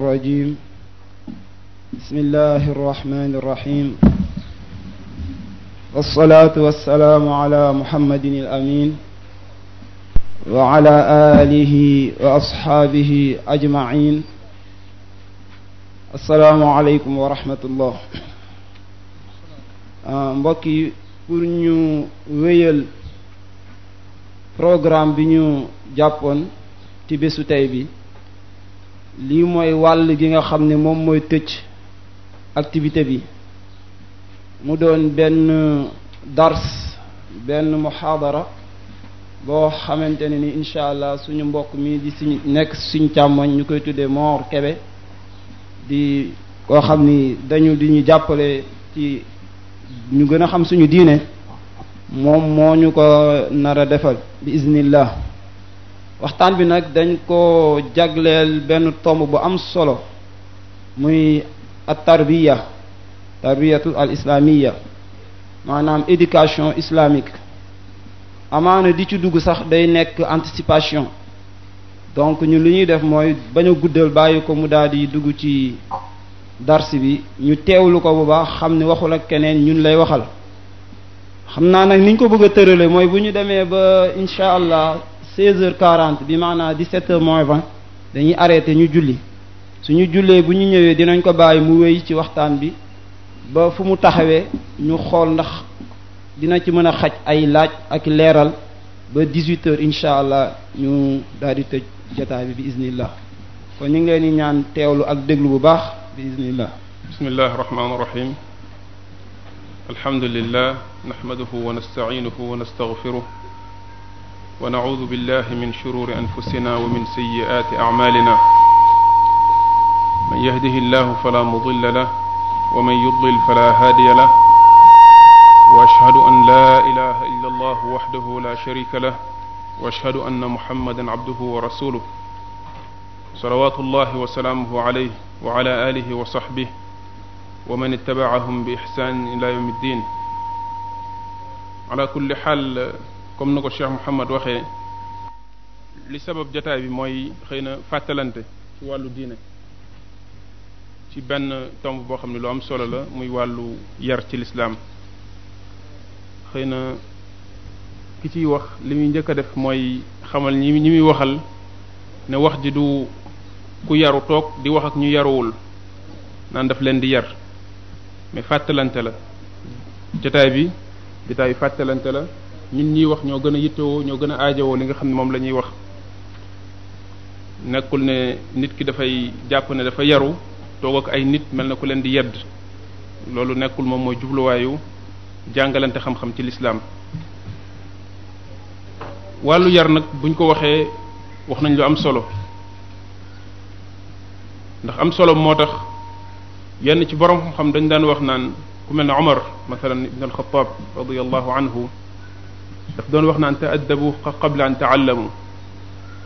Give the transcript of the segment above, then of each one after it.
الرجيم بسم الله الرحمن الرحيم والصلاة والسلام على محمد الأمين وعلى آله وأصحابه أجمعين السلام عليكم ورحمة الله mbokk yi pour ñu wéyal programme bi ñu jàppoon ci bésu tey bi lii mooy wàll gi nga xam ne moom mooy tëj activité bi mu doon benn dars benn muhaadara boo xamante ne ni incha allah suñu mbokk mi di suñ nekk suñ càmmoñ ñu koy tuddee Mor Kébé di koo xam ni dañu di ñu jàppale ci ñu gën a xam suñu diine moom moo ñu ko nar a defal bi iznillah waxtaan bi nag dañ ko jagleel benn tomb bu am solo muy at tarbiyatu al islamiya maanaam éducation islamique amaana di ci dugg sax day nekk anticipation donc ñun li ñuy def mooy bañ a guddal bàyyi ko mu daal di dugg ci dars bi ñu teewlu ko bu baax xam ni waxul ak keneen ñun lay waxal xam naa nag niñ ko bëgg a tërale mooy bu ñu demee ba incha allah 16h40 bi maanaam 17h moins 20 dañuy arrêté ñu julli suñu jullee bu ñu ñëwee dinañ ko bàyyi mu wéy ci waxtaan bi ba fu mu taxawee ñu xool ndax dina ci mën a xaj ay laaj ak leeral ba 18h incha allah ñu daal di tëj jotaay bi iznillah kon ñu ngi leen di ñaan teewlu ak déglu bu baax bi iznillah bismillahi rahmaani rahim alhamdulillah nahmaduhu wa nasta'inuhu wa nastaghfiruh wa na'udhu billahi min shururi anfusina wa min sayyi'ati a'malina man yahdihillahu fala mudilla lahu wa man yudlil fala hadiya lahu wa ashhadu an la ilaha illa allah wahdahu la sharika lahu wa ashhadu anna muhammadan abduhu wa rasuluhu salawatullahi wa salamuhu alayhi wa ala alihi wa sahbihi wa man ittaba'ahum bi ihsan ila yawmi ddin ala kulli xaal comme na ko Cheikh Mouhamad waxee li sabab jataay bi mooy xëy na fàttalante ci wàllu diine ci benn tomb boo xam ne lu am solo la muy wàllu yar ci lislaam xëy na ki ciy wax li muy njëkk a def mooy xamal ñi muy waxal ne wax ji du ku yaru toog di wax ak ñu yaruwul naan daf leen di yar mais fàttalante la jataay bi fàttalante la ñun ñuy wax ñoo gën a yittewoo ñoo gën a aajowoo li nga xam ne moom la ñuy wax nekkul ne nit ki dafay jàpp ne dafa yaru toog ak ay nit mel na ku leen di yedd loolu nekkul moom mooy jubluwaayu jàngalante xam-xam ci lislaam wàllu yar nag buñ ko waxee wax nañ lu am solo ndax am solo moo tax yenn ci borom xam-xam dañ daan wax naan ku mel ne Omar mathalan ibn al-Khattab radiyallahu anhu daf doon wax naan ta'addabu qabla an ta'allamu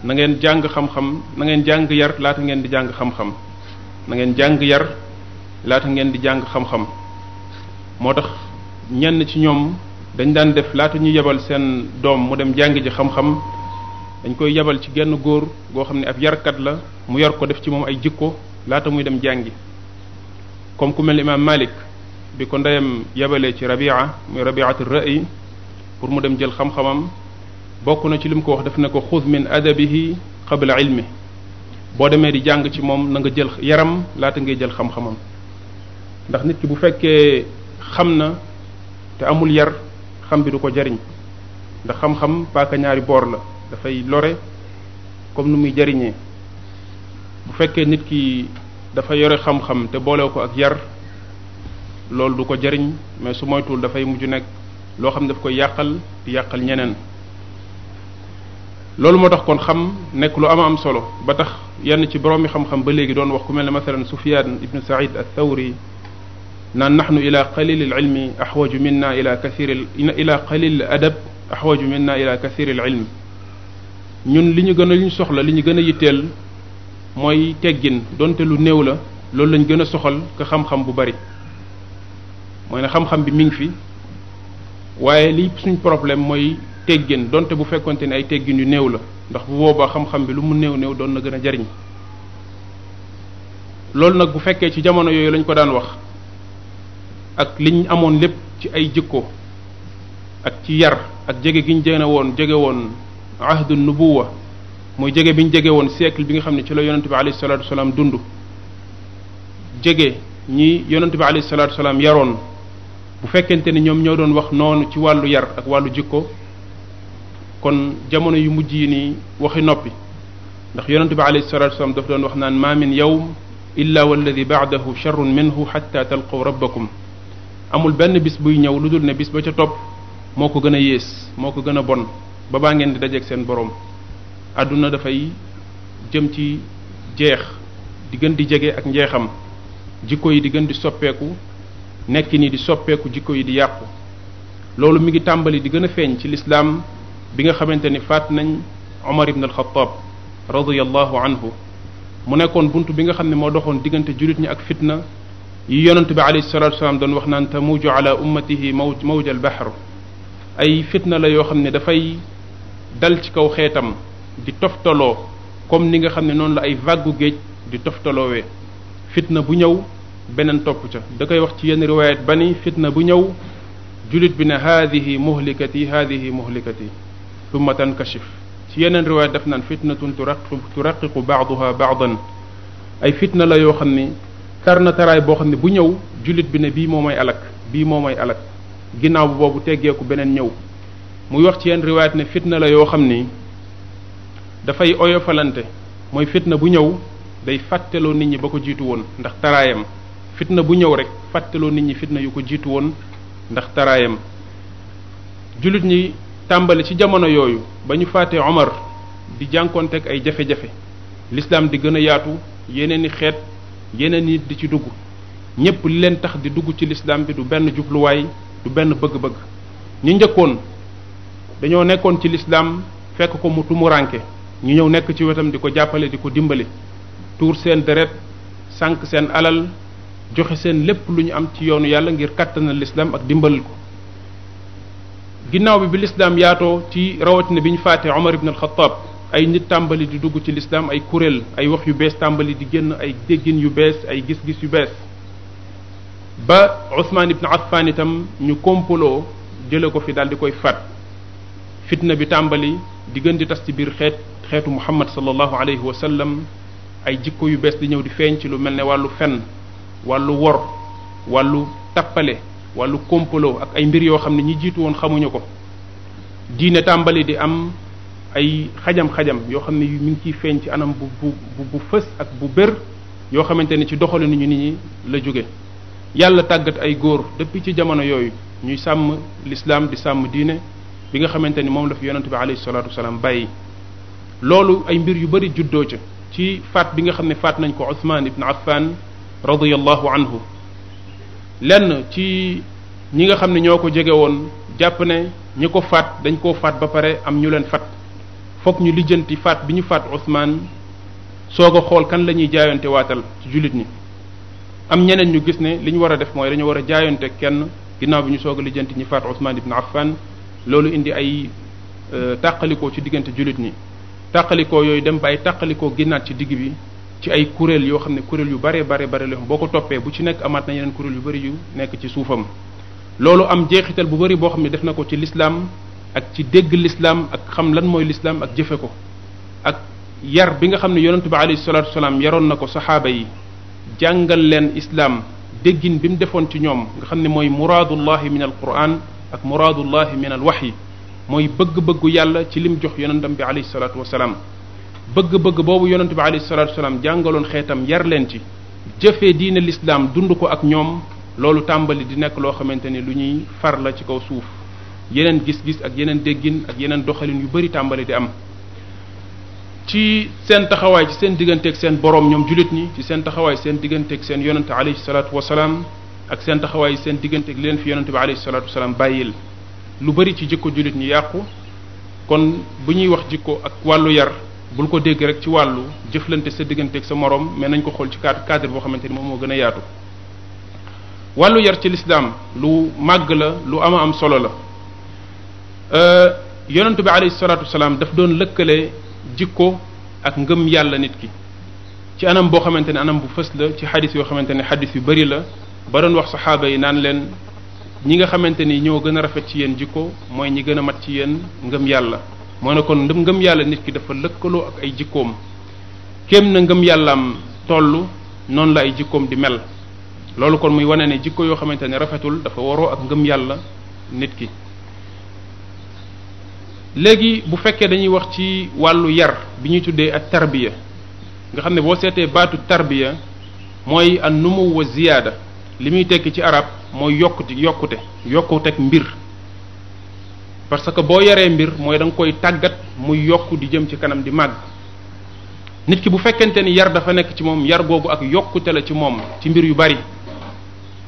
na ngeen jàng xam-xam na ngeen jàng yar laata ngeen di jàng xam-xam na ngeen jàng yar laata ngeen di jàng xam-xam moo tax ñenn ci ñoom dañ daan def laata ñu yebal seen doom mu dem jàng ji xam-xam dañ koy yebal ci genn góor goo xam ne ab yarkat la mu yor ko def ci moom ay jikko laata muy dem jàngi comme ku mel imam Malik bi ko ndeyam yebalee ci Rabia muy Rabiatu Ra'yi pour mu dem jël xam-xamam bokk na ci li mu ko wax def na ko xud min adabihi qabla ilmi boo demee di jàng ci moom na nga jël yaram laata ngay jël xam-xamam ndax nit ki bu fekkee xam na te amul yar xam bi du ko jariñ ndax xam-xam paaka ñaari boor la dafay lore comme nu muy jariñee bu fekkee nit ki dafa yore xam-xam te boole ko ak yar loolu du ko jariñ mais su moytuwul dafay mujj nekk loo xam ne daf koy yàqal di yàqal ñeneen loolu moo tax kon xam nekk lu am solo ba tax yenn ci boroomi xam-xam ba léegi doon wax ku mel ne mathalan Sufyan ibnu Sa'id ath-Thawri naan nahnu ila qalil al-ilmi ahwaju minna ila qalil al-adab ahwaju minna ila kathir al-ilm ñun li ñu soxla li ñu gën a yitteel mooy teggin donte lu néew la loolu lañ gën a soxal ka xam-xam bu bari mooy ne xam-xam bi mi ngi fi waaye li suñ problème mooy teggin donte bu fekkonte ne ay teggin yu néew la ndax bu boobaa xam-xam bi lu mu néew doon na gën a jariñ loolu nag bu fekkee ci jamono yooyu lañ ko daan wax ak liñ amoon lépp ci ay jikko ak ci yar ak jege giñ jege woon ahdu nubuwa muy jege biñ jege woon siècle bi nga xam ne ci la yonente bi alayhi salatu wasalaam dund jege ñi yonente bi alayhi salatu wasalaam yaroon bu fekkente ni ñoom ñoo doon wax noonu ci wàllu yar ak wàllu jikko kon jamono yu mujj yi nii waxi noppi ndax yonente bi alayhi salatu wasalaam daf doon wax naan ma min yawm illa walladi ba'dahu sharrun minhu hatta talqaw rabbakum amul benn bis buy ñëw lu dul ne bis ba ca topp moo ko gën a yées moo ko gën a bon ba baa ngeen di dajeeg seen borom àdduna dafay jëm ci jeex di gën di jege ak njeexam jikko yi di gën di soppeeku nekki ni di soppeeku jikko yi di yàqu loolu mi ngi tàmbali di gën a feeñ ci lislaam bi nga xamante ni faat nañ Omar ibn al-Khattab radiyallahu anhu mu nekkoon bunt bi nga xam ne moo doxoon diggante jullit ñi ak fitna yi yonent bi alayhi salatu wasalaam doon wax naan tamuju ala ummatihi mawj al bahr ay fitna la yoo xam ne dafay dal ci kaw xeetam di toftaloo comme ni nga xam ne noonu la ay vague géej di toftaloowee fitna bu ñëw beneen topp ca da koy wax ci yenn riwaayat ba ni fitna bu ñëw julit bi ne haadihi muhlikati thumma tankashif ci yeneen riwaayat def naan fitnatun turaqiqu ba'daha ba'dan ay fitna la yoo xam ni tar na taraay boo xam ne bu ñëw julit bi ne bii moo may alak ginnaaw bu boobu teggeeku beneen ñëw muy wax ci yenn riwaayat ne fitna la yoo xam ni dafay oyofalante mooy fitna bu ñëw day fàtteloo nit ñi ba ko jiitu woon ndax taraayam fitna bu ñëw rek fàtteloo nit ñi fitna yu ko jiitu woon ndax taraayam jullit ñi tàmbali ci jamono yooyu ba ñu faatee Omar di jànkoonteeg ay jafe-jafe l'islam di gën a yaatu yeneen i xeet yeneen nit di ci dugg ñépp li leen tax di dugg ci l'islam bi du benn jubluwaay du benn bëgg-bëgg ñu njëkkoon dañoo nekkoon ci l'islam fekk ko mu tumuranke ñu ñëw nekk ci wetam di ko jàppale di ko dimbali tuur seen deret sànq seen alal joxe seen lépp lu ñu am ci yoonu yàlla ngir kàttanal l'islam ak dimbalal ko ginnaaw bi l'islam yaatoo ci rawatina bi ñu faatee Omar ibn al-Khattab ay nit tàmbali di dugg ci l'islam ay kuréel ay wax yu bees tàmbali di génn ay déggin yu bees ay gis-gis yu bees ba Ousmane ibn Affan itam ñu kompaloo jële ko fi daal di koy faat fitna bi tàmbali di gën di tas ci biir xeetu Muhammad sallallahu alayhi wa sallam ay jikko yu bees di ñëw di feeñ ci lu mel ne wàllu fen wàllu wor wàllu tappale wàllu kompaloo ak ay mbir yoo xam ne ñi jiitu woon xamuñu ko diine tàmbali di am ay xajam-xajam yoo xam ne mi ngi ciy feeñ ci anam bu fës ak bu bér yoo xamante ne ci doxalinu ñu nit ñi la jóge yàlla tàggat ay góor depuis ci jamono yooyu ñuy sàmm l'islam di sàmm diine bi nga xamante ni moom la fi yonente bi alayhi salatu wasalaam bàyyi loolu ay mbir yu bari juddoo ca ci faat bi nga xam ne faat nañ ko Ousmane ibn Affan radiyallahu anhu lenn ci ñi nga xam ne ñoo ko jege woon jàpp ne ñi ko faat dañ koo faat ba pare am ñu leen fat fokk ñu lijjanti faat bi ñu faat Ousmane soog a xool kan la ñuy jaayonte waatal ci jullit ñi am ñeneen ñu gis ne li ñu war a def mooy dañu war a jaayonte kenn ginnaaw bi ñu soog a lijjanti ñi faat Ousmane ibn Affan loolu indi ay tàqalikoo ci diggante jullit ñi tàqalikoo yooyu dem ba ay tàqalikoo ginnaat ci digg bi ci ay kuréel yoo xam ne kuréel yu bare la boo ko toppee bu ci nekk amaat na yeneen kuréel yu bari yu nekk ci suufam loolu am jeexital bu bari boo xam ne def na ko ci l'islam ak ci dégg l'islam ak xam lan mooy l'islam ak jëfe ko ak yar bi nga xam ne yonentu bi alayhi salatu wasalaam yaroon na ko saxaaba yi jàngal leen islam déggin bi mu defoon ci ñoom nga xam ne mooy muraadullahi min al quran ak muraadullahi min al wahyi mooy bëgg-bëggu yàlla ci lim jox yonentam bi alayhi salatu wasalaam bëgg-bëgg boobu yonent bi alayhi salatu wasalaam jàngaloon xeetam yar leen ci jëfee diine l'islam dund ko ak ñoom loolu tàmbali di nekk loo xamante ni lu ñuy far la ci kaw suuf yeneen gis-gis ak yeneen déggin ak yeneen doxalin yu bari tàmbali di am ci seen taxawaay ci seen digganteeg seen boroom ñoom jullit ñi ci seen taxawaay seen digganteeg seen yonente alayhi salatu wasalaam ak seen taxawaay seen digganteeg leen fi yonente bi alayhi salatu wasalaam bàyyil lu bari ci jikko jullit ñi yàqu kon bu ñuy wax jikko ak wàllu yar bul ko dégg rek ci wàllu jëflante sa digganteeg sa moroom mais nañ ko xool ci cadre boo xamante ni moom moo gën a yaatu wàllu yar ci l'islam lu màgg la lu ama am solo la yonente bi alayhi salatu wasalaam daf doon lëkkale jikko ak ngëm yàlla nit ki ci anam boo xamante ne anam bu fës la ci xadis yoo xamante ne xadis yu bari la ba doon wax saxaaba yi naan leen ñi nga xamante ni ñoo gën a rafet ci yéen jikko mooy ñi gën a mat ci yéen ngëm yàlla moo ne kon ngëm yàlla nit ki dafa lëkkaloo ak ay jikkoom kéem na ngëm yàllaam toll noonu la ay jikkoom di mel loolu kon muy wane ne jikko yoo xamante ne rafetul dafa waroo ak ngëm yàlla nit ki léegi bu fekkee dañuy wax ci wàllu yar bi ñuy tuddee ak tarbiya nga xam ne boo seetee baatu tarbiya mooy an numu wa ziyaada li muy tekki ci arab mooy yokkuteeg mbir parce que boo yaree mbir mooy da nga koy tàggat muy yokku di jëm ci kanam di màgg nit ki bu fekkente ni yar dafa nekk ci moom yar googu ak yokkute la ci moom ci mbir yu bari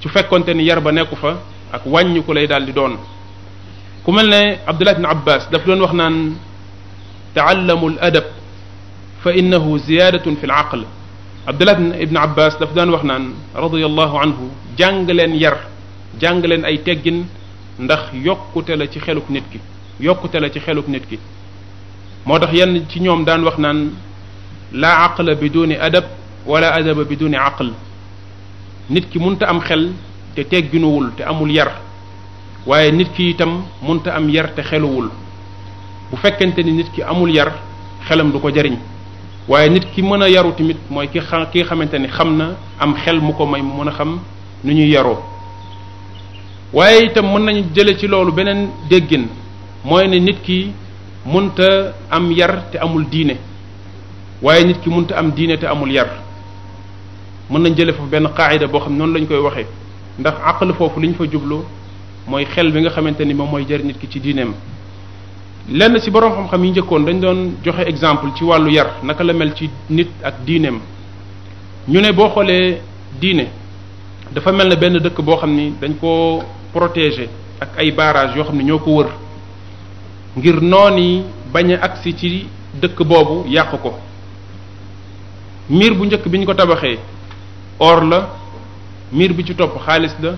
su fekkonte ni yar ba nekku fa ak wàññiku lay daal di doon ku mel ne Abdullah ibn Abbas daf doon wax naan taallamu al adab fa innahu ziyadatun fi l aql Abdullah ibn Abbas daf daan wax naan radiyallahu anhu jàng leen yar jàng leen ay teggin ndax yokkute la ci xeluk nit ki moo tax yenn ci ñoom daan wax naan laa aqla biduni adab wala adaba biduni aql nit ki munta am xel te tegginuwul te amul yar waaye nit ki itam munta am yar te xeluwul bu fekkente ni nit ki amul yar xelam du ko jariñ waaye nit ki mën a yaru tamit mooy ki xamante ni xam na am xel mu ko may mu mën a xam nu ñuy yaroo waaye itam mën nañu jële ci loolu beneen déggin mooy ne nit ki munta am yar te amul diine waaye nit ki munta am diine te amul yar mën nañ jële foofu benn qaayida boo xam noonu lañ koy waxee ndax aql foofu li ñu fa jublu mooy xel bi nga xamante ni moom mooy jëriñ nit ki ci diineem lenn ci boroom xam-xam yi njëkkoon dañ doon joxe exemple ci wàllu yar naka la mel ci nit ak diineem ñu ne boo xoolee diine dafa mel ne benn dëkk boo xam ni dañ ko protéger ak ay barrage yoo xam ne ñoo ko wër ngir noon yi bañ a agsi ci dëkk boobu yàq ko miir bu njëkk bi ñu ko tabaxee or la miir bi ci topp xaalis la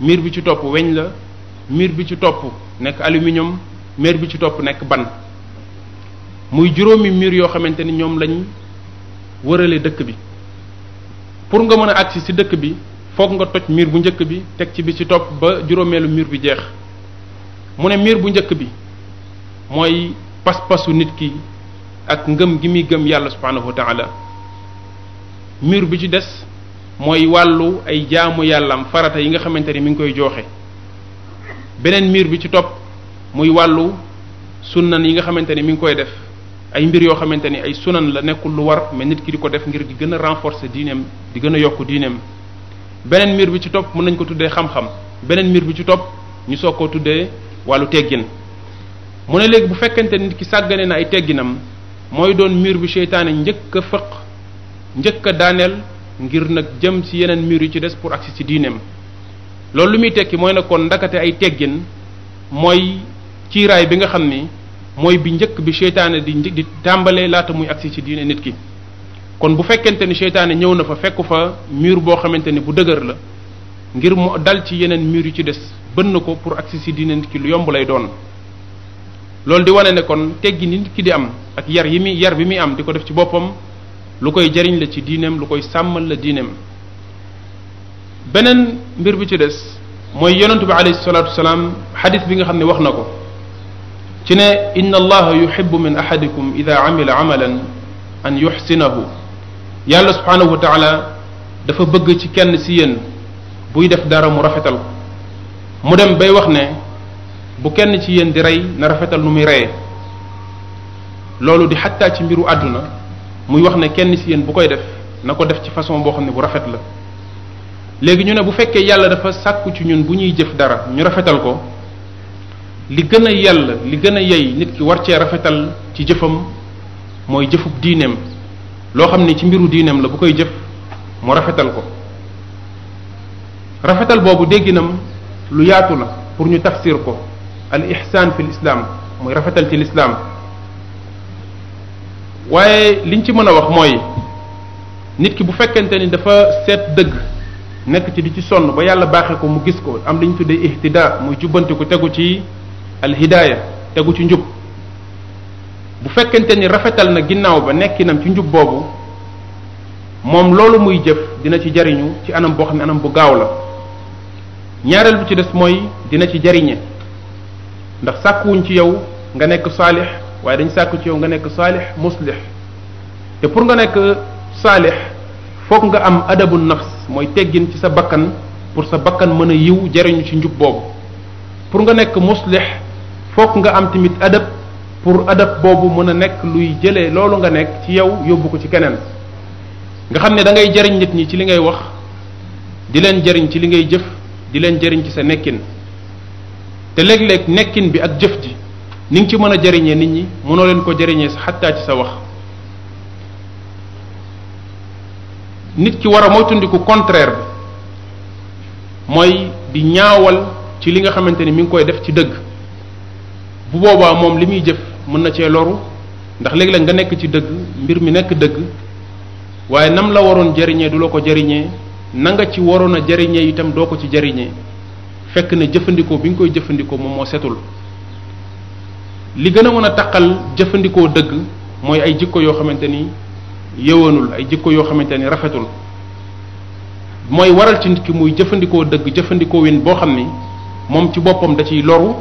miir bi ci topp weñ la miir bi ci topp nekk aluminium miir bi ci topp nekk ban muy juróomi miir yoo xamante ni ñoom lañ wërale dëkk bi pour nga mën a agsi ci dëkk bi foog nga toj miir bu njëkk bi teg ci bi ci topp ba juróomeelu miir bi jeex mu ne miir bu njëkk bi mooy pas-pasu nit ki ak ngëm gi muy gëm yàlla subhanahu wa ta'ala miir bi ci des mooy wàllu ay jaamu yàllam farata yi nga xamante ni mi ngi koy jooxe beneen miir bi ci topp muy wàllu sunan yi nga xamante ni mi ngi koy def ay mbir yoo xamante ni ay sunan la nekkul lu war mais nit ki di ko def ngir di gën a renforcer diineem di gën a yokk diineem beneen miir bi ci topp mën nañ ko tuddee xam-xam beneen miir bi ci topp ñu soog koo tuddee wàllu teggin mu ne léegi bu fekkente nit ki sàggane na ay tegginam mooy doon miir bi seytaane njëkk a fëq njëkk a daaneel ngir nag jëm ci yeneen miir yu ci des pour agsi ci diineem loolu lu muy tekki mooy ne kon ndakate ay teggin mooy kiiraay bi nga xam ni mooy bi njëkk bi seytaane di tàmbalee laata muy agsi ci diine nit ki kon bu fekkente ni seytaane ñëw na fa fekku fa mur boo xamante ni bu dëgër la ngir mu dal ci yeneen mur yu ci des bënn ko pour agsi ci diine nit ki lu yomb lay doon loolu di wane ne kon teggi ni nit ki di am ak yar bi muy am di ko def ci boppam lu koy jariñ la ci diineem lu koy sàmmal la diineem beneen mbir bi ci des mooy yonentu bi alayhi salatu wasalaam xadis bi nga xam ne wax na ko ci ne inna allaha yuhibbu min ahadikum ida amila amalan an yuxsinahu yàlla subhanahu wa taala dafa bëgg ci kenn ci yéen buy def dara mu rafetal ko mu dem bay wax ne bu kenn ci yéen di rey na rafetal nu muy reyee loolu di xattaa ci mbiru àdduna muy wax ne kenn ci yéen bu koy def na ko def ci façon boo xam ne bu rafet la léegi ñu ne bu fekkee yàlla dafa sàkku ci ñun bu ñuy jëf dara ñu rafetal ko li gën a yàlla li gën a yey nit ki war cee rafetal ci jëfam mooy jëfub diineem loo xam ne ci mbiru diineem la bu koy jëf mu rafetal ko rafetal boobu dégginam lu yaatu la pour ñu tafsir ko al ihsan fi l islam muy rafetal ci l'islam waaye liñ ci mën a wax mooy nit ki bu fekkente ni dafa seet dëgg nekk ci di ci sonn ba yàlla baaxee ko mu gis ko am li ñu tuddee ihtida muy jubbantiku tegu ci al hidaaya tegu ci njub bu fekkente ni rafetal na ginnaaw ba nekkinam ci njub boobu moom loolu muy jëf dina ci jariñu ci anam boo xam ne anam bu gaaw la. ñaareel bi ci des mooy dina ci jariñe ndax sàkkuwuñ ci yow nga nekk saalix waaye dañ sàkku ci yow nga nekk saalix muslix te pour nga nekk saalix foog nga am adabu nafs mooy teggin ci sa bakkan pour sa bakkan mën a yiw jariñu ci njub boobu. pour nga nekk muslix foog nga am tamit adab pour adab boobu mën a nekk luy jëlee loolu nga nekk ci yow yóbbu ko ci keneen nga xam ne da ngay jariñ nit ñi ci li ngay wax di leen jariñ ci li ngay jëf di leen jariñ ci sa nekkin te léeg-léeg nekkin bi ak jëf ji ni nga ci mën a jariñee nit ñi mënoo leen ko jariñee sa xattaa ci sa wax. nit ki war a moytundiku contraire bi mooy di ñaawal ci li nga xamante ni mi ngi koy def ci dëgg bu boobaa moom li muy jëf mën na cee loru ndax léeg-léeg nga nekk ci dëgg mbir mi nekk dëgg waaye nam la waroon jariñee du la ko jariñee na nga ci waroon a jariñee itam doo ko ci jariñee fekk ne jëfandikoo bi nga koy jëfandikoo moom moo setul. li gën a mën a taqal jëfandikoo dëgg mooy ay jikko yoo xamante ni yëwanul ay jikko yoo xamante ni rafetul mooy waral ci nit ki muy jëfandikoo dëgg jëfandikoo win boo xam ni moom ci boppam da ciy loru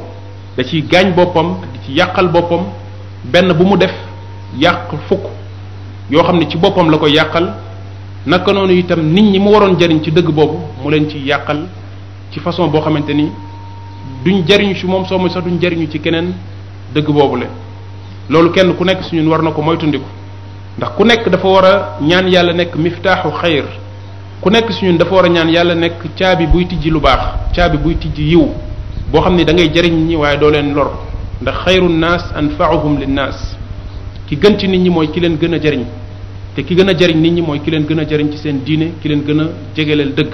da ciy gaañ boppam di ci yàqal boppam benn bu mu def yàq fukk yoo xam ne ci boppam la koy yàqal naka noonu itam nit ñi mu waroon jariñ ci dëgg boobu mu leen ci yàqal ci façon boo xamante ni duñ jariñu ci moom soo muy sax duñ jariñu ci keneen dëgg boobu le loolu kenn ku nekk suñun war na ko moytundiku ndax ku nekk dafa war a ñaan yàlla nekk miftaaxu xayr ku nekk suñun dafa war a ñaan yàlla nekk caabi buy tijji lu baax caabi buy tijji yiw boo xam ne da ngay jariñ ñi waaye doo leen lor ndax xayru naas anfaahum linnaas ki gën ci nit ñi mooy ki leen gën a jariñ te ki gën a jariñ nit ñi mooy ki leen gën a jariñ ci seen diine ki leen gën a jegeleel dëgg.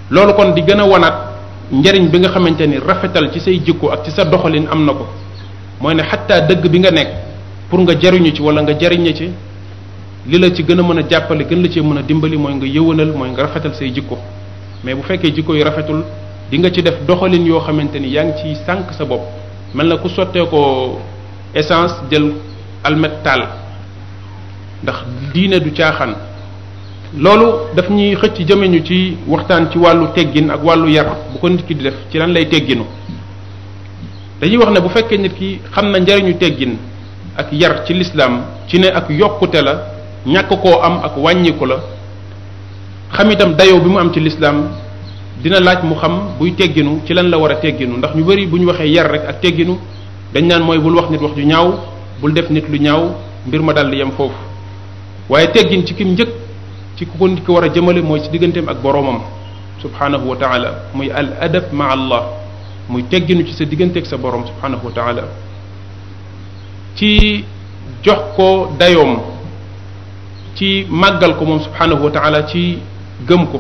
loolu kon di gën a wanaat njariñ bi nga xamante ni rafetal ci say jikko ak ci sa doxalin am na ko mooy ne xattaa dëgg bi nga nekk pour nga jariñu ci wala nga jariñe ci li la ci gën a mën a jàppale gën la ci mën a dimbali mooy nga yëwanal mooy nga rafetal say jikko mais bu fekkee jikko yu rafetul di nga ci def doxalin yoo xamante ni yaa ngi ciy sànq sa bopp mel na ku sottee ko essence jël almet taal ndax diine du caaxaan. loolu daf ñuy xëcc jëme ñu ci waxtaan ci wàllu teggin ak wàllu yar bu ko nit ki di def ci lan lay tegginu dañuy wax ne bu fekkee nit ki xam na njariñu teggin ak yar ci lislaam ci ne ak yokkute la ñàkk koo am ak wàññiku la xam itam dayoo bi mu am ci lislaam dina laaj mu xam buy tegginu ci lan la war a tegginu ndax ñu bari bu ñu waxee yar rek ak tegginu dañ naan mooy bul wax nit wax ju ñaaw bul def nit lu ñaaw mbir ma dal di yem foofu waaye teggin ci kim njëkk ci ku ko nit ko war a jëmale mooy ci digganteem ak boroomam subhanahu wa taala muy al adab ma allah muy tegginu ci sa diggante ak sa boroom subhanahu wa taala ci jox ko dayoom ci màggal ko moom subhanahu wa taala ci gëm ko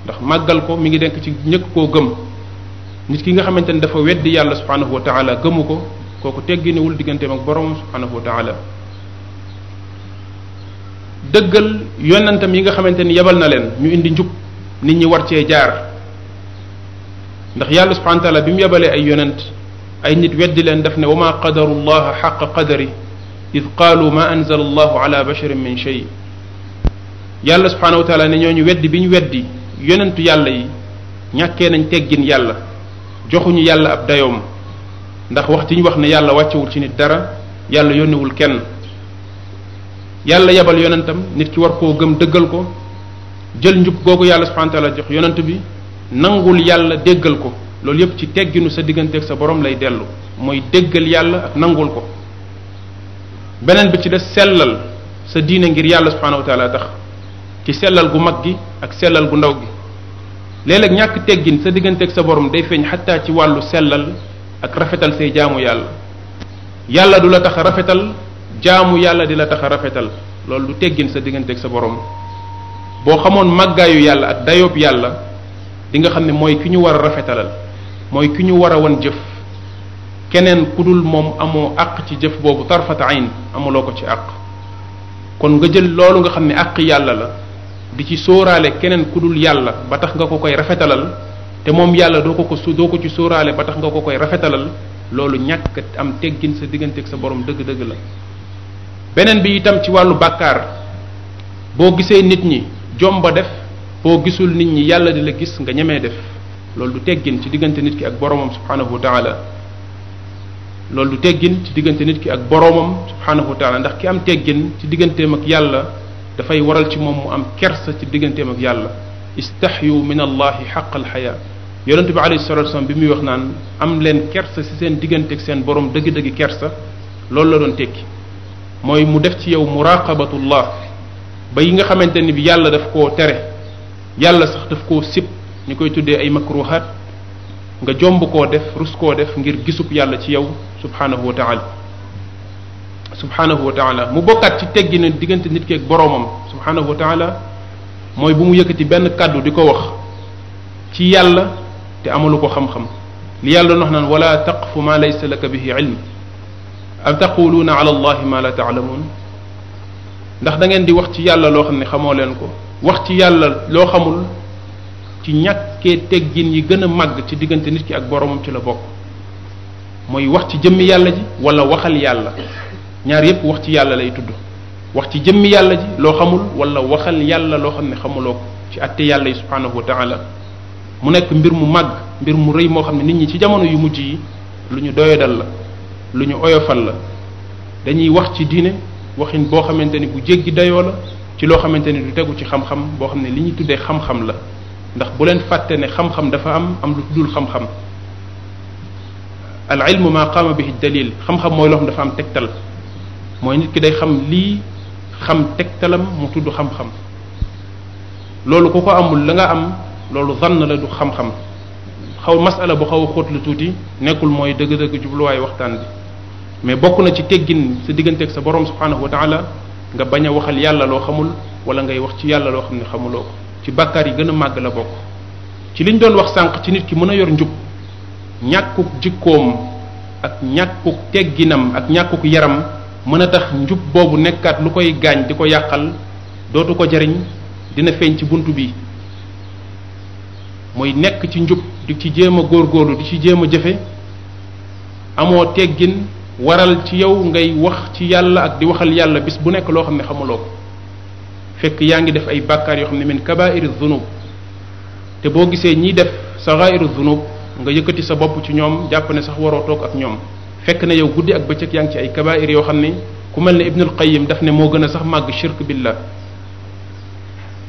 ndax màggal ko mi ngi denk ci ñëkk koo gëm nit ki nga xamante ne dafa weddi yàlla subhanahu wa taala gëmu ko kooku tegginewul digganteem ak boroomam subhanahu wa taala dëggal yonentam yi nga xamante ni yebal na leen ñu indi njub nit ñi war cee jaar ndax yàlla subhanahu wa taala bi mu yebalee ay yonent ay nit weddi leen daf ne wa ma qadaru llaha xaqa qadari id qaalu ma anzala allahu ala basharin min shay yàlla subhanahu wa taala ne ñooñu weddi bi ñu weddi yonentu yàlla yi ñàkkee nañ teggin yàlla joxuñu yàlla ab dayoom ndax wax ci ñu wax ne yàlla wàccewul ci nit dara yàlla yónnewul kenn yàlla yebal yonentam nit ki war koo gëm dëggal ko jël njub googu yàlla subhanahu wa taala jox yonent bi nangul yàlla déggal ko loolu yépp ci tegginu sa digganteeg sa borom lay dellu mooy déggal yàlla ak nangul ko beneen bi ci des sellal sa diine ngir yàlla subhanahu wa taala tax ci sellal gu mag gi ak sellal gu ndaw gi léeg-léeg ñàkk teggin sa digganteeg sa borom day feeñ xattaa ci wàllu sellal ak rafetal say jaamu yàlla yàlla du la tax a rafetal jaamu yàlla di la tax a rafetal loolu du teggin sa digganteeg sa borom boo xamoon màggaayu yàlla ak dayoob yàlla di nga xam ne mooy ki ñu war a rafetalal mooy ki ñu war a wan jëf keneen ku dul moom amoo àq ci jëf boobu tarfata ayn amuloo ko ci àq kon nga jël loolu nga xam ne àq yàlla la di ci sóoraale keneen ku dul yàlla ba tax nga ko koy rafetalal te moom yàlla doo ko ci sóoraale ba tax nga ko koy rafetalal loolu ñàkk am teggin sa digganteeg sa borom dëgg-dëgg la beneen bi itam ci wàllu bàkkaar boo gisee nit ñi jomba def, boo gisul nit ñi yàlla di la gis nga ñemee def. loolu du teggin ci diggante nit ki ak boroomam subhanahu wa taala. loolu du teggin ci diggante nit ki ak boroomam subhanahu wa taala, ndax ki am teggin ci digganteem ak yàlla dafay waral ci moom mu am kersa ci digganteem ak yàlla. istahyu min allahi xaqal xaya. yonente bi alayhi salatu wasallam bi muy wax naan am leen kersa ci seen diggante ak seen borom dëgg-dëgg kersa, loolu la doon tekki mooy mu def ci yow muraqabatullah ba yi nga xamante ni bi yàlla daf koo tere, yàlla sax daf koo sib, ñu koy tuddee ay makruhat, nga jomb koo def, rus koo def ngir gisub yàlla ci yow subhanahu wa taala. subhanahu wa taala mu bokkaat ci teggi na diggante nit ki ak boroomam subhanahu wa taala mooy bu mu yëkkati benn kàddu di ko wax ci yàlla te amalu ko xam-xam. li yàlla doon wax naan wala taqfu ma laysa laka bihi ilm am taquluuna ala allahi ma la taalamuun. ndax da ngeen di wax ci yàlla loo xam ne xamoo leen ko. wax ci yàlla loo xamul ci ñàkkee teggin yi gën a màgg ci diggante nit ki ak boroomam ci la bokk. mooy wax ci jëmmi yàlla ji wala waxal yàlla, ñaar yépp wax ci yàlla lay tudd. wax ci jëmmi yàlla ji loo xamul wala waxal yàlla loo xam ne xamuloo ko ci àtte yàlla yi subhanahu wa taala. mu nekk mbir mu màgg, mbir mu rëy moo xam ne nit ñi ci jamono yu mujj yi lu ñu doyadal la, lu ñu oyofal la. dañuy wax ci diine waxin boo xamante ni bu jéggi dayoo la, ci loo xamante ni du tegu ci xam-xam boo xam ne li ñuy tuddee xam-xam la. ndax bu leen fàtte ne xam-xam dafa am lu dul xam-xam. al ilmu ma qaama bihi dalil, xam-xam mooy loo xam dafa am tegtal, mooy nit ki day xam lii, xam tegtalam mu tudd xam-xam. loolu ku ko amul la nga am loolu zann la du xam-xam. masala bu xaw a xóot la tuuti, nekkul mooy dëgg-dëgg jubluwaayu waxtaan bi, mais bokk na ci teggin sa digganteeg sa borom subhanahu wa taala nga bañ a waxal yàlla loo xamul wala ngay wax ci yàlla loo xam ne xamuloo ko. ci bàkkaar yi gën a màgg la bokk. ci liñ doon wax sànq ci nit ki mën a yor njub, ñàkkuk jikkoom ak ñàkkuk tegginam ak ñàkkuk yaram mën a tax njub boobu nekkaat lu koy gaañ di ko yàqal, dootu ko jariñ, dina feeñ ci bunt bi. mooy nekk ci njub di ci jéem a góorgóorlu di ci jéem a jëfe, amoo teggin waral ci yow ngay wax ci yàlla ak di waxal yàlla bis bu nekk loo xam ne xamuloo ko, fekk yaa ngi def ay bàkkaar yoo xam ne min kabairi dhunub. te boo gisee ñiy def saghairu dhunub nga yëkkati sa bopp ci ñoom, jàpp ne sax waroo toog ak ñoom, fekk na yow guddi ak bëccëg yaa ngi ci ay kabair yoo xam ne ku mel ne Ibnul Qayyim daf ne moo gën a sax màgg shirk billah.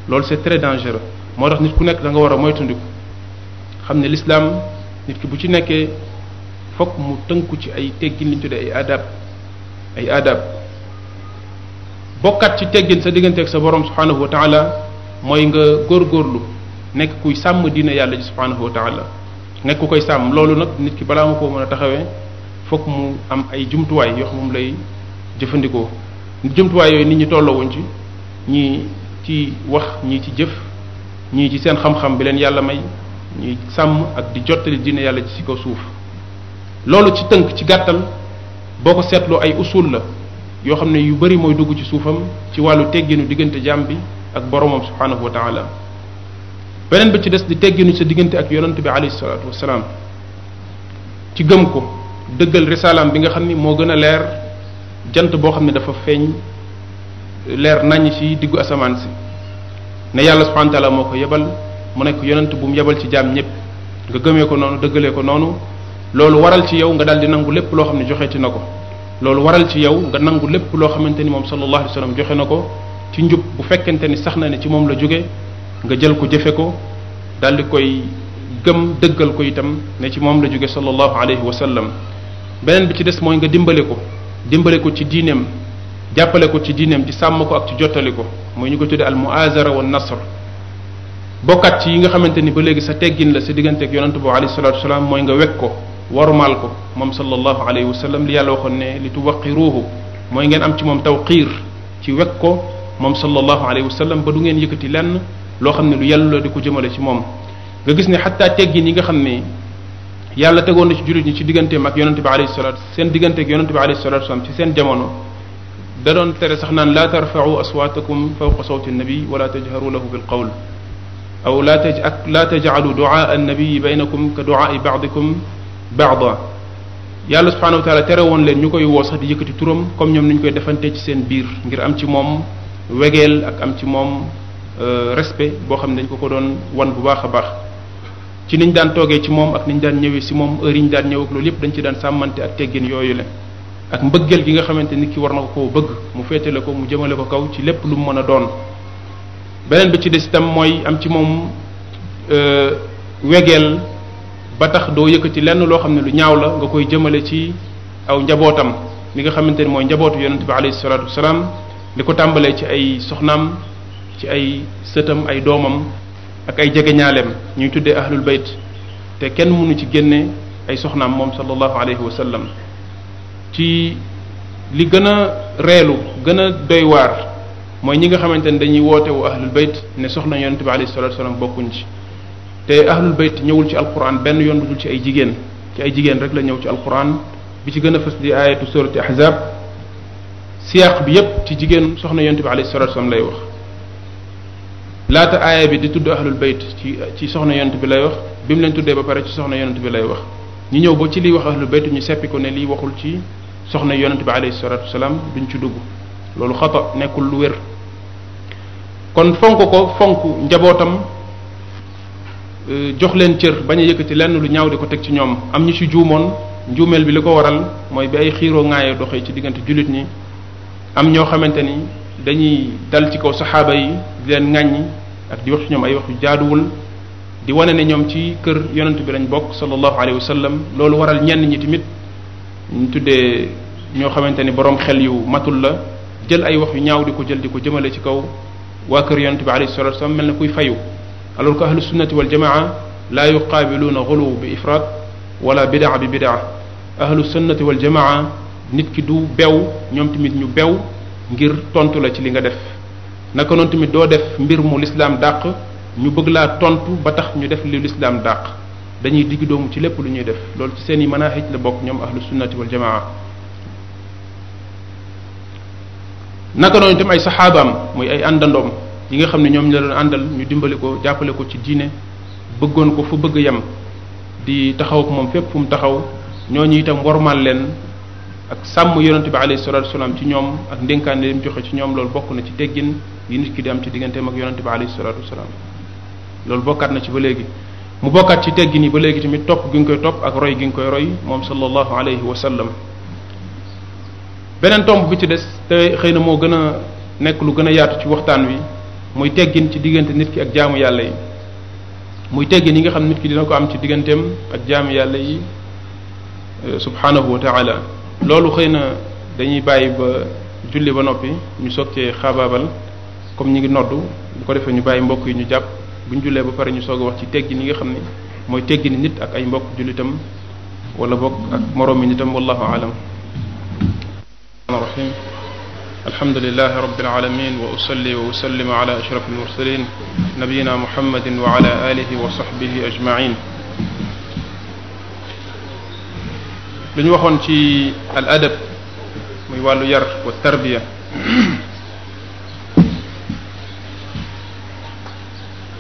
loolu c'est très dangereux. moo tax nit ku nekk da nga war a moytandiku, xam ne l'islam nit ki bu ci nekkee fokk mu tënku ci ay teggin li ñu tuddee ay adab. bokkat ci teggin sa diggante ak sa borom subhanahu wa taala mooy nga góorgóorlu nekk kuy sàmm diine yàlla ji subhanahu wa taala, nekk ku koy sàmm. loolu nag nit ki balaa ma koo mën a taxawee fokk mu am ay jumtuwaay yoo xam moom lay jëfandikoo. jumtuwaay yooyu nit ñi tolloowuñ ci, ñii ci wax, ñii ci jëf, ñii ci seen xam-xam bi leen yàlla may, ñuy sàmm ak di jottali diine yàlla ci kaw suuf. loolu ci tënk, ci gàttal, boo ko seetloo ay usul la yoo xam ne yu bari mooy dugg ci suufam ci wàllu tegginu diggante jaam bi ak boromam subhanahu wa taala. beneen bi ci des di tegginu sa diggante ak yonent bi alayhi salaatu wasalaam ci gëm ko, dëggal risalaam bi nga xam ni moo gën a leer jant boo xam ne dafa feeñ leer naññ ci diggu asamaan si, ne yàlla subhanahu wa taala moo ko yebal mu nekk yonent bu mu yebal ci jaam ñépp. nga gëmee ko noonu, dëggalee ko noonu, loolu waral ci yow nga daal di nangu lépp loo xam ne joxeeti na ko. loolu waral ci yow nga nangu lépp loo xamante ni moom sallallahu alayhi wa sallam joxe na ko ci njub, bu fekkente ni sax na ne ci moom la jóge nga jël ko jëfe ko, daal di koy gëm dëggal ko itam ne ci moom la jóge sallallahu alayhi wa sallam. beneen bi ci des mooy nga dimbale ko ci diineem, jàppale ko ci diineem, ci sàmm ko ak ci jottali ko, mooy ñu ko tudde al muazara wa nasr. bokkat ci yi nga xamante ni ba léegi sa teggin la sa diggante ak yonante bu alayhi salatu wasalaam mooy nga wekk ko, warumaal ko moom sallallahu alayhi wa sallam. li yàlla waxoon ne li tuwaqiruhu mooy ngeen am ci moom tawqiir, ci wekk ko moom sallallahu alayhi wa sallam ba du ngeen yëkkati lenn loo xam ne lu yàlla la di ko jëmale ci moom. nga gis ne xataa teggin yi nga xam ne yàlla tegoon na ci jullit ñi ci digganteem ak yonante bi alayhi salatu, seen diggante ak yonante bi alayhi salatu wasallam ci seen jamono, da doon tere sax naan laa tarfa'u aswaatakum fawqa sawti an-nabi wala tajharu lahu bil qawl aw laa taj'alu du'aa an-nabi baynakum ka du'aa'i ba'dikum ba'da. yàlla subhanahu wa ta'ala tere woon leen ñu koy woo sax di yëkkati turam comme ñoom ni ñu koy defante ci seen biir ngir am ci moom wegeel ak am ci moom respect boo xam ne dañ ko doon wan bu baax a baax ci niñ daan toogee ci moom ak niñ daan ñëwee si moom heure yi ñu daan ñëw ak loolu yëpp dañ ci daan sàmmante ak teggin yooyu la ak mbëggeel gi nga xamante nit ki war na ko koo bëgg mu féetale ko mu jëmale ko kaw ci lépp lu mu mën a doon beneen bi ci des itam mooy am ci moom wegeel ba tax doo yëkkati lenn loo xam ne lu ñaaw la nga koy jëmale ci aw njabootam li nga xamante ni mooy njabootu yonente bi alayhi salaatu wasalaam li ko tàmbalee ci ay soxnaam ci ay sëtam ay doomam ak ay jegeñaaleem ñuy tuddee ahlul bayt te kenn mënu ci génne ay soxnaam moom sallallahu alayhi wa sallam ci li gën a reelu gën a doy waar mooy ñi nga xamante ne dañuy wootewu ahlul bayt ne soxna yonente bi alayhi salatu wasallam bokkuñ ci te ahlul bayt ñëwul ci alquran benn yoon bu dul ci ay jigéen rek la ñëw ci alquran bi ci gën a fës di ayatu surati ahzab siyaq bi yépp ci jigéen soxna yonente bi alayhi salatu wasallam lay wax laata aaya bi di tudd ahlul bayt ci soxna yonente bi lay wax bi mu leen tuddee ba pare ci soxna yonente bi lay wax ñu ñëw ba ci liy wax ahlul bayt ñu seppi ko ne lii waxul ci soxna yonente bi alayhi salatu wasalam duñ ci dugg loolu xata nekkul lu wér kon fonk njabootam jox leen cër bañ a yëkkati lenn lu ñaaw di ko teg ci ñoom am ñu ci juumoon njuumeel bi li ko waral mooy bi ay xiiroo ŋaayee doxee ci diggante jullit ñi am ñoo xamante ni dañuy dal ci kaw saxaaba yi di leen ŋàññi ak di wax ci ñoom ay wax yu jaaduwul di wane ne ñoom ci kër yonent bi lañ bokk sallallahu alayhi wa sallam loolu waral ñenn ñi tamit ñu tuddee ñoo xamante ni borom xel yu matul la jël ay wax yu ñaaw di ko jël di ko jëmale ci kaw waa kër yonent bi alayhi salatu wasallam mel na kuy fayu alors que ahlu sunnati wal jamaa la yuqaabiluuna xuluw bi ifrat wala bidaa bi bidaa ahlu sunnati wal jamaa nit ki du bew ñoom tamit ñu bew ngir tontu la ci li nga def naka noonu tamit doo def mbir mu lislaam dàq ñu bëgg laa tontu ba tax ñu def li lislaam dàq dañuy digg doomu ci lépp lu ñuy def loolu ci seen i manahij la bokk ñoom ahlu sunnati wal jamaa naka noonu itam ay saxaabaam muy ay àndandoom yi nga xam ne ñoom la doon àndal ñu dimbali ko jàppale ko ci diine bëggoon ko fu bëgg yem di taxaw ak moom fépp fu mu taxaw ñooñu itam wormaal leen ak sàmm yonente bi alayhi salatu wasalaam ci ñoom ak ndénkaan leen joxe ci ñoom loolu bokk na ci teggin yi nit ki di am ci digganteem ak yonente bi alayhi salatu wasalaam loolu bokkaat na ci ba léegi mu bokkaat ci teggin yi ba léegi tamit topp gi nga koy topp ak roy gi nga koy roy moom sallallahu alayhi wa sallam beneen tomb bi ci des te xëy na moo gën a nekk lu gën a yaatu ci waxtaan wi muy teggin ci diggante nit ki ak jaamu yàlla yi muy teggin yi nga xam nit ki dina ko am ci digganteem ak jaamu yàlla yi subhanahu wa taala loolu xëy na dañuy bàyyi ba julli ba noppi ñu soog cee xaabaabal comme ñi ngi noddu bu ko defee ñu bàyyi mbokk yi ñu jàpp bu ñu jullee ba pare ñu soog a wax ci teggin yi nga xam ne mooy teggini nit ak ay mbokk jullitam wala bokk ak moroomi nitam wallahu alam rahim alhamdulilah rabbil alamin wa usalli wa usallim ala ashraf almursalin nabiyina muhammadin wa ala alihi wa sahbihi ajmain lu ñu waxoon ci al adab muy wàllu yar wa tarbiya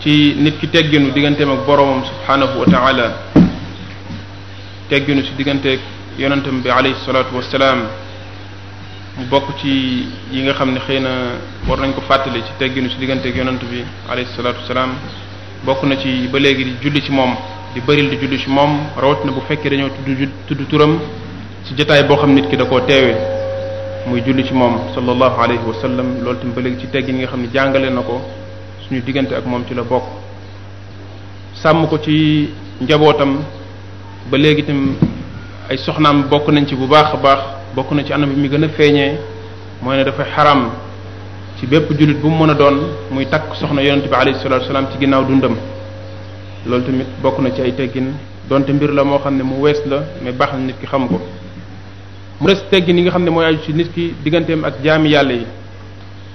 ci nit ki tegginu digganteem ak boroomam subhanahu wa taala tegginu ci digganteeg yonentam bi alayhi salatu wasalaam mu bokk ci yi nga xam ne xëy na war nañ ko fàttali ci tegginu ci digganteeg yonent bi alayhi salatu wasalaam bokk na ci ba léegi di julli ci moom di bëril di julli ci moom rawat na bu fekkee dañoo tudd turam ci jotaay boo xam nit ki da koo teewe muy julli ci moom sallallahu alayhi wa sallam loolu tamit ba léegi ci teggin yi nga xam ne jàngale na ko suñu diggante ak moom ci la bokk sàmm ko ci njabootam ba léegi tam ay soxnaam bokk nañ ci bu baax a baax bokk na ci anam bi mi gën a feeñee mooy ne dafay xaram ci bépp jullit bu mu mën a doon muy takk soxna yonente bi alayhi salatu wasalaam ci ginnaaw dundam loolu tamit bokk na ci ay teggin donte mbir la moo xam ne mu wees la mais baax na nit ki xam ko mu des teggin yi nga xam ne mooy aju ci nit ki digganteem ak jaami yàlla yi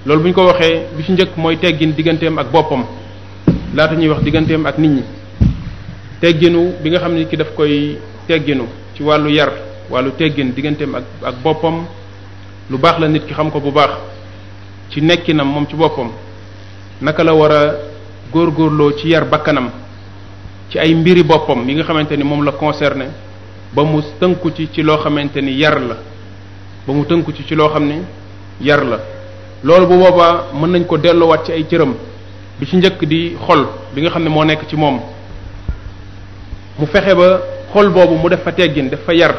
loolu bu ñu ko waxee bi ci njëkk mooy teggin digganteem ak boppam laata ñuy wax digganteem ak nit ñi tegginu bi nga xam ne nit ki daf koy tegginu ci wàllu yar wàllu teggin digganteem ak boppam lu baax la nit ki xam ko bu baax ci nekkinam moom ci boppam naka la war a góorgóorloo ci yar bakkanam ci ay mbiri boppam yi nga xamante ni moom la concerné ba mu tënku ci loo xamante ni yar la ba mu tënku ci loo xam ne yar la loolu bu boobaa mën nañ ko delloowaat ci ay cëram bi ci njëkk di xol bi nga xam ne moo nekk ci moom mu fexe ba xol boobu mu def fa teggin def fa yar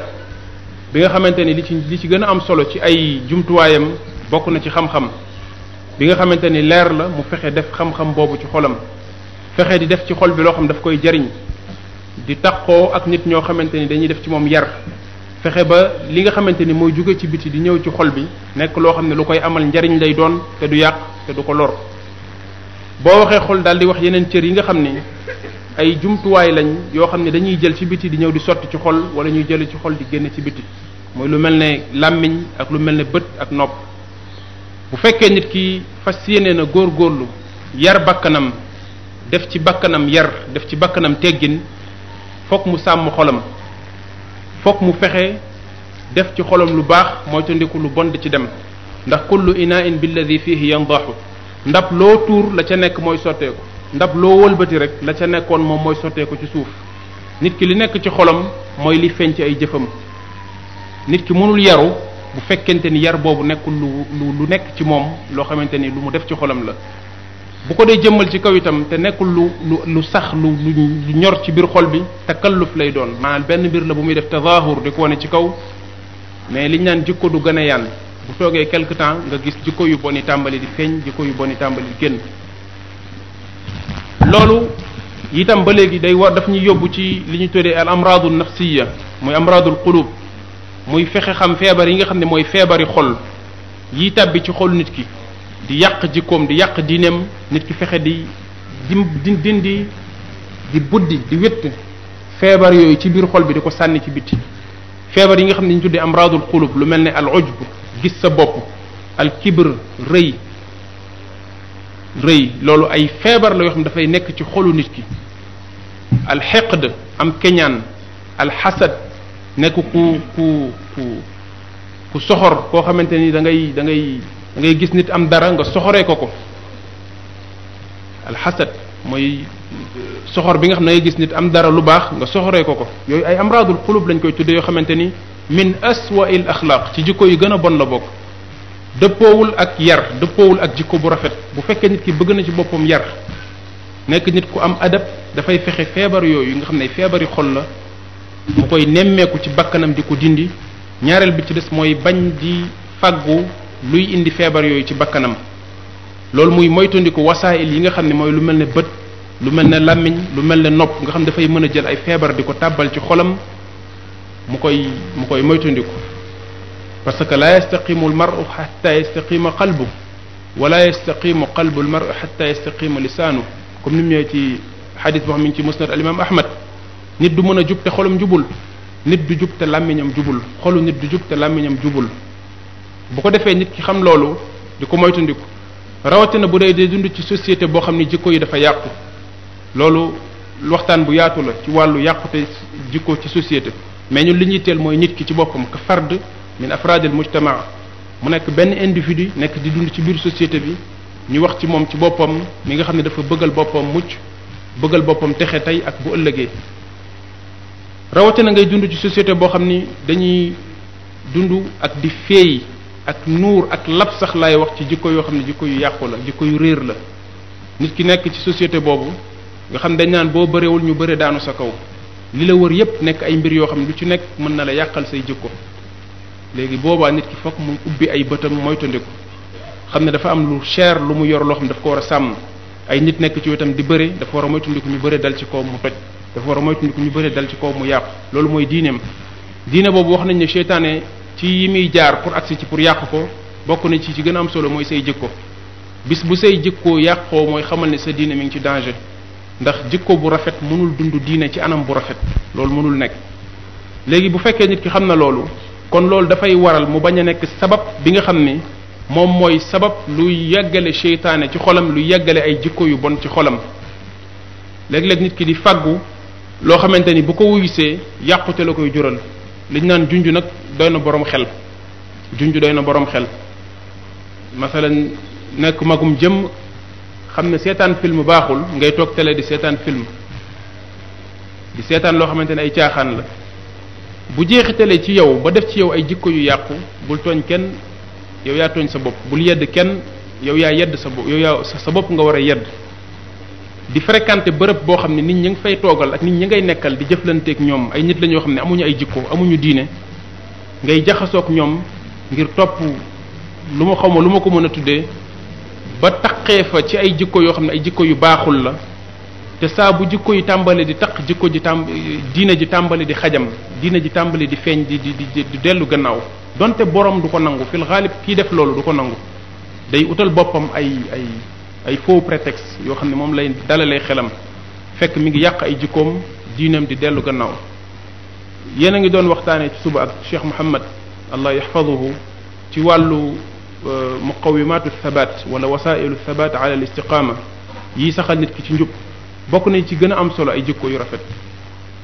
bi nga xamante ni li ci gën a am solo ci ay jumtuwaayam bokk na ci xam-xam bi nga xamante ni leer la mu fexe def xam-xam boobu ci xolam fexe di def ci xol bi loo xam daf koy jariñ di taqoo ak nit ñoo xamante ni dañuy def ci moom yar fexe ba li nga xamante ni mooy jóge ci biti di ñëw ci xol bi nekk loo xam ne lu koy amal njariñ lay doon te du yàq te du ko lor boo waxee xol daal di wax yeneen cër yi nga xam ni ay jumtuwaay lañ yoo xam ne dañuy jël ci biti di ñëw di sotti ci xol wala ñuy jële ci xol di génne ci biti mooy lu mel ne làmmiñ ak lu mel ne bët ak nopp bu fekkee nit ki fas yéene na góorgóorlu yar bakkanam def ci bakkanam yar def ci bakkanam teggin fokk mu sàmm xolam fokk mu fexe def ci xolam lu baax mooy tandiku lu bon di ci dem ndax kullu ina'in billadi fihi yandaxu ndab loo tuur la ca nekk mooy sotteeku ndab loo wëlbati rek la ca nekkoon moom mooy sotteeku ci suuf nit ki li nekk ci xolam mooy li feeñ ci ay jëfam nit ki mënul yaru bu fekkente ni yar boobu nekkul lu nekk ci moom loo xamante ni lu mu def ci xolam la bu ko dee jëmmal ci kaw itam te nekkul lu sax lu ñor ci biir xol bi takalluf lay doon maanaam benn mbir la bu muy def tazahur di ko wane ci kaw mais liñ naan jikko du gën a yaan bu toogee quelque temps nga gis jikko yu bon yi tàmbali di feeñ jikko yu bon yi tàmbali di génn loolu itam ba léegi day war daf ñuy yóbbu ci li ñu tuddee al amradu nafsiya muy amradul qulub muy fexe xam feebar yi nga xam ne mooy feebari xol yi tàbbi ci xol nit ki di yàq jikkoom di yàq diineem nit ki fexe di dindi di buddi di wétt feebar yooyu ci biir xol bi di ko sànni ci biti feebar yi nga xam ne ñu tuddee amradul qulub lu mel ne al ujb gis sa bopp al kibr rëy loolu ay feebar la yoo xam ne dafay nekk ci xolu nit ki al xeqd am keñaan al xasad nekk ku soxor koo xamante ni da ngay gis nit am dara nga soxoree ko alxasad mooy soxor bi nga xam ne ngay gis nit am dara lu baax nga soxoree ko yooyu ay amradul xulub lañ koy tuddee yoo xamante ni min aswa'il axlaaq ci jikko yu gën a bon la bokk dëppoowul ak yar dëppoowul ak jikko bu rafet bu fekkee nit ki bëgg na ci boppam yar nekk nit ku am adab dafay fexe feebar yooyu nga xam ne feebari xol la mu koy nemmeeku ci bakkanam di ko dindi ñaareel bi ci des mooy bañ di faggu luy indi feebar yooyu ci bakkanam loolu muy moytandiku wasaayil yi nga xam ne mooy lu mel ne bët lu mel ne làmmiñ lu mel ne nopp nga xam dafay mën a jël ay feebar di ko tàbbal ci xolam mu koy moytandiku parce que la yastaqimu almaru xatta yastaqima qalbu wala yastaqimu qalbu almaru xatta yastaqima lisaanu comme ni mu ñëwee ci xadis boo xam ne ci musnad al imam ahmad nit du mën a jub te xolam jubul nit du jub te làmmiñam jubul xolu nit du jub te làmmiñam jubul bu ko defee nit ki xam loolu di ko moytandiku rawatina bu dee dund ci société boo xam ni jikko yi dafa yàqu loolu waxtaan bu yaatu la ci wàllu yàqute jikko ci société mais ñun li ñuy teel mooy nit ki ci boppam ka fard min afradil mujtama mu nekk benn individu nekk di dund ci biir société bi ñu wax ci moom ci boppam mi nga xam ne dafa bëggal boppam mucc bëggal boppam texe tey ak bu ëllëgee rawatina ngay dund ci société boo xam ni dañuy dund ak di feey ak nuur ak lab sax laay wax ci jikko yoo xam ne jikko yu yàqu la jikko yu réer la nit ki nekk ci société boobu nga xam dañ naan boo bëreewul ñu bëre daanu sa kaw li la wër yépp nekk ay mbir yoo xam ne lu ci nekk mën na la yàqal say jikko léegi boobaa nit ki fokk mu ubbi ay bëtam moytandiku xam ne dafa am lu cher lu mu yor loo xam ne daf ko war a sàmm ay nit nekk ci wetam di bëre dafa war a moytandiku ñu bëre dal ci kaw mu toj dafa war a moytandiku ñu bëre dal ci kaw mu yàqu loolu mooy diineem diine boobu wax nañ ne seytaane ci yi muy jaar pour agsi ci pour yàq ko bokk na ci gën a am solo mooy say jikko bis bu say jikko yàqoo mooy xamal ne sa diine mi ngi ci danger ndax jikko bu rafet mënul dund diine ci anam bu rafet loolu mënul nekk léegi bu fekkee nit ki xam na loolu kon loolu dafay waral mu bañ a nekk sabab bi nga xam ni moom mooy sabab luy yeggale seytaane ci xolam luy yeggale ay jikko yu bon ci xolam léeg-léeg nit ki di fàggu loo xamante ni bu ko wuyusee yàqute la koy jural liñ naan junj nag doy na borom xel junj doy na borom xel masalan nekk magum jëm xam ne seetaan film baaxul ngay toog télé di seetaan film di seetaan loo xamante ne ay caaxaan la bu jeexitalee ci yow ba def ci yow ay jikko yu yàqu bul tooñ kenn yow yaa tooñ sa bopp bul yedd kenn yow yaa yedd sa bopp yow yaa sa bopp nga war a yedd di fréquenter bërëb boo xam ne nit ñi nga fay toogal ak nit ñi ngay nekkal di jëflanteeg ñoom ay nit la ñoo xam ne amuñu ay jikko amuñu diine ngay jaxasoog ñoom ngir topp lu ma xaw ma lu ma ko mën a tuddee ba taqee fa ci ay jikko yoo xam ne ay jikko yu baaxul la te saa bu jikko yi tàmbali di taq jikko ji diine ji tàmbali di xajam diine ji tàmbali di feeñ di dellu gannaaw donte borom du ko nangu fil xaalib kii def loolu du ko nangu day utal boppam ay faux prétexte yoo xam ne moom lay dalalee xelam fekk mi ngi yàq ay jikkoom diineem di dellu gannaaw yéen a ngi doon waxtaanee ci suba ak Cheikh Muhammad allah yaxfaduhu ci wàllu muqawimaatu thabat wala wasailu thabat ala al istiqama yi saxal nit ki ci njub bokk nañ ci gën a am solo ay jikko yu rafet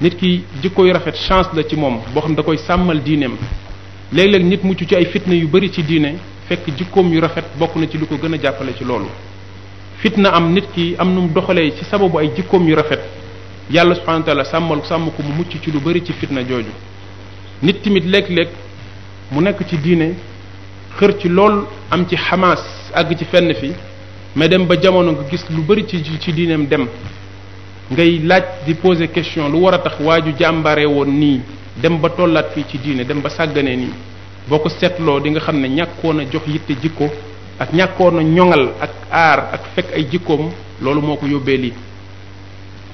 nit ki jikko yu rafet chance la ci moom boo xam ne da koy sàmmal diineem léeg-léeg nit mucc ci ay fitna yu bari ci diine fekk jikkoom yu rafet bokk na ci lu ko gën a jàppale ci loolu fitna am nit ki am nu mu doxalee ci sababu ay jikkoom yu rafet yàlla subhanahu wa ta'ala sàmm ko mu mucc ci lu bari ci fitna jooju nit tamit léeg-léeg mu nekk ci diine xër ci lool am ci xamaas àgg ci fenn fi mais dem ba jamono nga gis lu bari ci diineem dem ngay laaj di poser question lu war a tax waa ju jàmbaare woon nii dem ba tollaat fii ci diine dem ba sàgganee nii boo ko seetloo di nga xam ne ñàkkoon a jox yitte jikko ak ñàkkoon a ñoŋal ak aar ak fekk ay jikkoom loolu moo ko yóbbee lii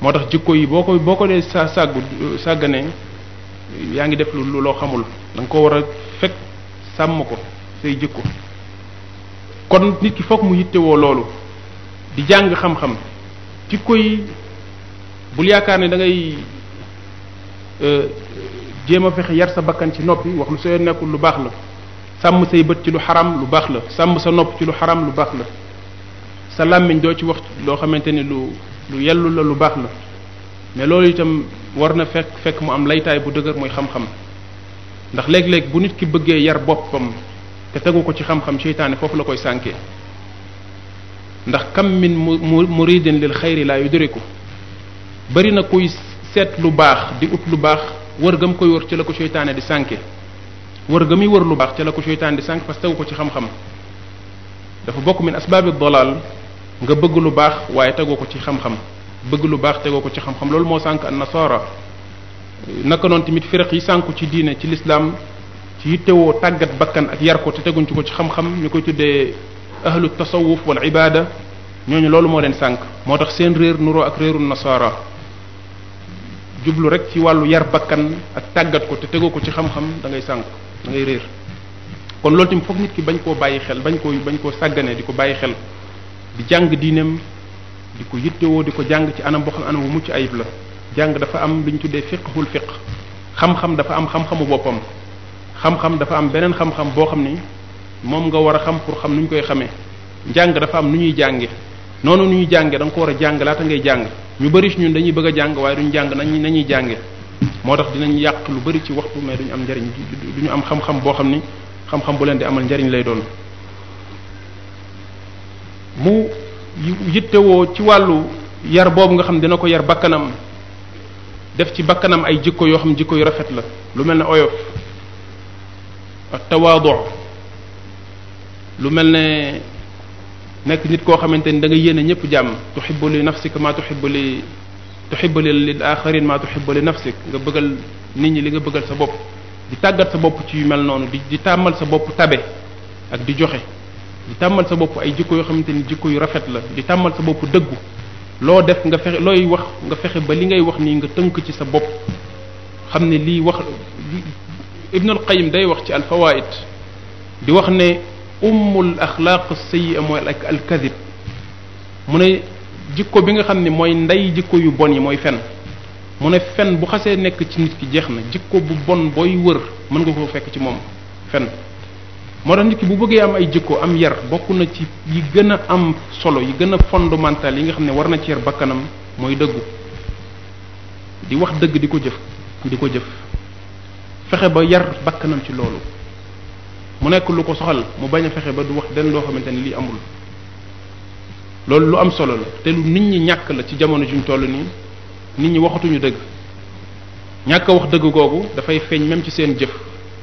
moo tax jikko yi boo ko dee sàgganee yaa ngi def lu loo xamul da nga ko war a fekk sàmm ko say jikko kon nit ki fokk mu yittewoo loolu di jàng xam-xam jikko yi bul yaakaar ne da ngay jéem a fexe yar sa bakkan ci noppi wax lu soo nekkul lu baax la sàmm say bët ci lu xaram lu baax la sàmm sa nopp ci lu xaram lu baax la sa làmmiñ doo ci wax loo xamante ni lu yellu la lu baax la mais loolu itam war na fekk mu am laytaay bu dëgër mooy xam-xam ndax léeg-léeg bu nit ki bëggee yar boppam te tegu ko ci xam-xam seytaane foofu la koy sànkee ndax kam min muridin lil xayri la yudriku bari na kuy seet lu baax di ut lu baax wër gam koy wër ci la ko seytaane di sànke wër ga muy wër lu baax ci la ko seytaane di sànke parce que tegu ko ci xam-xam dafa bokk min asbaabi dalal nga bëgg lu baax waaye tegoo ko ci xam-xam bëgg lu baax tegoo ko ci xam-xam loolu moo sànk an nasara naka noonu tamit firaq yi sànku ci diine ci l'islam ci yittewoo tàggat bakkan ak yar ko te teguñ ci ko ci xam-xam ñu koy tuddee ahlu tasawuf wal ibada ñooñu loolu moo leen sànk moo tax seen réer nuroo ak réeru nasara jublu rek ci wàllu yar bakkan ak tàggat ko te tegoo ko ci xam-xam da ngay sànk da ngay réer kon loolu tamit foog nit ki bañ koo bàyyi xel bañ koo sàggane di ko bàyyi xel di jàng diineem di ko yittewoo di ko jàng ci anam boo xam ne anam bu mucc ayib la jàng dafa am lu ñu tuddee fiqhul fiqh xam-xam dafa am xam-xamu boppam xam-xam dafa am beneen xam-xam boo xam ni moom nga war a xam pour xam nu ñu koy xamee njàng dafa am nu ñuy jànge noonu nu ñuy jànge da nga ko war a jàng laata ngay jàng ñu bari ci ñun dañuy bëgg a jàng waaye duñ jàng nañuy jànge moo tax dinañ yàq lu bari ci waxtu mais duñu am njariñ duñu am xam-xam boo xam ni xam-xam bu leen di amal njariñ lay doon mu yittewoo ci wàllu yar boobu nga xam dina ko yar bakkanam def ci bakkanam ay jikko yoo xam jikko yu rafet la lu mel ne oyof ak tawaadu lu mel ne nekk nit koo xamante ni da nga yéene ñëpp jàmm tuhibbu li nafsika ma tuhibbu lil axarin ma tuhibbu li nafsik nga bëggal nit ñi li nga bëggal sa bopp di tàggat sa bopp ci yu mel noonu di tàmmal sa bopp tabe ak di joxe di tàmmal sa bopp ay jikko yoo xamante ni jikko yu rafet la di tàmmal sa bopp dëggu loo def nga fexe looy wax nga fexe ba li ngay wax nii nga tënk ci sa bopp xam ne lii wax Ibnul Qayyim day wax ci alfawaid di wax ne ummul axlaaq sayyi'a mooy al kadib mu ne jikko bi nga xam ne mooy ndey jikko yu bon yi mooy fen mu ne fen bu xasee nekk ci nit ki jeex na jikko bu bon booy wër mën nga koo fekk ci moom fen moo tax nit ki bu bëggee am ay jikko am yar bokk na ci yi gën a am solo yi gën a fondamental yi nga xam ne war na ci yar bakkanam mooy dëggu di wax dëgg di ko jëf fexe ba yar bakkanam ci loolu mu nekk lu ko soxal mu bañ a fexe ba du wax den loo xamante ni lii amul loolu lu am solo la te lu nit ñi ñàkk la ci jamono juñ toll nii nit ñi waxatuñu dëgg ñàkk a wax dëgg googu dafay feeñ même ci seen jëf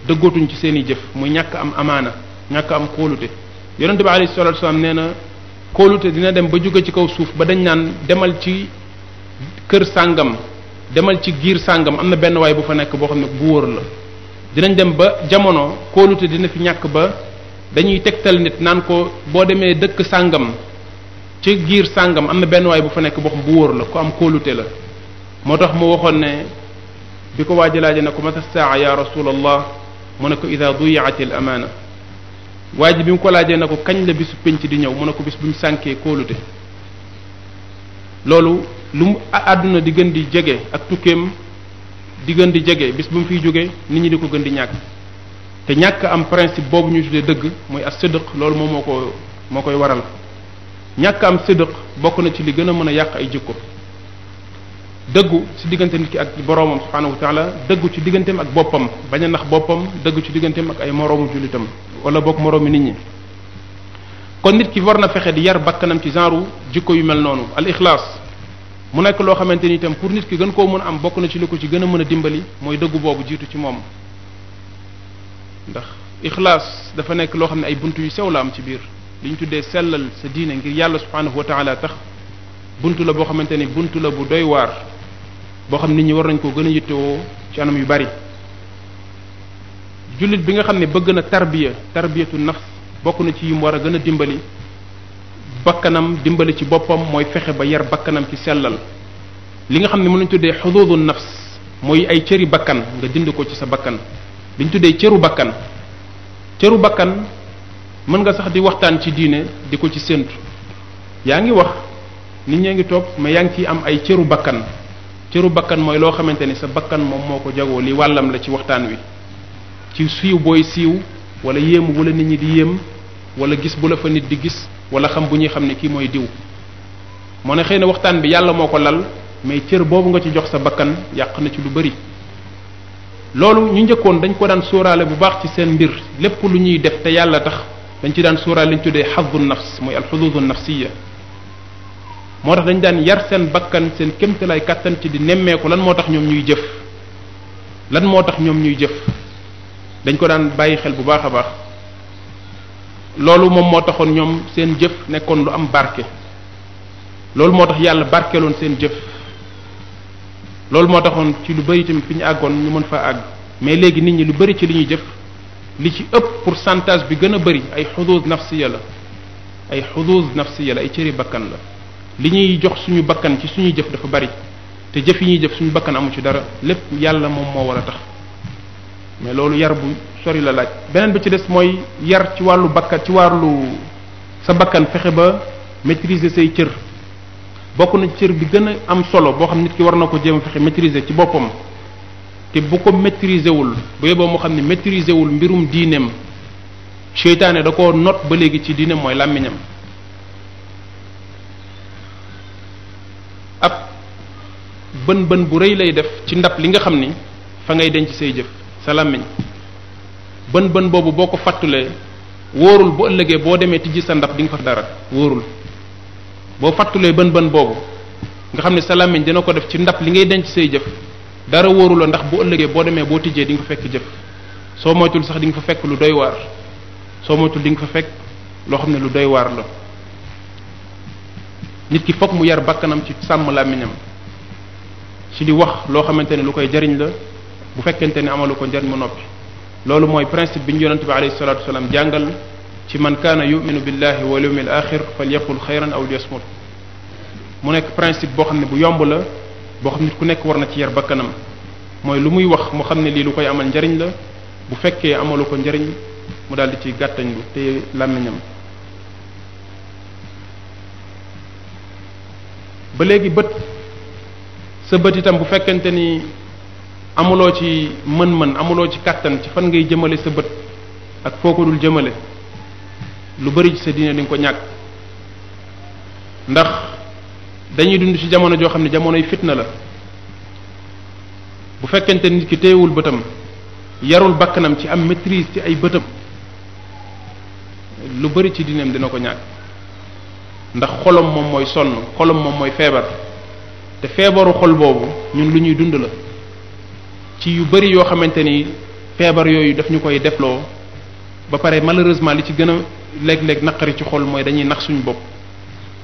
dëggootuñ ci seen i jëf muy ñàkk am amaana ñàkk am kóolute yonente bi alayhi salatu wasallam nee na kóolute dina dem ba jóge ci kaw suuf ba dañ naan demal ci kër sàngam demal ci giir sàngam am na benn waay bu fa nekk boo xam ne bu wóor la dinañ dem ba jamono kóolute dina fi ñàkk ba dañuy tegtal nit naan ko boo demee dëkk sàngam ci giir sàngam am na benn waay bu fa nekk boo xam bu wóor la ku am kóolute la moo tax mu waxoon ne bi ko waaji laaje ne ko mata saa ya rasulallah mu ne ko ida duyaat al amaana waa ji bi mu ko laajee ne ko kañ la bisu penc di ñëw mu ne ko bis bu ñu sànkee kóolute loolu lu mu àdduna di gën di jege ak tukkeem di gën di jege bis bu mu fiy jógee nit ñi di ko gën di ñàkk te ñàkk am principe boobu ñu tuddee dëgg mooy as sidq loolu moom moo koy waral ñàkk am sidq bokk na ci li gën a mën a yàq ay jikko dëggu ci diggante nit ki ak boroomam subhanahu wa taala dëggu ci digganteem ak boppam bañ a nax boppam dëggu ci digganteem ak ay moroomu jullitam wala bokk moroomi nit ñi kon nit ki war na fexe di yar bakkanam ci genre jikko yu mel noonu al ixlaas mu nekk loo xamante ni itam pour nit ki gën koo mën a am bokk na ci li ko ci gën a mën a dimbali mooy dëggu boobu jiitu ci moom ndax ixlaas dafa nekk loo xam ne ay buntu yu sew la am ci biir li ñu tuddee sellal sa diine ngir yàlla subhanahu wa taala tax buntu la boo xamante ni buntu la bu doy waar boo xam nit ñi war nañ koo gën a yittewoo ci anam yu bari jullit bi nga xam ne bëgg na tarbiyatu nafs bokk na ci yim war a gën a dimbali bakkanam dimbali ci boppam mooy fexe ba yar bakkanam ci sellal li nga xam ne mën nañu tuddee xuduudu nafs mooy ay cëri bakkan nga dind ko ci sa bakkan li ñu tuddee cëru bakkan mën nga sax di waxtaan ci diine di ko ci séntu yaa ngi wax nit ñee ngi toog mais yaa ngi ciy am ay cëru bakkan mooy loo xamante ni sa bakkan moom moo ko jagoo li wàllam la ci waxtaan wi ci siiw booy siiw wala yéemu bu la nit ñi di yéem wala gis bu la fa nit di gis wala xam bu ñuy xam ne kii mooy diw moo ne xëy na waxtaan bi yàlla moo ko lal mais cër boobu nga ci jox sa bakkan yàq na ci lu bari loolu ñu njëkkoon dañ ko daan sóoraale bu baax ci seen mbir lépp lu ñuy def te yàlla tax dañ ci daan sóoraale li ñu tuddee xaddu nafs mooy alxuduudu nafsiya moo tax dañ daan yar seen bakkan seen kémtalaay kàttan ci di nemmeeku lan moo tax ñoom ñuy jëf dañ ko daan bàyyi xel bu baax a baax loolu moom moo taxoon ñoom seen jëf nekkoon lu am barke loolu moo tax yàlla barkeloon seen jëf loolu moo taxoon ci lu bari tamit fi ñu àggoon ñu mën fa àgg mais léegi nit ñi lu bari ci li ñuy jëf li ci ëpp pourcentage bi gën a bari ay xuduud nafsiya la ay cëri bakkan la li ñuy jox suñu bakkan ci suñuy jëf dafa bari te jëf yi ñuy jëf suñu bakkan amu ci dara lépp yàlla moom moo war a tax mais loolu yar bu sori la laaj beneen bi ci des mooy yar ci wàllu bakkan ci wàllu sa bakkan fexe ba maîtriser say cër bokk na cër bi gën a am solo boo xam nit ki war na ko jéem a fexe maîtriser ci boppam te bu ko maîtriser wul bu yeboo moo xam ne maîtriser wul mbirum diineem seytaane da ko not ba léegi ci diineem mooy làmmiñam ab bën bu rëy lay def ci ndab li nga xam ni fa ngay denc say jëf sa làmmiñ bën boobu boo ko fàttulee wóorul bu ëllëgee boo demee tijji sa ndab di nga fa dara wóorul boo fàttulee bën boobu nga xam ne sa làmmiñ dina ko def ci ndab li ngay denc say jëf dara wóoru la ndax bu ëllëgee boo demee boo tijjee di nga fa fekk jëf soo moytul sax di nga fa fekk lu doy waar soo moytul di nga fa fekk loo xam ne lu doy waar la nit ki fokk mu yar bakkanam ci sàmm làmmiñam ci di wax loo xamante ne lu koy jariñ la bu fekkente ne amalu ko njariñ mu noppi loolu mooy principe bi ñu yonente bi alayhi salatu wasalam jàngal ci man kaana yuminu billahi wal yawmil axir falyaqul xayran aw liyasmut mu nekk principe boo xam ne bu yomb la boo xam nit ku nekk war na ci yar bakkanam mooy lu muy wax mu xam ne lii lu koy amal njariñ la bu fekkee amalu ko njariñ mu daal di ci gàttañlu te làmmiñam ba léegi bët sa bët itam bu fekkente ni amuloo ci mën-mën amuloo ci kàttan ci fan ngay jëmale sa bët ak foo ko dul jëmale lu bari ci sa diine di nga ko ñàkk ndax dañuy dund ci jamono joo xam ne jamonoy fitna la bu fekkente nit ki téyewul bëtam yarul bakkanam ci am maîtrise ci ay bëtam lu bari ci diineem dina ko ñàkk ndax xolam moom mooy sonn xolam moom mooy feebar te feebaru xol boobu ñun lu ñuy dund la ci yu bari yoo xamante ni feebar yooyu daf ñu koy defloo ba pare malheureusement li ci gën a léeg-léeg naqari ci xol mooy dañuy nax suñu bopp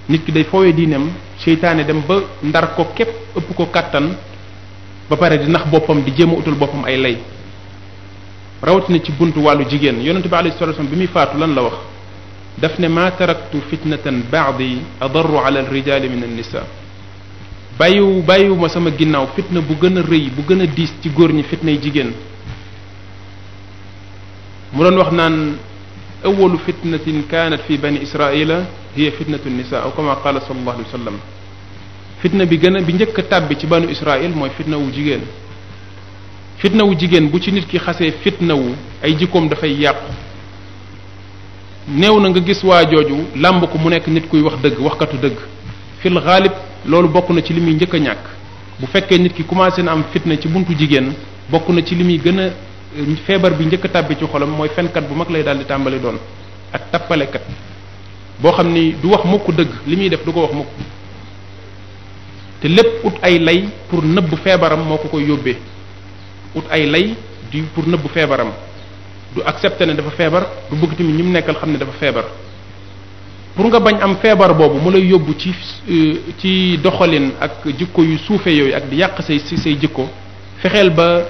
nit ki day foowee diineem seytaane dem ba ndar ko képp ëpp ko kàttan ba pare di nax boppam di jéem a utal boppam ay lay rawatina ci buntu wàllu jigéen yonente bi alayhi salatu wasallam bi muy faatu lan la wax daf ne ma taraktu fitnatan ba'di adarru ala alrijali min annisa bàyyiwu ma sama ginnaaw fitna bu gën a rëy bu gën a diis ci góor ñi fitnay jigéen mu doon wax naan awalu fitnatin kanat fi bani israila hiya fitnatu nisa aw kama qala sallallahu alayhi wa sallam fitna bi njëkk a tàbbi ci banu israil mooy fitna wu jigéen fitna wu jigéen bu ci nit ki xasee fitna wu ay jikkoom dafay yàqu néew na nga gis waa jooju làmb ko mu nekk nit kuy wax dëgg waxkatu dëgg fil xaalib loolu bokk na ci li muy njëkk a ñàkk bu fekkee nit ki commencé na am fitna ci buntu jigéen bokk na ci li muy gën a feebar bi njëkk a tàbbi ci xolam mooy fenkat bu mag lay daal di tàmbali doon ak tappalekat boo xam ni du wax mukk dëgg li muy def du ko wax mukk te lépp ut ay lay pour nëbb feebaram moo ko koy yóbbee ut ay lay di pour nëbb feebaram du accepter ne dafa feebar du bëgg tamit ñi mu nekkal xam ne dafa feebar pour nga bañ am feebar boobu mu lay yóbbu ci doxalin ak jikko yu suufe yooyu ak di yàq say jikko fexeel ba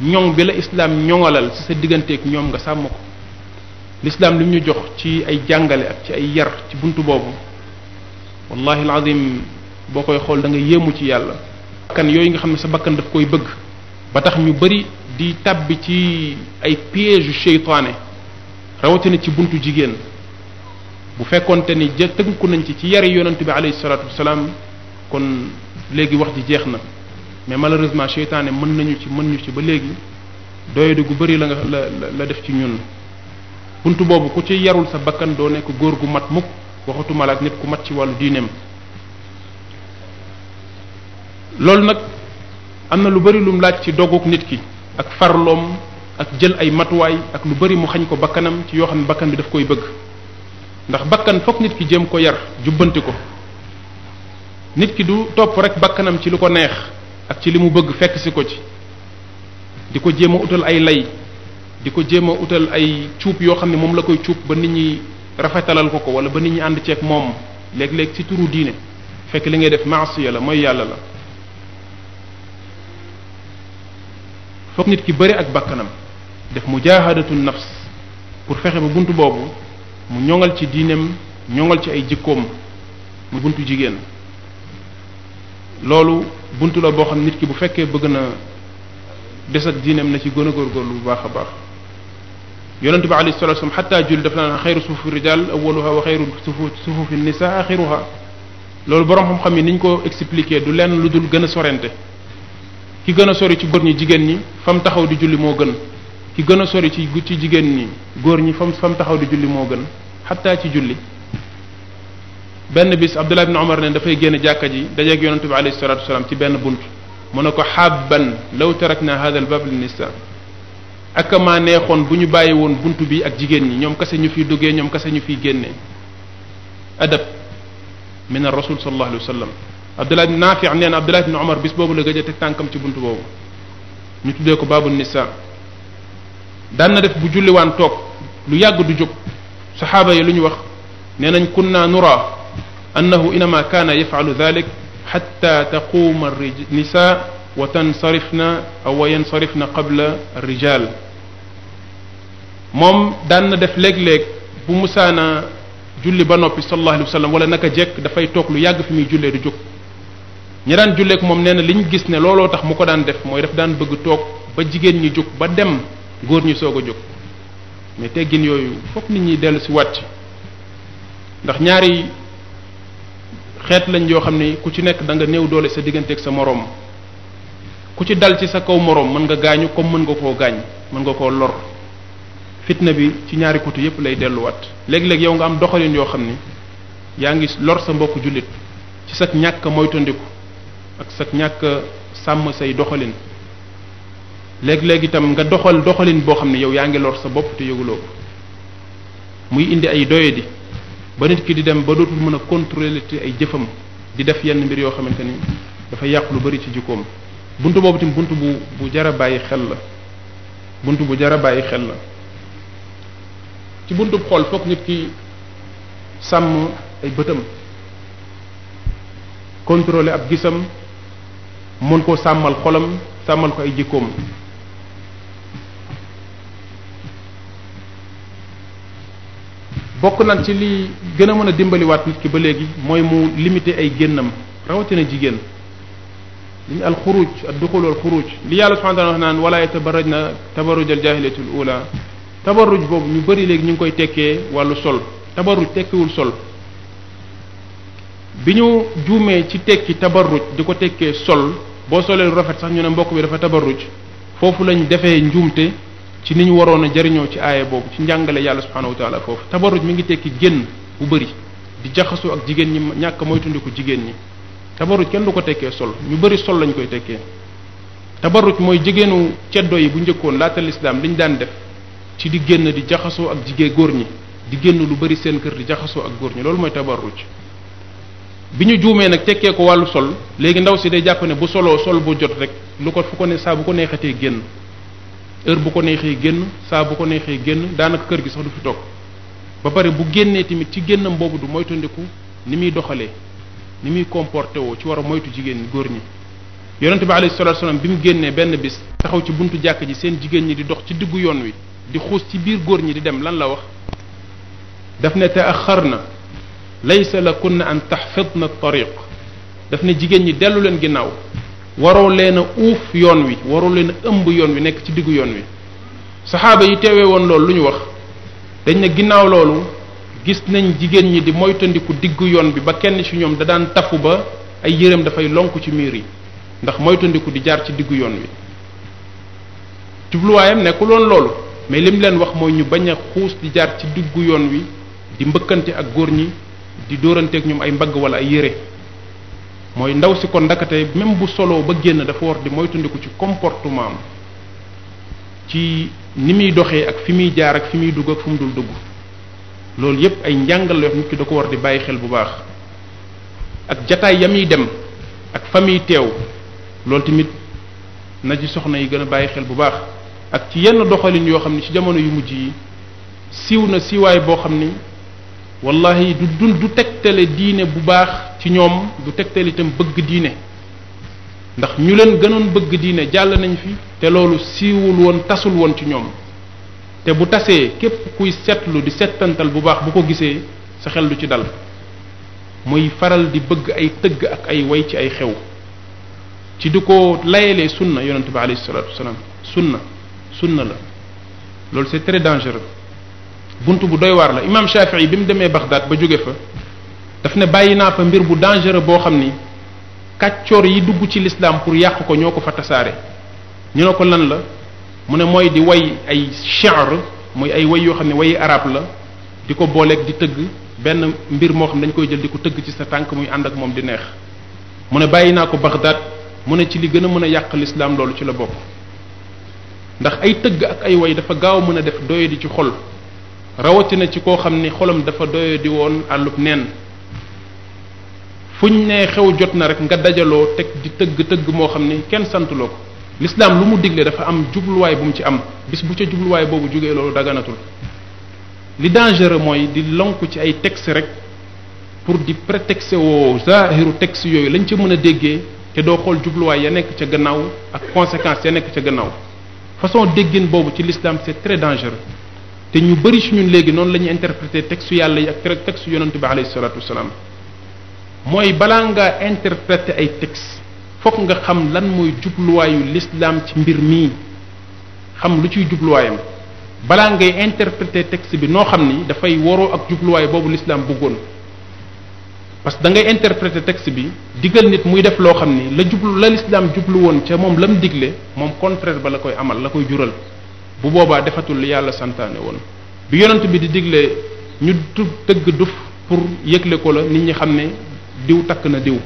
ñoŋ bi la islam ñoŋalal ci sa digganteeg ñoom nga sàmm ko l'islam li mu ñu jox ci ay jàngale ak ci ay yar ci buntu boobu wallahi alazim boo koy xool da nga yéemu ci yàlla bakkan yooyu nga xam ne sa bakkan daf koy bëgg ba tax ñu bari di tabbi ci ay piège yu seytaane rawatina ci buntu jigéen bu fekkonte ni tënku nañ ci yari yonent bi alayhi salatu wasalaam kon léegi wax ji jeex na mais malheureusement seytaane mën ñu ci ba léegi doyadi gu bari la def ci ñun buntu boobu ku ci yarul sa bakkan doo nekk góor gu mat mukk waxatuma la ak nit ku mat ci wàllu diineem loolu nag am na lu bari lum laaj ci doguk nit ki ak farloom ak jël ay matuwaay ak lu bari mu xañ ko bakkanam ci yoo xam ne bakkan bi daf koy bëgg ndax bakkan fokk nit ki jéem ko yar jubbanti ko nit ki du topp rek bakkanam ci lu ko neex ak ci li mu bëgg fekk si ko ci di ko jéem a utal ay lay di ko jéem a utal ay cuub yoo xam ne moom la koy cuub ba nit ñi rafetalal ko wala ba nit ñi ànd ceeg moom léeg-léeg ci turu diine fekk li ngay def maasiya la mooy yàlla la fokk nit ki bëri ak bakkanam def mujaahadatu nafs pour fexe ba buntu boobu mu ñoŋal ci diineem ñoŋal ci ay jikkoom mu buntu jigéen loolu buntu la boo xam nit ki bu fekkee bëgg na des ak diineem na ci gën a góorgóorlu bu baax a baax yonente bi alayhi salatu wasallam xataa julli daf naan xayru sufufi rijal awaluha wa xayru sufufi nisa axiruha loolu borom xam-xam yi niñ ko expliqué du lenn lu dul gën a sorente ki gën a sori ci góor ñi jigéen ñi fam taxaw di julli moo gën ki gën a sori ci jigéen ñi góor ñi fam taxaw di julli moo gën xataa ci julli benn bis Abdullah ibn Umar ne dafay génn jàkka ji dajeeg yonente bi alayhi salatu wasalam ci benn bunt mu ne ko xabban law tarakna hada al bab lin nisa ak maa neexoon bu ñu bàyyi woon bunt bi ak jigéen ñi ñoom kese ñu fiy duggee ñoom kese ñu fiy génnee adab min ar rasul sallallahu alayhi wa sallam Abdullah ibn Nafi nee na Abdullah ibn Umar bis boobu la gëj a teg tànkam ci bunt boobu ñu tuddee ko babu nisa daan na def bu julliwaan toog lu yàgg du jóg saxaaba yi lu ñu wax nee nañ kunna nura annahu inama kaana yafaalu dalik xatta taquuma nisa wa tansarifna aw wa yansarifna qabla rijal moom daan na def léeg-léeg bu musaana julli ba noppi sallallahu alayhi wa sallam wala naka jekk dafay toog lu yàgg fi muy jullee du jóg ñi daan julleek moom nee na li ñu gis ne looloo tax mu ko daan def mooy daf daan bëgg toog ba jigéen ñi jóg ba dem góor ñi soog a jóg mais teggin yooyu fokk nit ñi dellu si wàcc ndax ñaari xeet lañ yoo xam ne ku ci nekk da nga néew doole sa digganteeg sa moroom ku ci dal ci sa kaw moroom mën nga gaañu comme mën nga koo gaañ mën nga koo lor fitna bi ci ñaari côté yépp lay delluwaat léeg-léeg yow nga am doxalin yoo xam ni yaa ngi lor sa mbokk jullit ci sa ñàkk moytandiku ak sa ñàkk sàmm say doxalin léeg-léeg itam nga doxalin boo xam ne yow yaa ngi lor sa bopp te yëguloo ko muy indi ay doyadi ba nit ki di dem ba dootul mën a contrôler te ay jëfam di def yenn mbir yoo xamante ni dafa yàq lu bari ci jikkoom buntu boobu tim buntu bu jar a bàyyi xel la buntu bu jar a bàyyi xel la ci buntu xool fokk nit ki sàmm ay bëtam contrôler ab gisam mën koo sàmmal xolam sàmmal ko ay jikkoom. bokk na ci li gën a mën a dimbaliwaat nit ki ba léegi mooy mu limiter ay génnam rawatina jigéen li ñu al xuruj ad duxul wal xuruj li yàlla subhanahu wa ta'ala wax naan wala yatabarrajna tabarruj al jahiliyati al ula tabarruj boobu ñu bari léegi ñu ngi koy tekkee wàllu sol tabarruj tekkiwul sol bi ñu juumee ci tekki tabarruj di ko tekkee sol boo solee lu rafet sax ñu ne mbokk bi dafa tabarruj foofu lañ defee njuumte ci ni ñu waroon a jariñoo ci aaya boobu ci njàngale yàlla subhanahu wa ta'ala foofu tabarruj mi ngi tekki génn bu bari di jaxasoo ak jigéen ñi ñàkk moytundiku jigéen ñi tabarruj kenn du ko tekkee sol ñu bari sol lañ koy tekkee tabarruj mooy jigéenu ceddo yi bu njëkkoon laata lislaam liñ daan def ci di génn di jaxasoo ak jigéen góor ñi di génn lu bari seen kër di jaxasoo ak góor ñi loolu mooy tabarruj bi ñu juumee nag tekkee ko wàllu sol léegi ndaw si day jàpp ne bu soloo sol bu jot rek lu ko fu ko ne saa bu ko neexatee génn heure bu ko neexee génn saa bu ko neexee génn daanaka kër gi sax du fi toog ba pare bu génnee tamit ci génnam boobu du moytandiku ni muy doxalee ni muy comporté woo ci war a moytu jigéen ñi góor ñi yonente bi alayhi salatu wasallam bi mu génnee benn bis taxaw ci buntu jàkk ji seen jigéen ñi di dox ci diggu yoon wi di xuus ci biir góor ñi di dem lan la wax daf ne ta'axarna laysa lakunna an tahfidna at-tariq daf ne jigéen ñi dellu leen ginnaaw waroo leen a uuf yoon wi waroo leen a ëmb yoon wi nekk ci diggu yoon wi saxaaba yi teewee woon loolu lu ñu wax dañ ne ginnaaw loolu gis nañ jigéen ñi di moytandiku diggu yoon bi ba kenn ci ñoom da daan tafu ba ay yéreem dafay lonku ci miir yi ndax moytandiku di jaar ci diggu yoon wi jubluwaayam nekkul woon loolu mais lim leen wax mooy ñu bañ a xuus di jaar ci diggu yoon wi di mbëkkante ak góor ñi di dóoranteeg ñoom ay mbagg wala ay yére mooy ndaw si kon ndakate même bu solo ba génn dafa war di moytandiku ci comportement am ci ni muy doxee ak fi muy jaar ak fi muy dugg ak fu mu dul dugg loolu yépp ay njàngal la nit ki da ko war di bàyyi xel bu baax ak jataay ya muy dem ak fa muy teew loolu tamit na ci soxna yi gën a bàyyi xel bu baax ak ci yenn doxalin yoo xam ne ci jamono yu mujj yi siiw na siiwaay boo xam ni wallahi du tegtale diine bu baax ci ñoom du tegtale itam bëgg diine ndax ñu leen gënoon bëgg diine jàll nañ fi te loolu siiwul woon tasul woon ci ñoom te bu tasee képp kuy seetlu di settantal bu baax bu ko gisee sa xel du ci dal muy faral di bëgg ay tëgg ak ay way ci ay xew ci di ko layalee sunna yonente bi alayhi salatu wasalaam sunna la loolu c'est très dangereux buntu bu doy waar la imam Shafi'i bi mu demee Baghdad ba jóge fa daf ne bàyyi naa fa mbir bu dangereux boo xam ni kàccoor yi dugg ci l'islam pour yàq ko ñoo ko fa tasaare ñu ne ko lan la mu ne mooy di way ay shi'r mooy ay way yoo xam ne wayi arab la di ko booleeg di tëgg benn mbir moo xam dañ koy jël di ko tëgg ci sa tànk muy ànd ak moom di neex mu ne bàyyi naa ko Baghdad mu ne ci li gën a mën a yàq l'islam loolu ci la bokk ndax ay tëgg ak ay way dafa gaaw mën a def doye di ci xol rawatina ci koo xam ni xolam dafa doye di woon àllub neen fuñ ne xew jot na rek nga dajaloo teg di tëgg moo xam ni kenn santuloo ko l'islam lu mu digle dafa am jubluwaay bu mu ci am bis bu ca jubluwaay boobu jógee loolu daganatul li dangereux mooy di lonku ci ay texte rek pour di prétexte woo zahiru texte yooyu lañ ca mën a déggee te doo xool jubluwaay ya nekk ca gannaaw ak conséquences ya nekk ca gannaaw façon déggin boobu ci l'islam c'est très dangereux te ñu bari ci ñun léegi noonu la ñuy interpréter texte yàlla yi ak texte yonente bi alayhi salatu wasalaam mooy balaa nga interpréter ay texte fokk nga xam lan mooy jubluwaayu l'islam ci mbir mii xam lu ciy jubluwaayam balaa ngay interpréter texte bi noo xam ni dafay waroo ak jubluwaay boobu l'islam bëggoon parce que da ngay interpréter texte bi digal nit muy def loo xam ni la l'islam jublu woon ca moom lam digle moom contraire ba la koy amal la koy jural bu boobaa defatul li yàlla santaane woon bi yonent bi di digle ñu tëgg duf pour yëgle ko la nit ñi xam ne diw takk na diw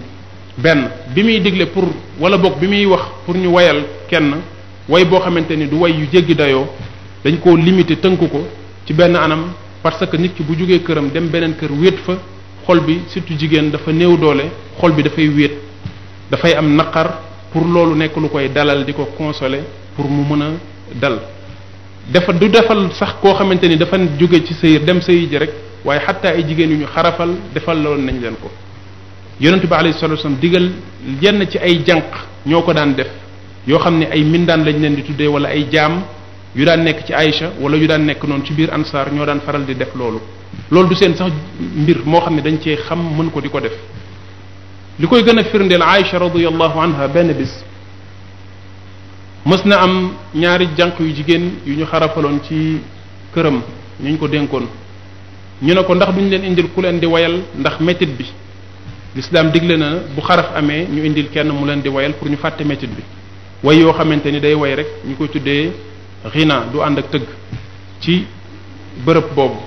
benn bi muy digle pour wala boog bi muy wax pour ñu wayal kenn way boo xamante ni du way yu jéggi dayoo dañ koo limité tënk ko ci benn anam parce que nit ki bu jógee këram dem beneen kër wéet fa xol bi surtout jigéen dafa néew doole xol bi dafay wéet dafay am naqar pour loolu nekk lu koy dalal di ko consoler pour mu mën a dal du defal sax koo xamante ni dafa jóge ci sëy dem sëy ji rek waaye xataa ay jigéen yu ñu xarafal defal loon nañ leen ko yonent bi alayhi salatu wasallam digal yenn ci ay jànq ñoo ko daan def yoo xam ne ay mindaan lañ leen di tuddee wala ay jaam yu daan nekk ci Aïcha wala yu daan nekk noonu ci biir ansaar ñoo daan faral di def loolu du seen sax mbir moo xam ne dañ cee xam mën ko di ko def li koy gën a firndeel Aïcha radiyallahu anha benn bis mës na am ñaari jànq yu jigéen yu ñu xarafaloon ci këram ñu ko dénkoon ñu ne ko ndax duñ leen indil ku leen di wayal ndax métit bi l'islam digle na bu xaraf amee ñu indil kenn mu leen di wayal pour ñu fàtte métit bi way yoo xamante ni day way rek ñu koy tuddee xina du ànd ak tëgg ci bërëb boobu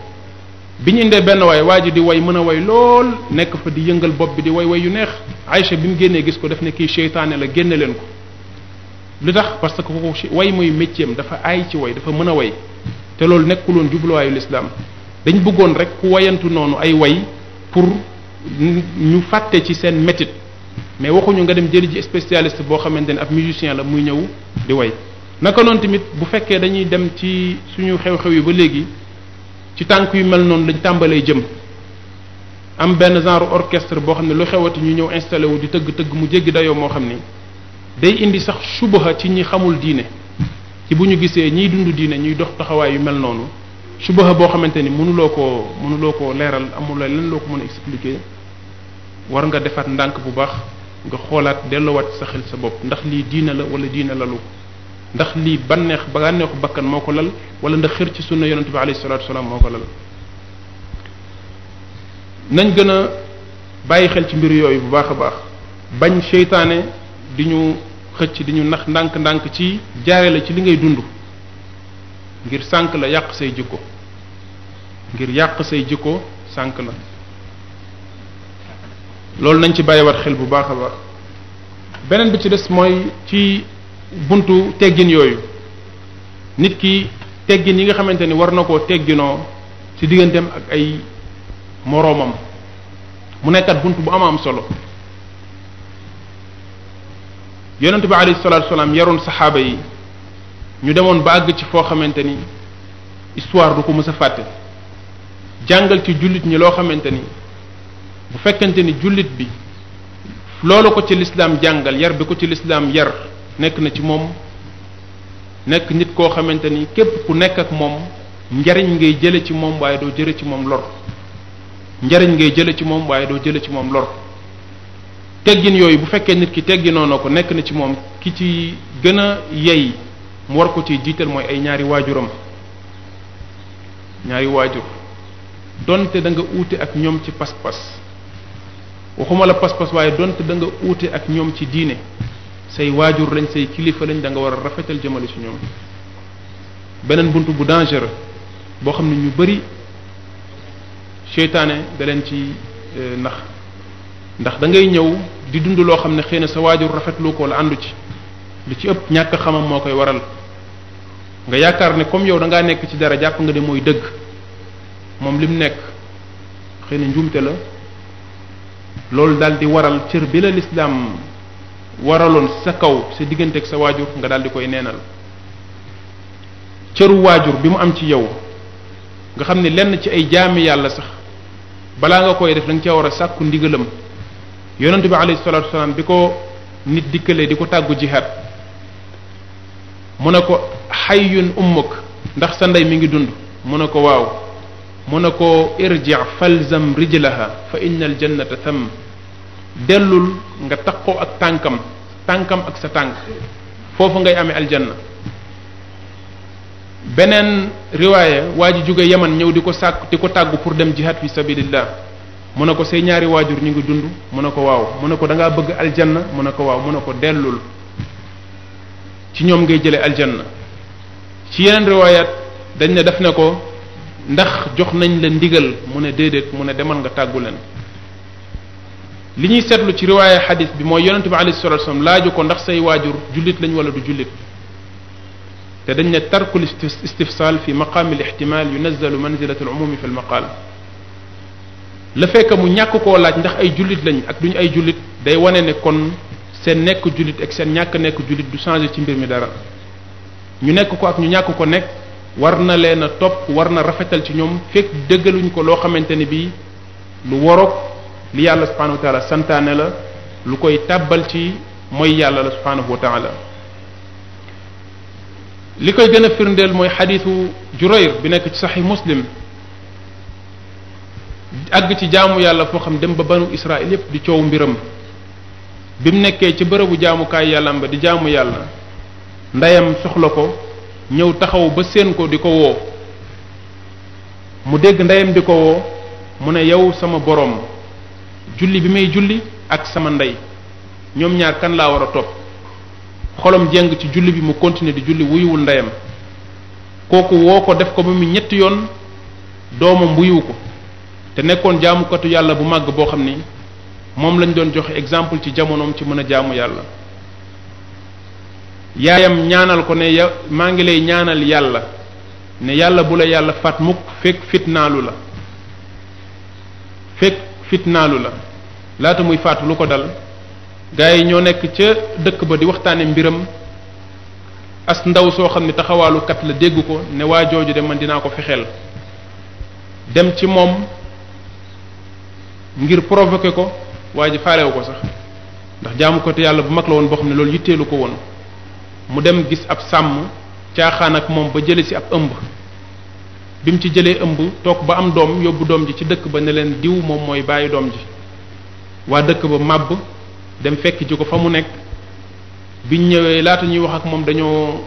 bi ñu indee benn waay waa ji di way mën a way lool nekk fa di yëngal bopp bi di way yu neex Aïcha bi mu génnee gis ko def ne kii seytaane la génne leen ko lu tax parce que kooku way mooy métier am dafa aay ci way dafa mën a way te loolu nekkuloon jubluwaayu l'islam dañ bëggoon rek ku wayantu noonu ay way pour ñu fàtte ci seen métit mais waxuñu nga dem jëli ji spécialiste boo xamante ne ab musicien la muy ñëw di way naka noonu tamit bu fekkee dañuy dem ci suñu xew-xew yi ba léegi ci tànk yu mel noonu lañ tàmbalee jëm am benn genre orchestre boo xam ne lu xewati ñu ñëw installé wu di tëgg mu jéggi dayoo moo xam ni day indi sax subaha ci ñi xamul diine ci bu ñu gisee ñiy dund diine ñuy dox taxawaay yu mel noonu subaha boo xamante ni mënuloo koo leeral amul lan loo ko mën a expliquer war nga defaat ndànk bu baax nga xoolaat delloowaat sa xel sa bopp ndax lii diine la wala diine lalu ndax lii bànneexu bakkan moo ko lal wala ndax xër ci sunna yonente bi alayhi salatu wasalaam moo ko lal nañ gën a bàyyi xel ci mbir yooyu bu baax a baax bañ seytaane di ñu xëcc di ñu nax ndànk-ndànk ci jaare la ci li ngay dund ngir sànk la yàq say jikko sànk la loolu nañ ci bàyyiwaat xel bu baax a baax beneen bi ci des mooy ci buntu teggin yooyu nit ki teggin yi nga xamante ni war na koo tegginoo ci digganteem ak ay moroomam mu nekkat buntu bu am solo yonente bi alayhi salatu wasalaam yaroon saxaaba yi ñu demoon ba àgg ci foo xamante ni histoire du ko mës a fàtte jàngal ci jullit ñi loo xamante ni bu fekkente ni jullit bi loolu ko ci lislaam jàngal yar bi ko ci lislaam yar nekk na ci moom nekk nit koo xamante ni képp ku nekk ak moom njariñ ngay jële ci moom waaye doo jële ci moom lor njariñ ngay jële ci moom waaye doo jële ci moom lor teggin yooyu bu fekkee nit ki tegginoo na ko nekk na ci moom ki ci gën a yey mu war ko ci jiital mooy ay ñaari waajur donte da nga uute ak ñoom ci pas-pas waxuma la pas-pas waaye donte da nga uute ak ñoom ci diine say waajur lañ say kilifa lañ da nga war a rafetal jëmale ci ñoom beneen buntu bu dangereux boo xam ne ñu bari seytaane da leen ci ndax da ngay ñëw di dund loo xam ne xëy na sa waajur rafetlu ko la àndu ci lu ci ëpp ñàkk xamam moo koy waral nga yaakaar ne comme yow da ngaa nekk ci dara jàpp nga ne mooy dëgg moom lim nekk xëy na njuumte la loolu daal di waral cër bi la lislaam waraloon sa kaw sa diggante ak sa waajur nga daal di koy neenal cëru waajur bi mu am ci yow nga xam ne lenn ci ay jaami yàlla sax balaa nga koy def da nga cee war a sàkku ndigalam yonente bi alayhi salatu wasalaam bi ko nit dikkalee di ko tàggu jihaad mu ne ko xayyun ummuk ndax sa ndey mi ngi dund mu ne ko waaw mu ne ko irji falzam rijlaha fa inna al jannata tham dellul nga taqoo ak tànkam ak sa tànk foofu ngay amee aljanna beneen riwaaya waa ji jóge yaman ñëw di ko tàggu pour dem jihad fi sabilillah mu ne ko say ñaari waajur ñu ngi dund mu ne ko waaw mu ne ko da ngaa bëgg aljanna mu ne ko waaw mu ne ko dellul ci ñoom ngay jële aljanna ci yeneen riwaayaat dañ ne def ne ko ndax jox nañ la ndigal mu ne déedéet mu ne demal nga tàggu leen li ñuy seetlu ci riwaaya xadis bi mooy yonente bi alayhi salatu wasallam laaju ko ndax say waajur jullit lañ wala du jullit te dañ ne tarkul istifsal fi maqaami al ihtimal yunazzalu manzilata al umumi fi al maqal la fekk mu ñàkk koo laaj ndax ay jullit lañ ak duñu ay jullit day wane ne kon seen nekk jullit ak seen ñàkk nekk jullit du changer ci mbir mi dara ñu nekk ko ak ñu ñàkk ko nekk war na leen a topp war na rafetal ci ñoom fekk dëggaluñ ko loo xamante ni bii lu waroog li yàlla subhanahu wa taala santaane la lu koy tàbbal ci mooy yàlla la subhanahu wa taala li koy gën a firndeel mooy xadiisu Jurayr bi nekk ci saxi Muslim àgg ci jaamu yàlla foo xam dem ba banu Israël yépp di coow mbiram bi mu nekkee ci bërëbu jaamukaay yàllam ba di jaamu yàlla ndeyam soxla ko ñëw taxaw ba séen ko di ko woo mu dégg ndeyam di ko woo mu ne yow sama boroom julli bi may julli ak sama ndey ñoom ñaar kan laa war a topp xolam jéng ci julli bi mu continuer di julli wuyuwul ndeyam kooku woo ko def ko ba mu ñetti yoon doomam wuyuwu ko te nekkoon jaamukatu yàlla bu màgg boo xam ni moom lañ doon joxe exemple ci jamonoom ci mën a jaamu yàlla yaayam ñaanal ko ne maa ngi lay ñaanal yàlla ne yàlla bu la yàlla faat mukk fekk fitnaalu la laata muy faatu lu ko dal gaa yi ñoo nekk ca dëkk ba di waxtaane mbiram as ndaw soo xam ne taxawaalukat la dégg ko ne waa jooju de man dinaa ko fexeel dem ci moom ngir provoquer ko waa ji faalewu ko sax ndax jaamu ko te yàlla bu mag la woon boo xam ne loolu yitteelu ko woon mu dem gis ab sàmm caaxaan ak moom ba jële ci ab ëmb bi mu ci jëlee ëmb toog ba am doom yóbbu doom ji ci dëkk ba ne leen diw moom mooy bàyyi doom ji waa dëkk ba màbb dem fekk ji ko fa mu nekk biñ ñëwee laata ñuy wax ak moom dañoo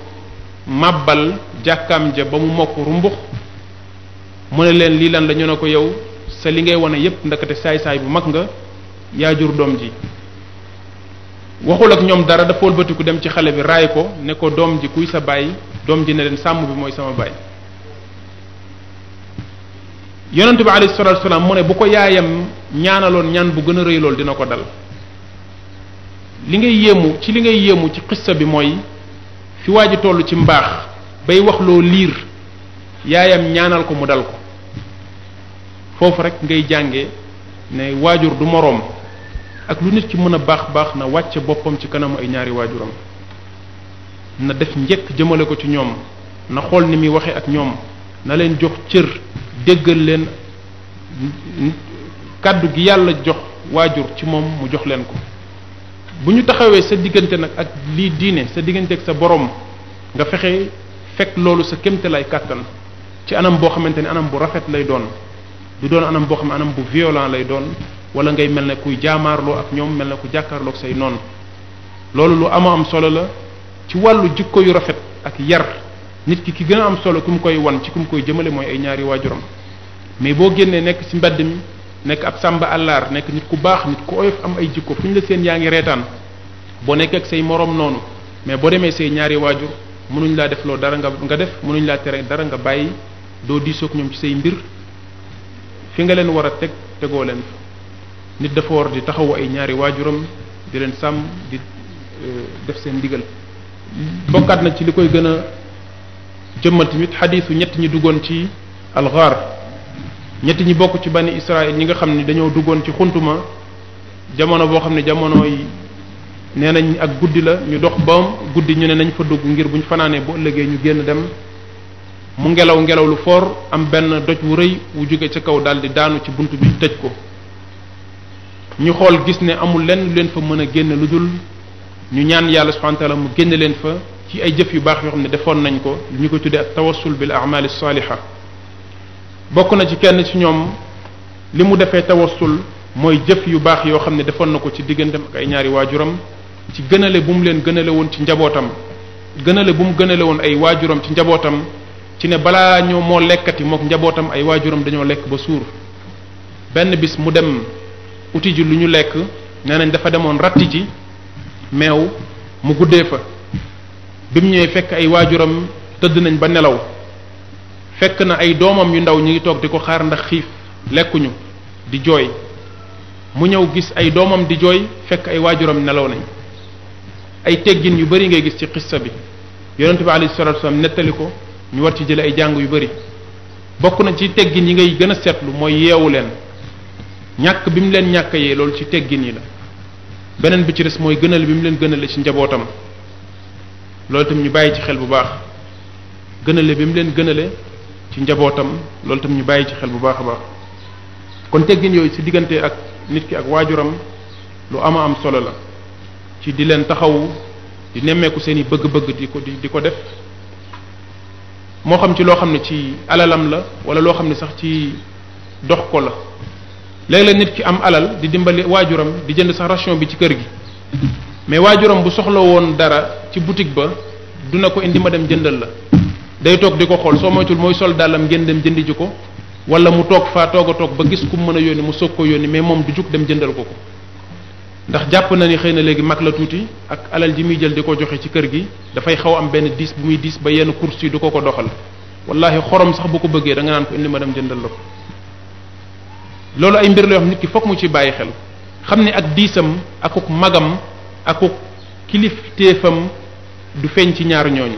màbbal jàkkaam ja ba mu mokk rumbux mu ne leen lii lan la ñu ne ko yow sa li ngay wane yépp ndakate saay-saay bu mag nga yaa jur doom ji waxul ak ñoom dara dafa wëlbatiku dem ci xale bi raay ko ne ko doom ji kuy sa baay doom ji ne leen sàmm bi mooy sama baay yonent bi alayhi salaatu wasalaam mu ne bu ko yaayam ñaanaloon ñaan bu gën a rëy lool dina ko dal li ngay yéemu ci xissa bi mooy fi waa ji toll ci mbaax bay wax loo liir yaayam ñaanal ko mu dal ko foofu rek ngay jànge ne waajur du moroom ak lu nit ki mën a baax na wàcce boppam ci kanamu ay ñaari waajuram na def njëkk jëmale ko ci ñoom na xool ni muy waxe ak ñoom na leen jox cër déggal leen kàddu gi yàlla jox waajur ci moom mu jox leen ko bu ñu taxawee sa diggante nag ak lii diine sa diggante ak sa borom nga fexe fekk loolu sa kémte lay kàttan ci anam boo xamante ne anam bu rafet lay doon du doon anam boo xam ne anam bu violent lay doon wala ngay mel ne kuy jaamaarloo ak ñoom mel ne ku jàkkaarloog say noon loolu lu am solo la ci wàllu jikko yu rafet ak yar nit ki gën a am solo ku mu koy wan ci ku mu koy jëmale mooy ay ñaari waajuram mais boo génnee nekk ci mbedd mi nekk ab sàmba àllaar nekk nit ku baax nit ku oyof am ay jikko fu ñu la seen yaa ngi reetaan boo nekk ak say moroom noonu mais boo demee say ñaari waajur mënuñ laa def loo dara nga def mënuñ laa tere dara nga bàyyi doo diisoog ñoom ci say mbir fi nga leen war a tegoo leen fa nit dafa war di taxawu ay ñaari waajuram di leen sàmm di def seen ndigal bokkaat na ci li koy gën a jëmmal tamit xadiisu ñett ñi duggoon ci alxaar ñett ñi bokk ci bani Israël ñi nga xam ne dañoo duggoon ci xuntuma jamono boo xam ne jamono yi nee nañ ak guddi la ñu dox ba guddi ñu ne nañ fa dugg ngir buñ fanaanee bu ëllëgee ñu génn dem mu ngelaw lu foor am benn doj wu rëy wu jóge ca kaw daldi daanu ci bunt bi tëj ko ñu xool gis ne amul lenn lu leen fa mën a génn lu dul ñu ñaan yàlla subhanahu wa ta'ala mu génne leen fa ci ay jëf yu baax yoo xam ne defoon nañ ko ñu ko tuddee ak tawassul bil a'mal as-saliha bokk na ci kenn ci ñoom li mu defee tawassul mooy jëf yu baax yoo xam ne defoon na ko ci digganteem ak ay ñaari waajuram ci gënale bu mu leen gënale woon ci njabootam gënale bu mu gënale woon ay waajuram ci njabootam ci ne balaa ñoo moo lekkati mook njabootam ay waajuram dañoo lekk ba suur benn bis mu dem uti ji lu ñu lekk nee nañ dafa demoon ratti ji meew mu guddee fa bi mu ñëwee fekk ay waajuram tëdd nañ ba nelaw fekk na ay doomam yu ndaw ñu ngi toog di ko xaar ndax xiif lekkuñu di jooy mu ñëw gis ay doomam di jooy fekk ay waajuram nelaw nañ ay teggin yu bari ngay gis ci xissa bi yonent bi alayhi salatu wasallam nettali ko ñu war ci jële ay jàng yu bari bokk na ci teggin yi ngay gën a seetlu mooy yeewu leen ñàkk bi mu leen ñàkk yee loolu ci teggin yi la beneen bi ci des mooy gënal bi mu leen gënale ci njabootam loolu tam ñu bàyyi ci xel bu baax gënale bi mu leen gënale ci njabootam loolu tam ñu bàyyi ci xel bu baax a baax kon teggin yooyu ci diggante ak nit ki ak waajuram lu ama am solo la ci di leen taxawu di nemmeeku seen i bëgg-bëgg di ko def moo xam ci loo xam ne ci alalam la wala loo xam ne sax ci dox ko la léeg-léeg nit ki am alal di dimbali waajuram di jënd sax ration bi ci kër gi mais waajuram bu soxla woon dara ci boutique ba du na ko indi ma dem jëndal la day toog di ko xool soo moytul mooy sol dàllam ngeen dem jëndi ji ko wala mu toog faa toog a toog ba gis ku mën a yónni mu soog ko yónni mais moom du jug dem jëndal ko ndax jàpp na ni xëy na léegi mag la tuuti ak alal ji muy jël di ko joxe ci kër gi dafay xaw am benn diis bu muy diis ba yenn course yi du ko doxal wallahi xorom sax bu ko bëggee da nga naan ko indi ma dem jëndal la ko loolu ay mbir la yoo xam nit ki fokk mu ci bàyyi xel xam ne ak diisam akuk magam akuk kilifteefam du feeñ ci ñaar ñooñu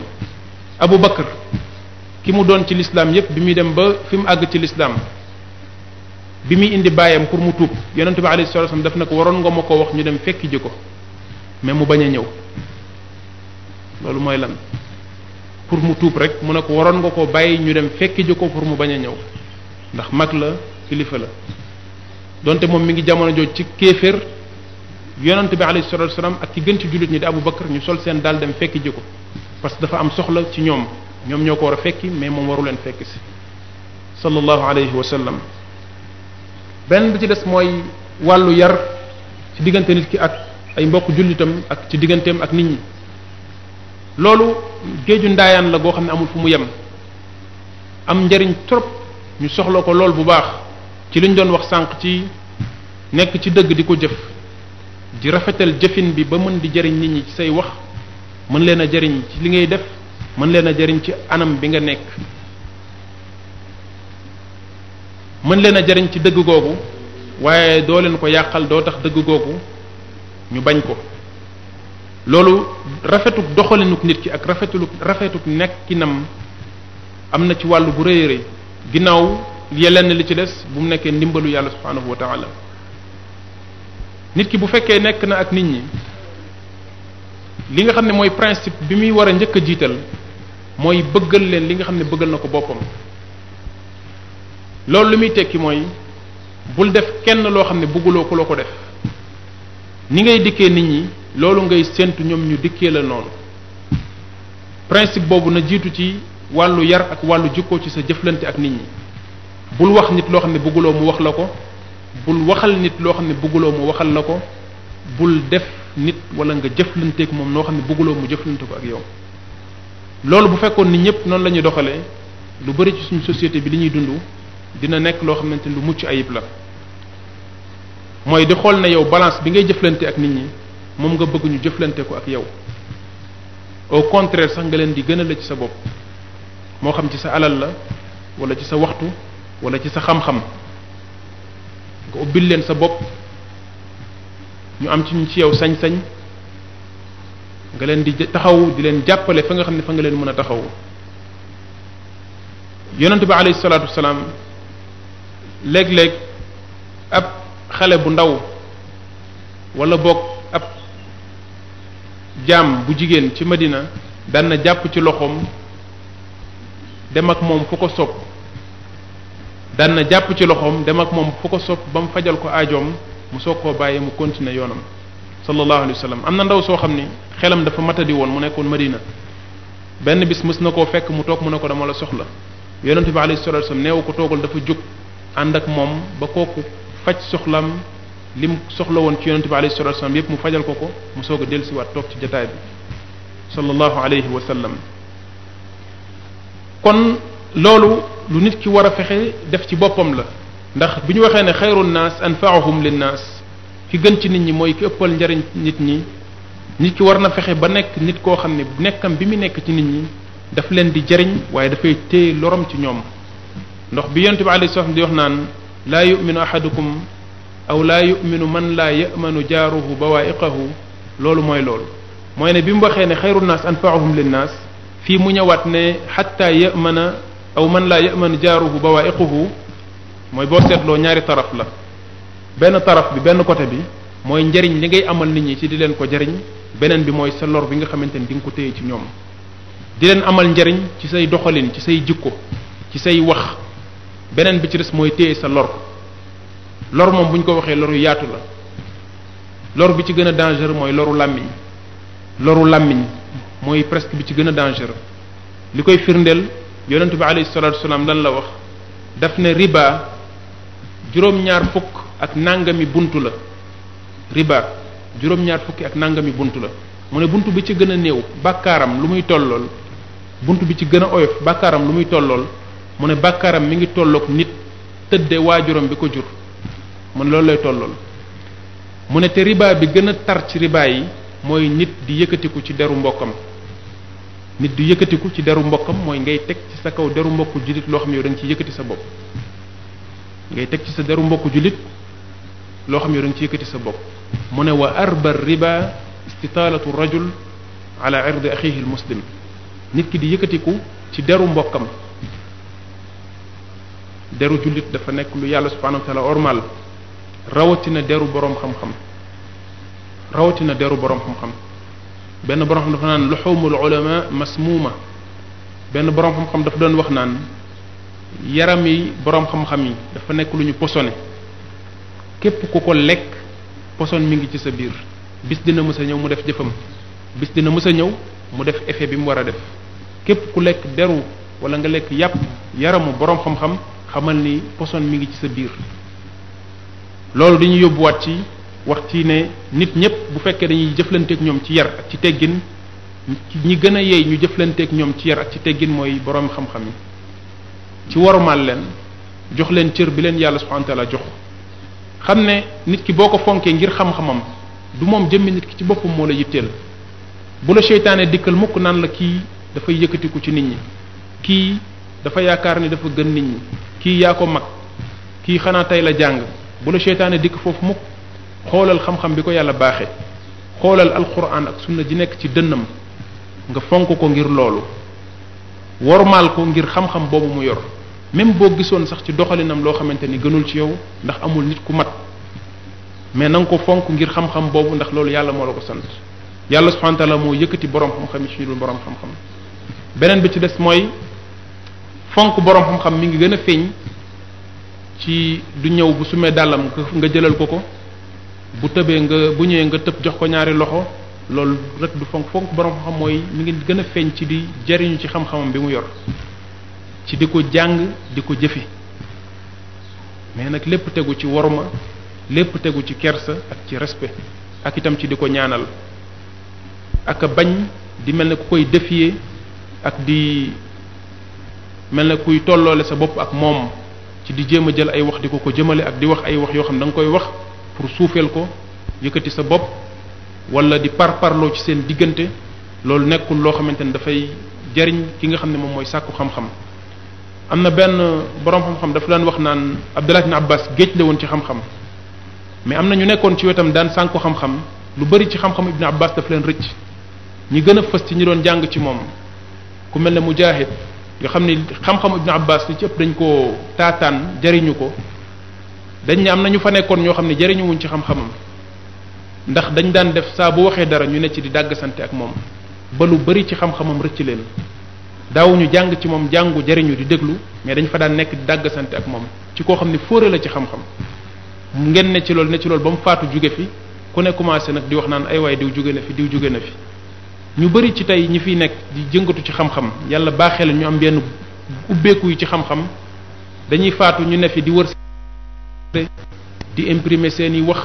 Abu Bakar ki mu doon ci lislaam yépp bi muy dem ba fi mu àgg ci lislaam bi muy indi baayam pour mu tuub yonente bi alayhi salatu wasallam daf na ko waroon nga ma ko wax ñu dem fekki ji ko mais mu bañ a ñëw loolu mooy lan pour mu tuub rek mu ne ko waroon nga ko bàyyi ñu dem fekki ji ko pour mu bañ a ñëw ndax mag la kilifa la donte moom mi ngi jamono jooj ci kéeféer yonente bi alayhi salatu wasallam ak ki gën ci jullit ñi di Abu Bakar ñu sol seen daal dem fekki ji ko parce que dafa am soxla ci ñoom ñoo ko war a fekki mais moom waru leen fekki si sallallahu alayhi wa sallam benn bi ci des mooy wàllu yar ci diggante nit ki ak ay mbokk jullitam ak ci digganteem ak nit ñi loolu géeju ndaayaan la goo xam ne amul fu mu yem am njariñ trop ñu soxla ko lool bu baax ci liñ doon wax sànq ci nekk ci dëgg di ko jëf di rafetal jëfin bi ba mën di jariñ nit ñi ci say wax mën leen a jariñ ci li ngay def mën leen a jariñ ci anam bi nga nekk mën leen a jariñ ci dëgg googu waaye doo leen ko yàqal doo tax dëgg googu ñu bañ ko loolu rafetuk doxalinuk nit ki ak rafetuk nekkinam am na ci wàllu bu rëy a rëy ginnaaw yeleen li ci des bu mu nekkee ndimbalu yàlla subhanahu wa taala nit ki bu fekkee nekk na ak nit ñi li nga xam ne mooy principe bi muy war a njëkk a jiital mooy bëggal leen li nga xam ne bëggal na ko boppam loolu li muy tekki mooy bul def kenn loo xam ne bëgguloo ku la ko def ni ngay dikkee nit ñi loolu ngay séentu ñoom ñu dikkee la noonu principe boobu na jiitu ci wàllu yar ak wàllu jikko ci sa jëflante ak nit ñi bul wax nit loo xam ne bëgguloo mu wax la ko bul waxal nit loo xam ne bëgguloo mu waxal la ko bul def nit wala nga jëflanteek moom noo xam ne bëgguloo mu jëflante ko ak yow loolu bu fekkoon ni ñëpp noonu la ñuy doxalee lu bari ci suñu société bi li ñuy dund dina nekk loo xamante ni lu mucc ayib la mooy di xool ne yow balance bi ngay jëflante ak nit ñi moom nga bëgg ñu jëflante ko ak yow au contraire sax nga leen di gën a la ci sa bopp moo xam ci sa alal la wala ci sa waxtu wala ci sa xam-xam nga ubbil leen sa bopp ñu am ci yow sañ-sañ nga leen di taxaw di leen jàppale fa nga xam ne fa nga leen mën a taxaw yonent bi alayhi salaatu wasalaam léeg-léeg ab xale bu ndaw wala boog ab jaam bu jigéen ci Madina daan na jàpp ci loxoom dem ak moom fu ko sopp daan na jàpp ci loxoom dem ak moom fu ko sopp ba mu fajal ko aajoom mu soog koo bàyyi mu continuer yoonam sallallahu alayhi wa sallam am na ndaw soo xam ni xelam dafa matadi woon mu nekkoon Madina benn bis mës na koo fekk mu toog mu ne ko dama la soxla yonente bi alayhi salatu wasallam neewu ko toogal dafa jóg ànd ak moom ba kooku faj soxlam lim soxla woon ci yonente bi alayhi salatu wasallam yépp mu fajal ko ko mu soog a dellusiwaat toog ci jotaay bi sallallahu alayhi wa sallam kon loolu lu nit ki war a fexe def ci boppam la ndax bi ñu waxee ne xayru naas anfaahum linnaas ki gën ci nit ñi mooy ki ëppal njariñ nit ñi nit ki war na fexe ba nekk nit koo xam ne nekkam bi mu nekk ci nit ñi daf leen di jariñ waaye dafay téye lorom ci ñoom ndox bi yonent bi alayhi salaam di wax naan laa yuminu ahadukum aw laa yuminu man laa yamanu jaaruhu bawaa'iqahu loolu mooy ne bi mu waxee ne xayru naas anfaahum linnaas fii mu ñëwaat ne xatta yamana aw man laa yamanu jaaruhu bawaa'iquhu mooy boo seetloo ñaari taraf la benn taraf bi benn côté bi mooy njariñ li ngay amal nit ñi ci di leen ko jariñ beneen bi mooy sa lor bi nga xamante ni di nga ko téye ci ñoom di leen amal njariñ ci say doxalin ci say jikko ci say wax beneen bi ci des mooy téye sa lor moom bu ñu ko waxee lor yu yaatu la lor bi ci gën a dangereux mooy loru làmmiñ mooy presque bi ci gën a dangereux li koy firndeel yonent bi alayhi salaatu wasalaam lan la wax daf ne riba juróom-ñaar fukk ak nangami buntu la riba juróom-ñaar fukki ak nangami buntu la mu ne buntu bi ci gën a néew bàkkaaram lu muy tollool buntu bi ci gën a oyof bàkkaaram lu muy tollool mu ne bàkkaaram mi ngi tolloog nit tëdde waajuram bi ko jur mu ne loolu lay tollool mu ne te riba bi gën a tar ci riba yi mooy nit di yëkkatiku ci deru mbokkam nit di yëkkatiku ci deru mbokkam mooy ngay teg ci sa kaw deru mbokku jullit loo xam ne yow da nga ci yëkkati sa bopp ngay teg ci sa deru mbokku jullit loo xam ne yow da nga ci yëkkati sa bopp mu ne wa arba riba istitaalatu rajul ala irdi axihi al muslim nit ki di yëkkatiku ci deru mbokkam deru jullit dafa nekk lu yàlla subhanahu wa taala ormal rawatina deru boroom xam-xam benn boroom xam dafa naan luxumul ulama masmuuma benn boroom xam-xam dafa doon wax naan yaram yi boroom xam-xam yi dafa nekk lu ñu posone képp ku ko lekk poson mi ngi ci sa biir bis dina mës a ñëw mu def jëfam bis dina mës a ñëw mu def effet bi mu war a def képp ku lekk deru wala nga lekk yàpp yaramu boroom xam-xam xamal ni poson mi ngi ci sa biir loolu dañuy yóbbuwaat ci wax ci ne nit ñépp bu fekkee dañuy jëflanteek ñoom ci yar ak ci teggin ñi gën a yeey ñu jëflanteek ñoom ci yar ak ci teggin mooy boroom xam-xam yi ci wormaal leen jox leen cër bi leen yàlla subhanahu wa ta'ala jox xam ne nit ki boo ko fonkee ngir xam-xamam du moom jëmmi nit ki ci boppam moo la yitteel bu la seytaane dikkal mukk naan la kii dafay yëkkatiku ci nit ñi kii dafa yaakaar ni dafa gën nit ñi kii yaa ko mag kii xanaa tey la jàng bu la seytaane dikk foofu mukk xoolal xam-xam bi ko yàlla baaxee xoolal alquran ak sunna ji nekk ci dënnam nga fonk ko ngir loolu wormaal ko ngir xam-xam boobu mu yor même boo gisoon sax ci doxalinam loo xamante ni gënul ci yow ndax amul nit ku mat mais na nga ko fonk ngir xam-xam boobu ndax loolu yàlla moo la ko sant yàlla subhanahu wa ta'ala moo yëkkati borom xam-xam yi ci ñu dul borom xam-xam beneen bi ci des mooy fonk borom xam-xam mi ngi gën a feeñ ci du ñëw bu sumee dàllam nga jëlal ko bu tëbee bu ñëwee nga tëb jox ko ñaari loxo loolu rek du fonk borom xam-xam mooy mi ngi gën a feeñ ci di jariñu ci xam-xamam bi mu yor ci di ko jàng di ko jëfe mais nag lépp tegu ci worma lépp tegu ci kersa ak ci respect ak itam ci di ko ñaanal ak a bañ di mel ne ku koy défier ak di mel ne kuy tolloole sa bopp ak moom ci di jéem a jël ay wax di ko jëmale ak di wax ay wax yoo xam ne da nga koy wax pour suufeel ko yëkkati sa bopp wala di parloo ci seen diggante loolu nekkul loo xamante ne dafay jariñ ki nga xam ne moom mooy sàkku xam-xam am na benn boroom xam-xam dafa daan wax naan Abdullah ibn Abbas géej la woon ci xam-xam mais am na ñu nekkoon ci wetam daan sànku xam-xam lu bari ci xam-xam Ibn Abbas daf leen rëcc ñi gën a fës ci ñi doon jàng ci moom ku mel ne Mujahid nga xam ni xam-xam Ibn Abbas li ci ëpp dañ koo taataan jariñu ko dañ ne am na ñu fa nekkoon ñoo xam ne jariñuwuñ ci xam-xamam ndax dañ daan def saa bu waxee dara ñu ne ci di dàggsante ak moom ba lu bari ci xam-xamam rëcc leen daawuñu jàng ci moom jàngu jariñu di déglu mais dañ fa daan nekk di dàggsante ak moom ci koo xam ne fóore la ci xam-xam ngeen ne ci loolu ba mu faatu jóge fi ku ne commencé nag di wax naan ay waay diw jóge na fi diw jóge na fi ñu bari ci tey ñi fiy nekk di jëngatu ci xam-xam yàlla baaxee la ñu am benn ubbeeku yi ci xam-xam dañuy faatu ñu ne fi di wër di imprimer seeni wax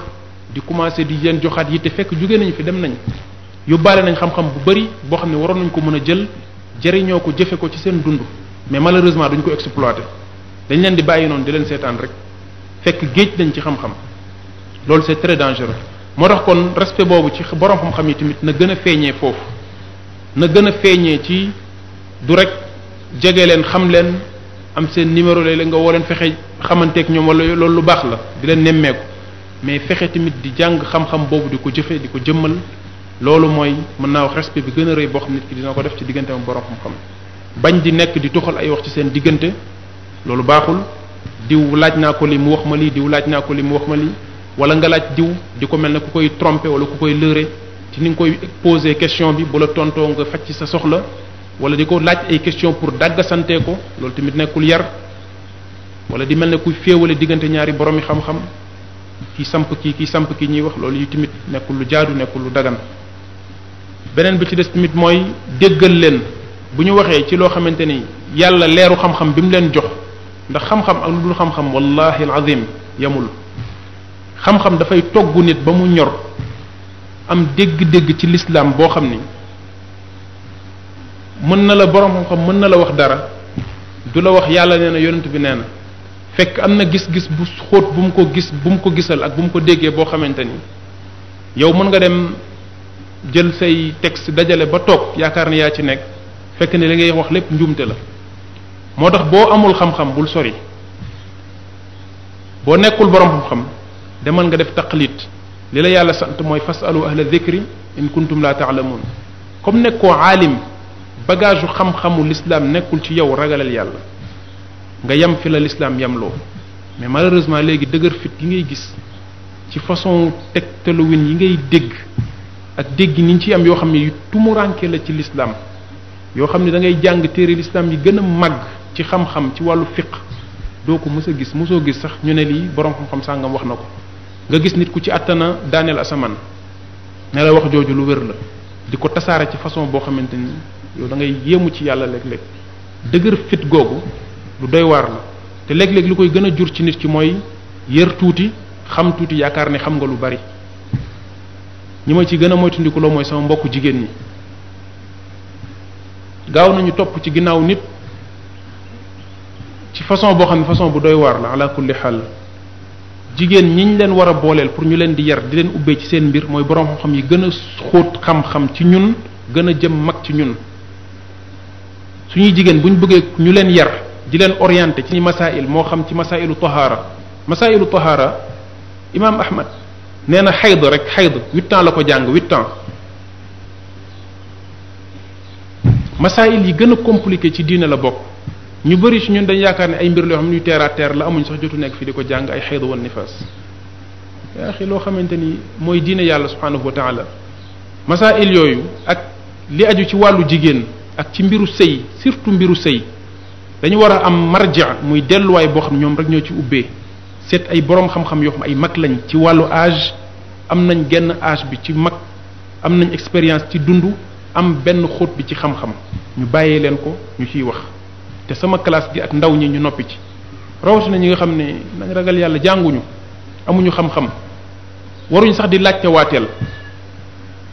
di commencé di leen joxaat yi te fekk jóge nañu fi dem nañ yóbbaale nañ xam-xam bu bari boo xam ne waroon nañ ko mën a jël jëriñoo ko jëfe ko ci seen dund mais malheureusement duñ ko exploiter dañ leen di bàyyi noonu di leen seetaan rek fekk géej nañ ci xam-xam loolu c'est très dangereux moo tax kon respect boobu ci borom xam-xam yi tamit na gën a feeñee foofu na gën a feeñee ci du rek jege leen xam leen am seen numéro léeg-léeg nga woo leen fexe xamanteek ñoom wala loolu lu baax la di leen nemmeeku mais fexe tamit di jàng xam-xam boobu di ko jëfe di ko jëmmal loolu mooy mën naa wax respect bi gën a rëy boo xam nit ki dina ko def ci diggante ak borom xam-xam bañ di nekk di tuxal ay wax ci seen diggante loolu baaxul diw laaj naa ko li mu wax ma lii diw laaj naa ko li mu wax ma lii wala nga laaj diw di ko mel ne ku koy tromper wala ku koy lëre ci ni nga koy poser question bi bu la tontoo nga faj ci sa soxla wala di ko laaj ay question pour dàggasantee ko loolu tamit nekkul yar, wala di mel ne kuy féewale diggante ñaari boromi xam-xam kii samp kii ñuy wax loolu yu tamit nekkul lu jaadu, nekkul lu dagan. beneen bi ci des tamit mooy déggal leen bu ñu waxee ci loo xamante ni yàlla leeru xam-xam bi mu leen jox, ndax xam-xam ak lu dul xam-xam wallahi alazim yamul. xam-xam dafay togg nit ba mu ñor, am dégg-dégg ci lislaam boo xam ni mën na la borom xam-xam mën na la wax dara, du la wax yàlla nee na yonent bi nee na, fekk am na gis-gis bu xóot bu mu ko gisal ak bu mu ko déggee boo xamante ni yow mën nga dem jël say texte dajale ba toog yaakaar ne yaa ci nekk, fekk ne li ngay wax lépp njuumte la. moo tax boo amul xam-xam bul sori, boo nekkul borom xam-xam demal nga def taqlid. li la yàlla sant mooy fasalu ahla dhikri in kuntum la taalamuun. comme nekkoo aalim, bagage xam-xamu l'islam nekkul ci yow, ragalal yàlla nga yem fi la l'islam yemloo. mais malheureusement léegi dëgër fit yi ngay gis ci façon tegtaluwin yi ngay dégg ak dégg ni ñu ci am yoo xam ne yu tumuranke la ci l'islam, yoo xam ne da ngay jàng téere l'islam yi gën a màgg ci xam-xam ci wàllu fiqh doo ko mës a gis, mosoo gis sax ñu ne lii borom xam-xam sàngam wax na ko. nga gis nit ku ci attana daaneel asamaan ne la wax jooju lu wér la, di ko tasaare ci façon boo xamante ni yow da ngay yéemu ci yàlla léeg-léeg. dëgër fit googu lu doy waar la, te léeg-léeg li koy gën a jur ci nit ki mooy yër tuuti, xam tuuti, yaakaar ne xam nga lu bari. ñi ma ci gën a moytandikuloo mooy sama mbokku jigéen ñi. gaaw nañu topp ci ginnaaw nit ci façon boo xam ne façon bu doy waar la. ala kulli xaal jigéen ñiñ leen war a booleel pour ñu leen di yar, di leen ubbee ci seen mbir mooy borom xam-xam yi gën a xóot xam-xam ci ñun, gën a jëm mag ci ñun. suñuy jigéen bu ñu bëggee ñu leen yar, di leen orienté ci masail, moo xam ci masailu tahara. imam Ahmad nee na xayd rek, xayd 8 ans la ko jàng, 8 ans. masail yi gën a compliqué ci diine la bokk. ñu bëri ci ñun dañ yaakaar ne ay mbir loo xam ne ñuy terre à terre la, amuñ sax jotu nekk fi di ko jàng, ay xayd wan nifaas. yaa xi loo xamante ni mooy diine yàlla subhanahu wa taala. masail yooyu ak li aju ci wàllu jigéen ak ci mbiru sëy, surtout mbiru sëy, dañu war a am marja, muy delluwaay boo xam ñoom rek ñoo ci ubbee. seet ay borom xam-xam yoo xam ay mag lañ ci wàllu âge, am nañ genn âge bi ci mag, am nañ expérience ci dund, am benn xóot bi ci xam-xam, ñu bàyyee leen ko ñu ciy wax. te sama classe gi ak ndaw ñi ñu noppi ci, rawatina ñi nga xam ne nañ ragal yàlla, jànguñu, amuñu xam-xam, waruñ sax di laajte waateel,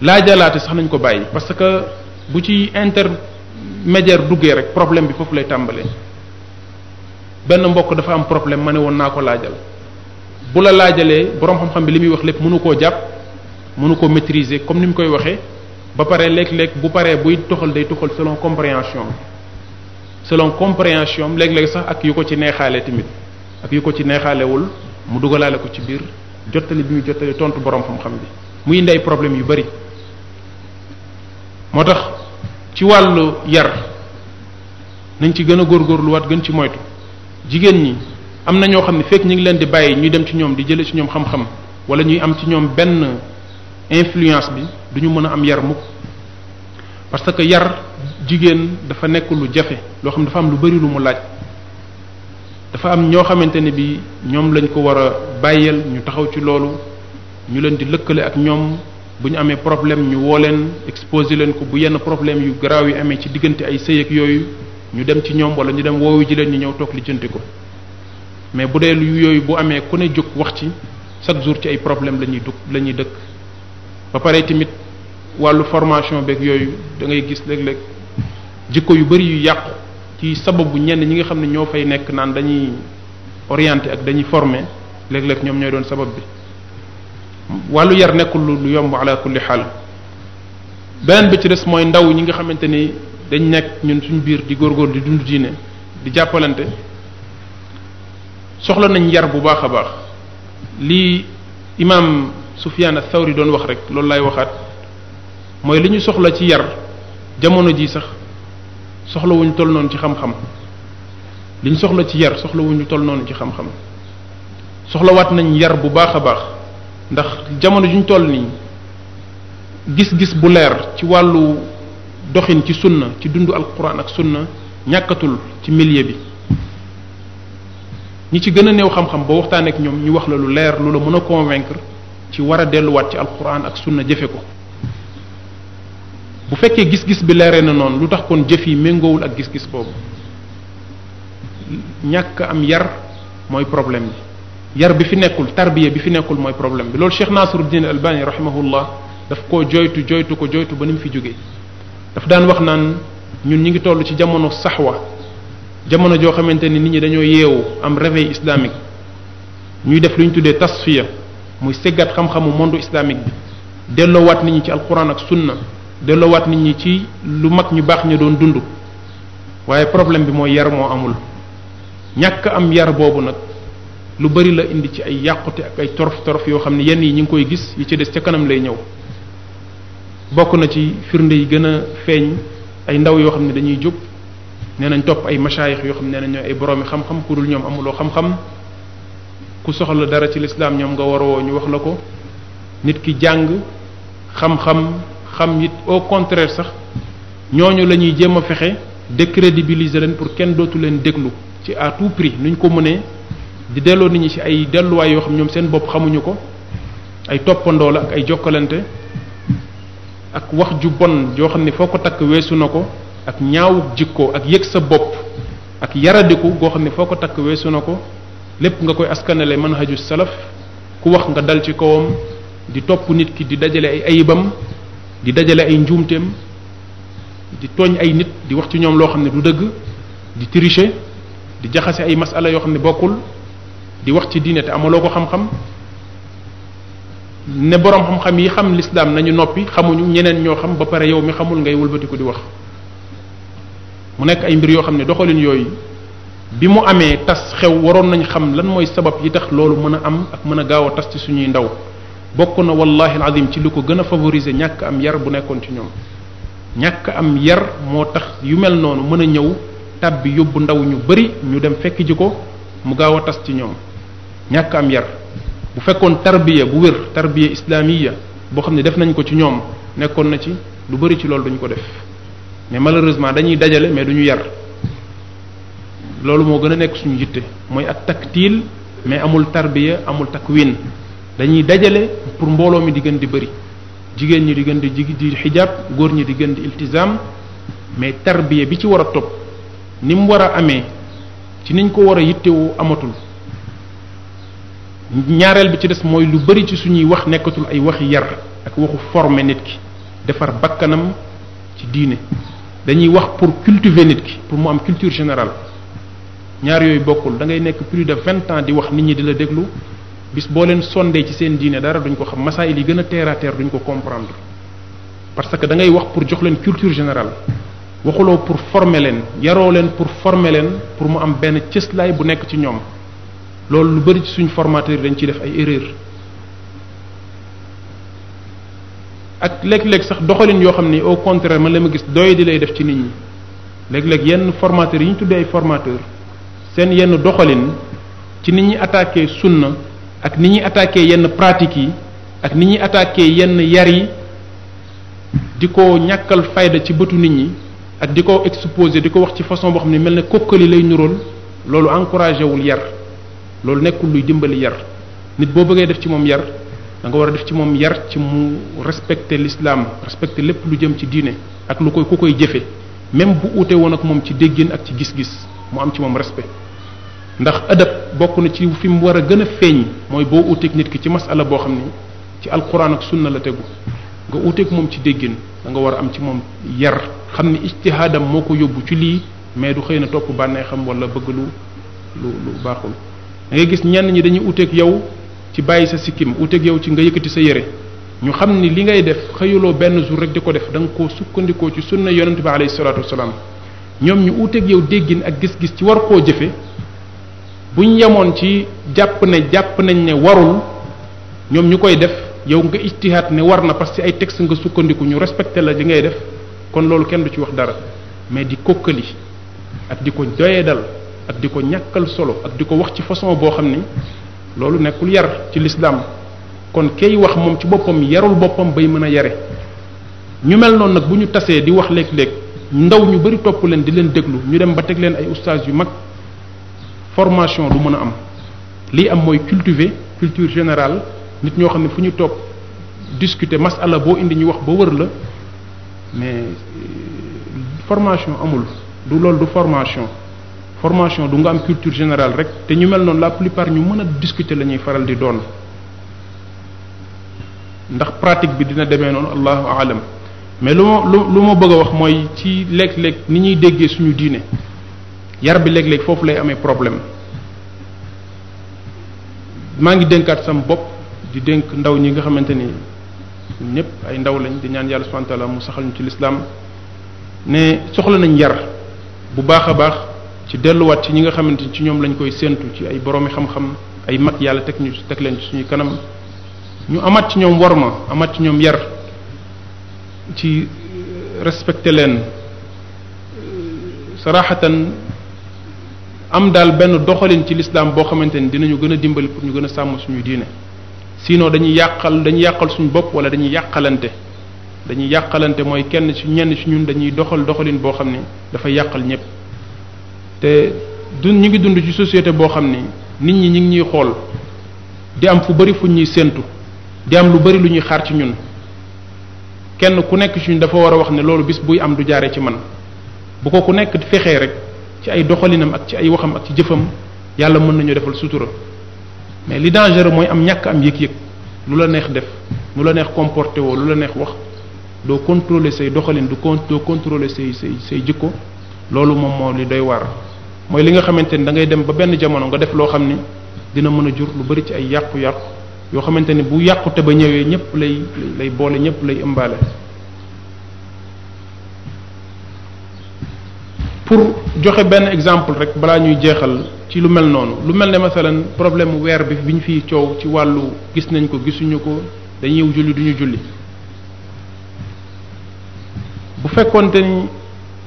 laajalaate sax nañ ko bàyyi. parce que bu ci intermédiaire duggee rek problème bi foofu lay tàmbalee. benn mbokk dafa am problème, ma ne woon naa ko laajal. bu la laajalee borom xam-xam bi li muy wax lépp mënu koo jàpp, mënu koo maîtriser comme ni mu koy waxee, ba pare léeg-léeg bu paree buy toxal day toxal selon compréhension léeg-léeg sax ak yu ko ci neexaale tamit, ak yu ko ci neexaalewul mu dugalaale ko ci biir jottali bi muy jottali tontu borom xam-xam bi, muy indi ay problème yu bari. moo tax ci wàllu yar nañ ci gën a góorgóorluwaat, gën ci moytu. jigéen ñi am na ñoo xam ne fekk ñu ngi leen di bàyyi ñuy dem ci ñoom di jële ci ñoom xam-xam, wala ñuy am ci ñoom benn influence bi, duñu mën a am yar mukk. parce que yar jigéen dafa nekk lu jafe, loo xam dafa am lu bari lu mu laaj. dafa am ñoo xamante ne bi ñoom lañ ko war a bàyyeel, ñu taxaw ci loolu, ñu leen di lëkkale ak ñoom. bu ñu amee problème ñu woo leen, exposé leen ko. bu yenn problème yu garaaw yi amee ci diggante ay sëy ak yooyu, ñu dem ci ñoom, wala ñu dem woowu ji leen ñu ñëw toog lijjanti ko. mais bu dee lu yooyu bu amee ku ne jóg wax ci, chaque jour ci ay problème la ñuy dëkk. ba pare tamit wàllu formation beeg yooyu da ngay gis léeg-léeg jikko yu bari yu yàqu ci sababu ñenn ñi nga xam ne ñoo fay nekk naan dañuy orienté ak dañuy formé, léeg-léeg ñoom ñooy doon sabab bi. wàllu yar nekkul lu yomb ala kulli xaal. beneen bi ci des mooy ndaw ñi nga xamante ni dañ nekk ñun suñu biir di góorgóor di dund diine, di jàppalante, soxla nañ yar bu baax a baax. lii imam Sufyan ath-Thawri doon wax rek loolu lay waxaat, mooy li ñu soxla ci yar jamono ji sax soxla wuñ toll noonu ci xam-xam. li ñu soxla ci yar soxla wuñu toll noonu ci xam-xam. soxlawaat nañ yar bu baax a baax, ndax jamono juñ toll nii gis-gis bu leer ci wàllu doxin ci sunna ci dundu alquran ak sunna ñàkkatul ci milieu bi ñi ci gën a néew xam-xam boo waxtaanee ak ñoom ñu wax la lu leer lu la mën a convaincre ci war a delluwaat ci alquran ak sunna jëfe ko bu fekkee gis-gis bi leeree na noonu lu tax kon jëf yi méngoowul ak gis-gis boobu ñàkk am yar mooy problème bi yar bi fi nekkul tarbiya bi fi nekkul mooy problème bi loolu Cheikh Nasiruddin Albani rahimahullah daf koo joytu ba ni mu fi jógee daf daan wax naan ñun ñi ngi toll ci jamono saxwa jamono joo xamante ni nit ñi dañoo yeewu am réveil islamique ñuy def lu ñu tuddee tasfiya muy seggat xam-xamu monde islamique bi delloowaat nit ñi ci alquran ak sunna delloowaat nit ñi ci lu mag ñu baax ñu doon dund waaye problème bi mooy yar moo amul ñàkk am yar boobu nag lu bari la indi ci ay yàqute ak ay torof yoo xam ne yenn yi ñu ngi koy gis yi ci des ca kanam lay ñëw bokk na ci firnde yi gën a feeñ ay ndaw yoo xam ne dañuy jóg nee nañ topp ay masaayix yoo xam ne nee nañ ñooy ay boroomi xam-xam ku dul ñoom amuloo xam-xam ku soxla dara ci lislaam ñoom nga waroo ñu wax la ko nit ki jàng xam it au contraire sax ñooñu la ñuy jéem a fexe décrédibiliser leen pour kenn dootu leen déglu ci à tout prix nuñ ko mënee di delloo nit ñi ci ay delluwaay yoo xam ñoom seen bopp xamuñu ko ay toppandoo la ak ay jokkalante ak wax ju bon yoo xam ne foo ko takk weesu na ko ak ñaawu jikko ak yëg sa bopp ak yaradiku goo xam ne foo ko takk weesu na ko lépp nga koy askanale manhaju salaf ku wax nga dal ci kawam di topp nit ki di dajale ay ayibam di dajale ay njuumteem di tooñ ay nit di wax ci ñoom loo xam ne du dëgg di tricher di jaxase ay masala yoo xam ne bokkul di wax ci diine te amaloo ko xam-xam ne boroom xam-xam yi xam l'islam nañu noppi xamuñu ñeneen ñoo xam ba pare yow mi xamul ngay wëlbatiku di wax mu nekk ay mbir yoo xam ne doxalin yooyu bi mu amee tas xew waroon nañ xam lan mooy sabab yi tax loolu mën a am ak mën a gaaw a tas ci suñuy ndaw bokk na wallahi alazim ci lu ko gën a favoriser ñàkk am yar bu nekkoon ci ñoom ñàkk am yar moo tax yu mel noonu mën a ñëw tàbbi yóbbu ndaw ñu bari ñu dem fekk ji ko mu gaaw a tas ci ñoom ñàkk am yar bu fekkoon tarbiya bu wér tarbiya islamiya boo xam ne def nañ ko ci ñoom nekkoon na ci lu bari ci loolu duñ ko def mais malheureusement dañuy dajale mais duñu yar loolu moo gën a nekk suñu yitte mooy ak taktiil mais amul tarbiya amul takwin dañuy dajale pour mbooloo mi di gën di bëri jigéen ñi di gën di xijaab góor ñi di gën di iltizam mais tarbiya bi ci war a topp ni mu war a amee ci niñ ko war a yittewoo amatul ñaareel bi ci des mooy lu bëri ci suñuy wax nekkatul ay waxi yar ak waxu former nit ki defar bakkanam ci diine dañuy wax pour cultiver nit ki pour mu am culture générale ñaar yooyu bokkul da ngay nekk plus de 20 ans di wax nit ñi di la déglu bis boo leen sondee ci seen diine dara duñ ko xam masaayil yi gën a terre à terre duñ ko comprendre parce que da ngay wax pour jox leen culture générale waxuloo pour former leen yaroo leen pour former leen pour mu am benn cëslaay bu nekk ci ñoom loolu lu bari ci suñ formateur dañ ciy def ay erreur ak léeg-léeg sax doxalin yoo xam ni au contraire man la ma gis doye di lay def ci nit ñi léeg-léeg yenn formateurs yi ñu tuddee ay formateur seen yenn doxalin ci nit ñi attaqué sunna ak nit ñi attaqué yenn pratiques yi ak nit ñi attaqué yenn yar yi di ko ñàkkal fayda ci bëtu nit ñi ak di ko exposé di ko wax ci façon boo xam ne mel ne kokkali lay nurool loolu encouragé wul yar loolu nekkul luy dimbali yar nit boo bëggee def ci moom yar da nga war a def ci moom yar ci mu respecter l'islam respecter lépp lu jëm ci diine ak lu koy ku koy jëfe même bu uute woon ak moom ci déggin ak ci gis-gis mu am ci moom respect ndax adab bokk na ci fi mu war a gën a feeñ mooy boo uuteeg nit ki ci masala boo xam ni ci alquran ak sunna la tegu nga uuteeg moom ci déggin da nga war a am ci moom yar xam ni ijtihaadam moo ko yóbbu ci lii mais du xëy na topp bànnee xam wala bëgg lu baaxul da ngay gis ñenn ñi dañuy uuteeg yow ci bàyyi sa sikkim uuteeg yow ci nga yëkkati sa yére ñu xam ni li ngay def xëyuloo benn jour rek di ko def da nga koo sukkandikoo ci sunna yonente bi alayhi salaatu wasalaam ñoom ñu uuteeg yow déggin ak gis-gis ci war koo jëfe buñ yemoon ci jàpp nañ ne warul ñoom ñu koy def yow nga ijtihaad ne war na parce que ay texte nga sukkandiku ñu respecté la li ngay def kon loolu kenn du ci wax dara mais di kokkali ak di ko doyedal ak di ko ñàkkal solo ak di ko wax ci façon boo xam ni loolu nekkul yar ci l'islam kon kay wax moom ci boppam yarul boppam bay mën a yare ñu mel noonu nag bu ñu tasee di wax léeg-léeg ndaw ñu bari topp leen di leen déglu ñu dem ba teg leen ay ustaas yu mag formation du mën a am lii am mooy cultiver culture générale nit ñoo xam ne fu ñu toog discuter masala boo indi ñu wax ba wër la mais formation amul du loolu du formation du nga am culture générale rek te ñu mel noonu la plupart ñu mën a discuter la ñuy faral di doon ndax pratique bi dina demee noonu allahu alam mais lu ma bëgg a wax mooy ci léeg-léeg ni ñuy déggee suñu diine yar bi léeg-léeg foofu lay amee problème maa ngi dénkaat sama bopp di dénk ndaw ñi nga xamante ni ñëpp ay ndaw lañ di ñaan yàlla subhanahu wa ta'ala mu saxal ñu ci lislaam ne soxla nañ yar bu baax a baax ci delluwaat ci ñi nga xamante ni ci ñoom lañ koy séentu ci ay boroomi xam-xam ay mag yàlla teg leen ci suñuy kanam ñu amaat ci ñoom worma amaat ci ñoom yar ci respecté leen saraxatan am daal benn doxalin ci lislaam boo xamante ni dinañu gën a dimbali pour ñu gën a sàmm suñu diine sinon dañuy yàqal suñu bopp wala dañuy yàqalante mooy ñenn ci ñun dañuy doxalin boo xam ni dafay yàqal ñépp te ñu ngi dund ci société boo xam ni nit ñi ngi ñuy xool di am fu bari fu ñuy séentu di am lu bari lu ñuy xaar ci ñun kenn ku nekk ci ñun dafa war a wax ne loolu bis buy am du jaare ci man bu ko ku nekk fexee rek ci ay doxalinam ak ci ay waxam ak ci jëfam yàlla mën nañu defal sutura mais li dangereux mooy am ñàkk am yëg-yëg lu la neex def lu la neex comporté woo lu la neex wax doo contrôler say doxalin doo contrôler say jikko loolu moom moo li doy waar mooy li nga xamante ni da ngay dem ba benn jamono nga def loo xam ni dina mën a jur lu bari ci ay yàqu-yàqu yoo xamante ni bu yàqute ba ñëwee ñëpp lay boole ñëpp lay ëmbaale pour joxe benn exemple rek balaa ñuy jeexal ci lu mel noonu lu mel ne masalan problème weer bi ñu fiy coow ci wàllu gis nañ ko gisuñu ko dañuy julli duñu julli bu fekkonte ni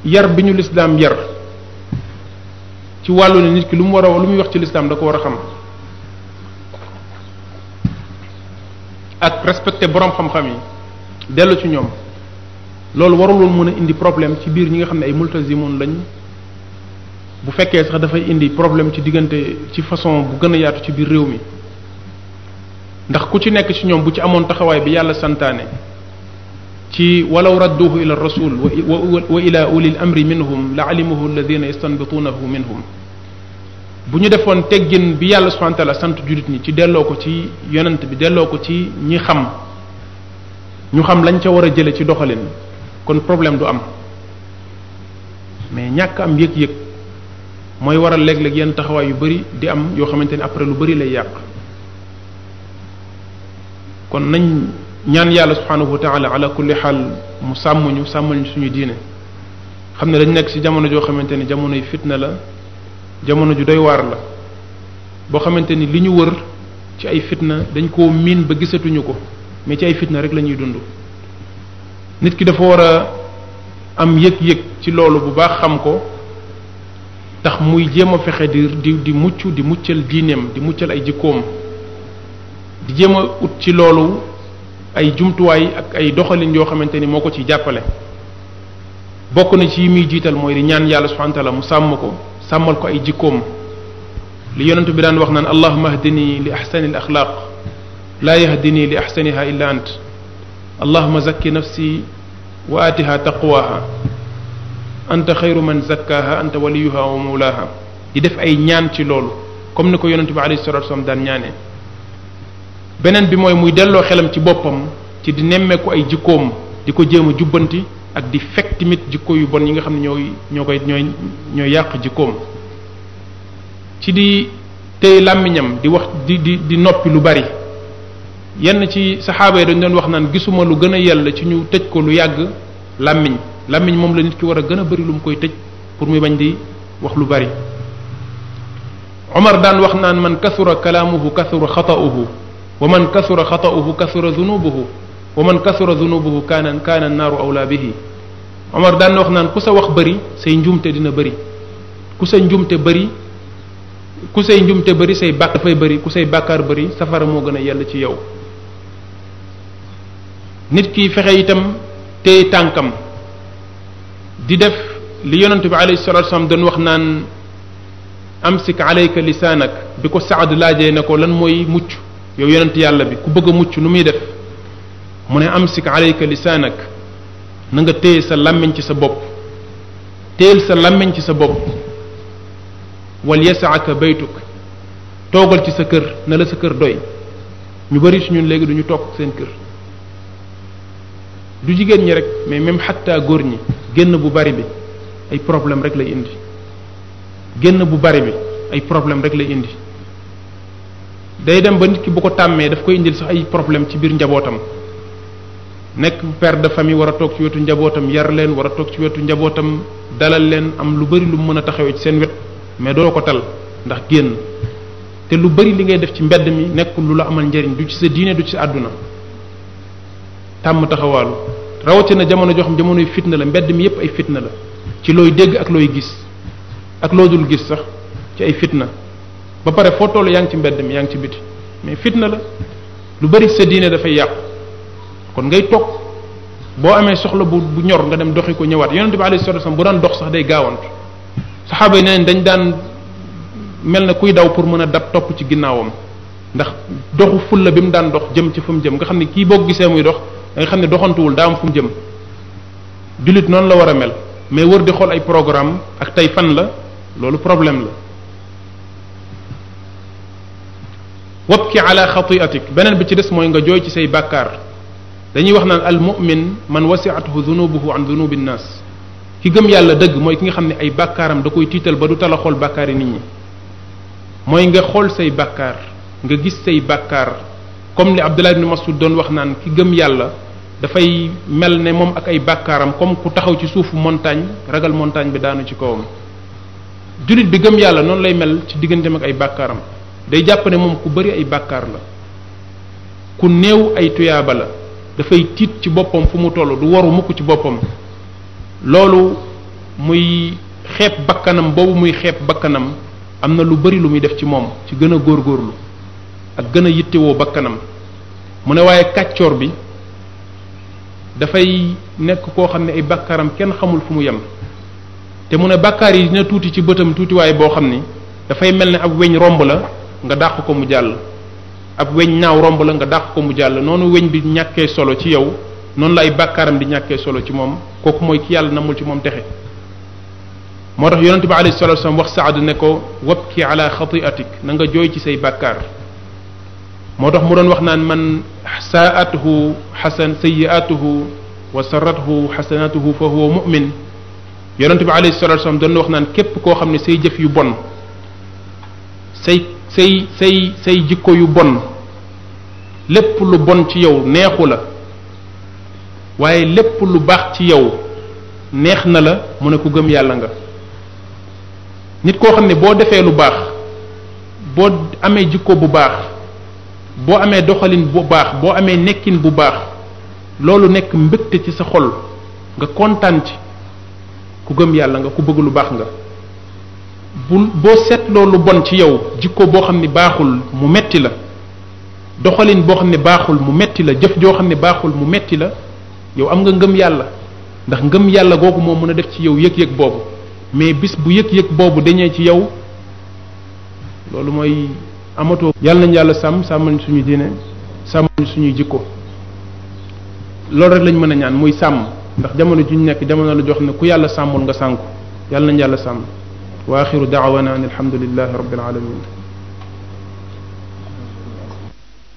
yar bi ñu lislaam yar ci wàllu ne nit ki lu muy wax ci lislaam da ko war a xam ak respecté borom xam-xam yi dellu ci ñoom loolu warul woon mën a indi problème ci biir ñi nga xam ne ay multazimoon lañ bu fekkee sax dafay indi problème ci diggante ci façon bu gën a yaatu ci biir réew mi ndax ku ci nekk ci ñoom bu ci amoon taxawaay bi yàlla santaane ci walaw radduhu ila rasul wa ila ulil amri minhum la alimahu alladina yastanbituunahu minhum bu ñu defoon teggin bi yàlla subhanahu wa ta'ala sant jullit ñi ci delloo ko ci yonent bi delloo ko ci ñi xam ñu xam lañ ca war a jële ci doxalin kon problème du am mais ñàkk am yëg-yëg mooy waral léeg-léeg yenn taxawaay yu bari di am yoo xamante ni après lu bari lay yàq kon nañ ñaan yàlla subhanahu wa ta'ala ala kulli xaal mu sàmmal ñu suñu diine xam ne dañ nekk ci jamono joo xamante ni jamonoy fitna la jamono ju doy waar la boo xamante ni li ñu wër ci ay fitna dañ koo miin ba gisatuñu ko mais ci ay fitna rek la ñuy dund nit ki dafa war a am yëg-yëg ci loolu bu baax xam ko tax muy jéem a fexe di muccal diineem di muccal ay jikkoom di jéem a ut ci loolu ay jumtuwaay ak ay doxalin yoo xamante ni moo ko ci jàppale bokk na ci yi muy jiital mooy di ñaan yàlla subhanahu wa ta'ala mu sàmmal ko ay jikkoom li yonent bi daan wax naan allahumma ahdini li ahsani al axlaaq laa yahdini li ahsaniha illa ant allahumma zakki nafsi wa aatiha taqwaha anta xayru man zakkaha anta waliyuha wa mawlaha di def ay ñaan ci loolu comme ni ko yonent bi alayhi salatu wasallam daan ñaanee beneen bi mooy muy delloo xelam ci boppam ci di nemmeeku ay jikkoom di ko jéem a jubbanti ak di fekk tamit jikko yu bon yi nga xam ne ñooy yàq jikkoom ci di tey làmmiñam di wax di noppi lu bari yenn ci saxaaba yi dañ doon wax naan gisuma lu gën a yell ci ñu tëj ko lu yàgg làmmiñ moom la nit ki war a gën a bari lu mu koy tëj pour muy bañ di wax lu bari Omar daan wax naan man kasura kalaamuhu kasura xata'uhu wa man kasura xata'uhu kasura zunubuhu wa man kasura zunubuhu kaana naaru awla bihi Omar daan wax naan ku sa wax bëri say njumte dina bëri ku say njumte bëri say bàkk dafay bëri ku say bàkkaar bëri safara moo gën a yell ci yow nit ki fexe itam téye tànkam di def li yonente bi alayhi salatu wasallam doon wax naan amsik alayka lisaanak bi ko Saad laajee ne ko lan mooy mucc yow yonent yàlla bi ku bëgg a mucc nu muy def mu ne amsik alayka lisaanak na nga téye sa làmmiñ ci sa bopp téyel sa làmmiñ ci sa bopp wal yasaaka baytuk toogal ci sa kër na la sa kër doy ñu bari ci ñun léegi duñu toog seen kër du jigéen ñi rek mais même xatta góor ñi génn bu bari bi ay problème rek lay indi génn bu bari bi ay problème rek lay indi day dem ba nit ki bu ko tàmmee daf koy indil sax ay problème ci biir njabootam nekk père de famille war a toog ci wetu njabootam yar leen war a toog ci wetu njabootam dalal leen am lu bari lu mën a taxawee ci seen wet mais doo ko tal ndax génn te lu bari li ngay def ci mbedd mi nekkul lu la amal njariñ du ci sa diine du ci sa àdduna tàmm taxawaalu rawatina jamono joo xam jamonoy fitna la mbedd mi yépp ay fitna la ci looy dégg ak looy gis ak loo dul gis sax ci ay fitna ba pare foo toll yaa ngi ci mbedd mi yaa ngi ci biti mais fitna la lu bari sa diine dafay yàqu kon ngay toog boo amee soxla bu ñor nga dem doxi ko ñëwaat yonente bi alayhi salatu wasallam bu daan dox sax day gaawantu saxaaba yi neen dañ daan mel na kuy daw pour mën a dab topp ci ginnaawam ndax doxu fulla bi mu daan dox jëm ci fu mu jëm nga xam ne kii boo gisee muy dox da nga xam ne doxantuwul daa am fu mu jëm jullit noonu la war a mel mais wër di xool ay programme ak tey fan la loolu problème la wabki ala xatiatik beneen bi ci des mooy nga jooy ci say bàkkaar dañuy wax naan al mu'min man wasi'atuhu dhunubuhu an dhunubi nnaas ki gëm yàlla dëgg mooy ki nga xam ne ay bàkkaaram da koy tiital ba du tala xool bàkkaari nit ñi mooy nga xool say bàkkaar nga gis say bàkkaar comme li Abdullah ibn Mas'ud doon wax naan ki gëm yàlla dafay mel ne moom ak ay bàkkaaram comme ku taxaw ci suufu montagne ragal montagne bi daanu ci kawam jullit bi gëm yàlla noonu lay mel ci digganteem ak ay bàkkaaram day jàpp ne moom ku bari ay bàkkaar la ku néew ay tuyaaba la dafay tiit ci boppam fu mu toll du waru mukk ci boppam loolu muy xeeb bakkanam boobu muy xeeb bakkanam am na lu bari lu muy def ci moom ci gën a góorgóorlu ak gën a yittewoo bakkanam mu ne waaye kàccoor bi dafay nekk koo xam ne ay bàkkaaram kenn xamul fu mu yem te mu ne bàkkaar yi dina tuuti ci bëtam tuutiwaay boo xam ni dafay mel ne ab weñ romb la nga dàq ko mu jàll ab weñ naaw romb la nga dàq ko mu jàll noonu weñ bi ñàkkee solo ci yow noonu la ay bàkkaaram di ñàkkee solo ci moom kooku mooy ki yàlla namul ci moom texe moo tax yonente bi alayhi salatu wasallam wax Saad ne ko wabki ala xatiatik na nga jooy ci say bàkkaar moo tax mu doon wax naan man saatuhu xasan sayiatuhu wa sarathu xasanatuhu fa huwa mu'min yonente bi alayhi salatu wasallam doon wax naan képp koo xam ne say jëf yu bon say jikko yu bon lépp lu bon ci yow neexu la waaye lépp lu baax ci yow neex na la mu ne ku gëm yàlla nga nit koo xam ne boo defee lu baax boo amee jikko bu baax boo amee doxalin bu baax boo amee nekkin bu baax loolu nekk mbégte ci sa xol nga kontaan ci ku gëm yàlla nga ku bëgg lu baax nga boo seetloo lu bon ci yow jikko boo xam ne baaxul mu metti la doxalin boo xam ne baaxul mu metti la jëf joo xam ne baaxul mu metti la yow am nga ngëm yàlla ndax ngëm yàlla googu moo mën a def ci yow yëg-yëg boobu mais bis bu yëg-yëg boobu dañee ci yow loolu mooy amatoo yàlla nañ yàlla sàmmal suñu diine sàmmal suñuy jikko loolu rek lañ mën a ñaan muy sàmm ndax jamono ju ñu nekk jamono la jox ne ku yàlla sàmmul nga sànku yàlla nañ yàlla sàmm wa axiru daawana an alhamdulillahi rabbil alamin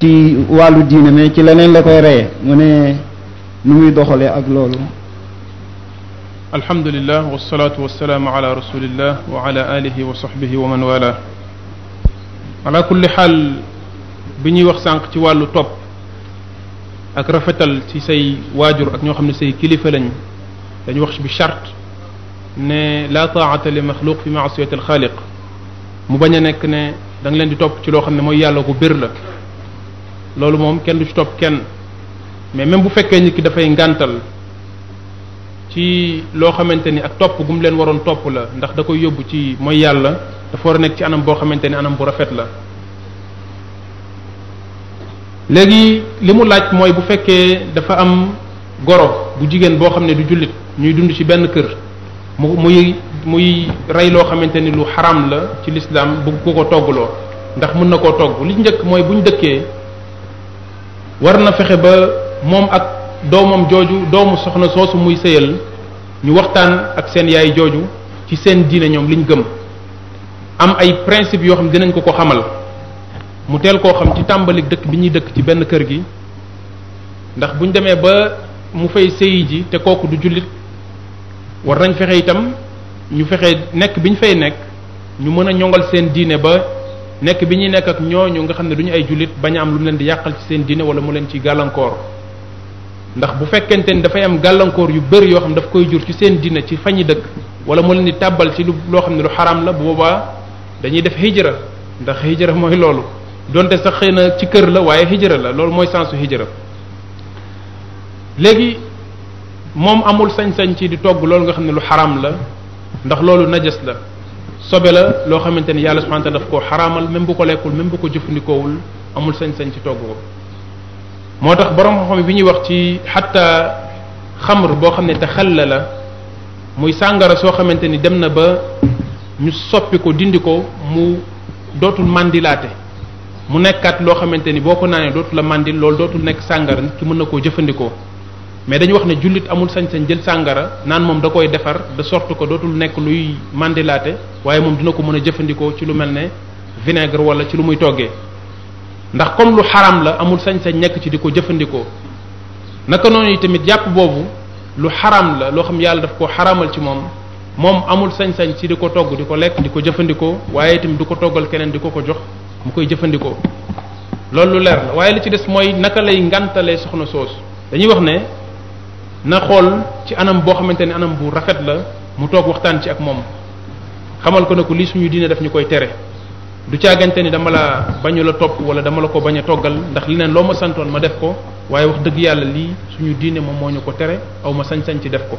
ci wàllu diine mais ci leneen la koy reye mu ne nu muy doxalee ak loolu alhamdulillah wassalatu wassalaamu ala rasulillah wa ala alihi wa sahbihi wa man wala ala kulli xaal bi ñuy wax sànq ci wàllu topp ak rafetal ci say waajur ak ñoo xam ne say kilifa lañ dañu wax bi charte ne la taa'ata li maxluq fi ma'siyati alxaaliq mu bañ a nekk ne da nga leen di topp ci loo xam ne mooy yàlla gu bir la loolu moom kenn du ci topp kenn mais même bu fekkee nit ki dafay ngàntal ci loo xamante ni ak topp gu mu leen waroon topp la ndax da koy yóbbu ci mooy yàlla dafa war a nekk ci anam boo xamante ni anam bu rafet la léegi li mu laaj mooy bu fekkee dafa am goro bu jigéen boo xam ne du jullit ñuy dund ci benn kër muy rey loo xamante ni lu xaram la ci lislaam bëgg ko toggloo ndax mën na koo togg li njëkk mooy bu ñu dëkkee war na fexe ba moom ak doomam jooju doomu soxna soosu muy sëyal ñu waxtaan ak seen yaay jooju ci seen diine ñoom liñ gëm am ay principe yoo xam dinañ ko xamal mu teel koo xam ci tàmbali dëkk bi ñuy dëkk ci benn kër gi ndax buñ demee ba mu fay sëyi ji te kooku du jullit war nañ fexe itam ñu fexe nekk bi ñu fay nekk ñu mën a ñongal seen diine ba nekk bi ñuy nekk ak ñooñu nga xam ne duñu ay jullit bañ a am lu mu leen di yàqal ci seen diine wala mu leen ci gàllankoor ndax bu fekkente ni dafay am gàllankoor yu bëri yoo xam ne daf koy jur ci seen diine ci fañi dëkk wala mu leen di tàbbal ci loo xam ne lu xaraam la bu boobaa dañuy def hijra ndax hijra mooy loolu donte sax xëy na ci kër la waaye hijra la loolu mooy sensu hijra léegi moom amul sañ-sañ ci di togg loolu nga xam ne lu xaraam la ndax loolu najas la sobe la loo xamante ni yàlla subhanahu wa ta'ala daf koo xaraamal même bu ko lekkul même bu ko jëfandikoowul amul sañ-sañ ci togg ko moo tax borom xam-xam bi ñuy wax ci xatta xamr boo xam ne te xalla la muy sàngara soo xamante ni dem na ba ñu soppi ko dindi ko mu dootul mandilaate mu nekkaat loo xamante ni boo ko naanee dootul la mandil loolu dootul nekk sàngara nit ki mën na koo jëfandikoo mais dañu wax ne jullit amul sañ-sañ jël sàngara naan moom da koy defar de sorte que dootul nekk luy mandilaate waaye moom dina ko mën a jëfandikoo ci lu mel ne vinaigre wala ci lu muy toggee ndax comme lu xaram la amul sañ-sañ nekk ci di ko jëfandikoo naka noonu yi tamit yàpp boobu lu xaram la loo xam yàlla daf koo xaramal ci moom amul sañ-sañ ci di ko togg di ko lekk di ko jëfandikoo waaye tamit du ko toggal keneen di ko jox mu koy jëfandikoo loolu lu leer la waaye li ci des mooy naka lay ngantalee soxna soosu dañuy wax ne na xool ci anam boo xamante ne anam bu rafet la mu toog waxtaan ci ak moom xamal ko ne ko lii suñu diine daf ñu koy tere du caagante ni dama la bañu la topp wala dama la ko bañ a toggal ndax li neen loo ma santoon ma def ko waaye wax dëgg yàlla lii suñu diine moom moo ñu ko tere aw ma sañ-sañ ci def ko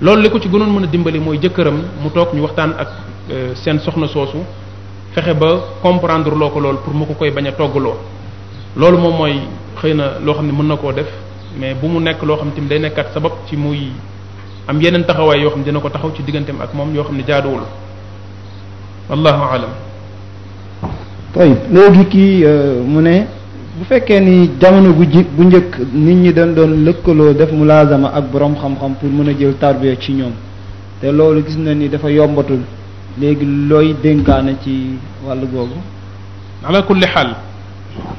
loolu li ko ci gënoon mën a dimbali mooy jëkkëram mu toog ñu waxtaan ak seen soxna soosu fexe ba comprendre loo ko loolu pour mu ko koy bañ a toggaloo loolu moom mooy xëy na loo xam ne mën na koo def mais bu mu nekk loo xam tamit day nekkaat sabab ci muy am yeneen taxawaay yoo xam ne dina ko taxaw ci digganteem ak moom yoo xam ne jaaduwul wallahu alam tayib léegi kii mu ne bu fekkee ni jamono bu njëkk nit ñi dañ doon lëkkaloo def mulaazama ak borom xam-xam pour mën a jël tarbiya ci ñoom te loolu gis na ni dafa yombatul léegi looy dénkaane ci wàllu googu ala kulli xaal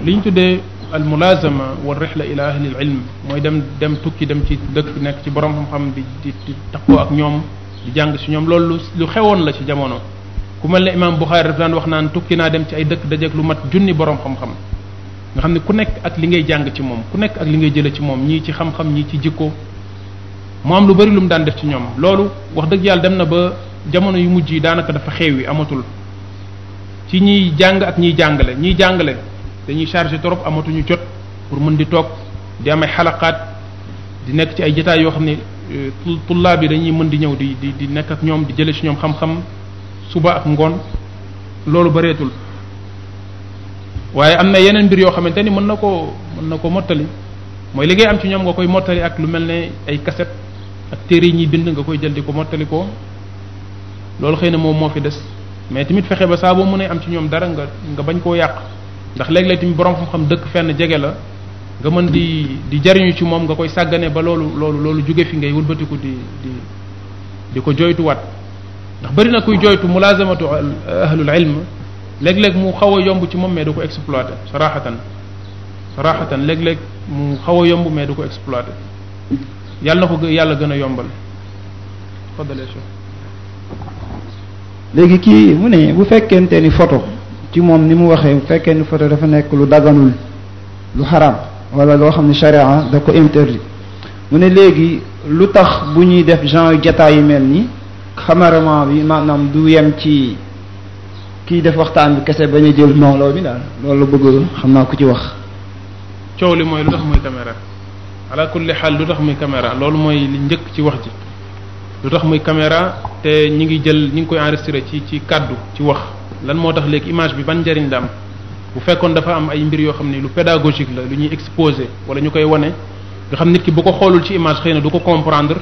li ñu tuddee al mulazama wal rihla ila ahli al ilm mooy dem tukki dem ci dëkk nekk ci borom xam-xam di takkoo ak ñoom di jàng ci ñoom loolu lu xewoon la ci jamono ku mel ne imam Bukhari daf daan wax naan tukki naa dem ci ay dëkk dajeek lu mat junni borom xam-xam nga xam ne ku nekk ak li ngay jàng ci moom ku nekk ak li ngay jële ci moom ñii ci xam-xam ñii ci jikko mu am lu bari lu mu daan def ci ñoom loolu wax dëgg yàlla dem na ba jamono yu mujj yi daanaka dafa xeew yi amatul ci ñiy jàng ak ñiy jàngale dañuy chargé trop amatuñu jot pour mën di toog di am ay xalaqaat di nekk ci ay jotaay yoo xam ne tullaab bi dañuy mën di ñëw di nekk ak ñoom di jële ci ñoom xam-xam suba ak ngoon loolu bareetul waaye am na yeneen mbir yoo xamante ni mën na ko mottali mooy li ngay am ci ñoom nga koy mottali ak lu mel ne ay cassette ak téere yi ñuy bind nga koy jël di ko mottali ko loolu xëy na moom moo fi des mais tamit fexe ba saa boo mënee am ci ñoom dara nga bañ koo yàq ndax léeg-léeg tamit borom xam-xam dëkk fenn jege la nga mën di jariñu ci moom nga koy sàggane ba loolu jóge fi ngay wëlbatiku di ko joytuwaat ndax bari na kuy joytu mulazamatu ahlul ilm léeg-léeg mu xaw a yomb ci moom mais du ko exploité sarahatan léeg-léeg mu xaw a yomb mais du ko exploité yàlla na ko yàlla gën a yombal fadale léegi kii mu ne bu fekkente ni photo ci moom ni mu waxee bu fekkee ni photo dafa nekk lu daganul lu xaraam wala loo xam ne charia da ko interdit mu ne léegi lu tax bu ñuy def genre jataay yu mel ni cameraman bi maanaam du yem ci kiy def waxtaan bi kese bañ a jël mawloo bi daal loolu la bëgg xam naa ku ci wax coow li mooy lu tax muy caméra ala kulli xaal lu tax muy caméra loolu mooy li njëkk ci wax ji lu tax muy caméra te ñi ngi koy enregistré ci kàddu ci wax lan moo tax léegi image bi ban njëriñ la am bu fekkoon dafa am ay mbir yoo xam ne lu pédagogique la lu ñuy exposé wala ñu koy wane nga xam nit ki bu ko xoolul ci image xëy na du ko comprendre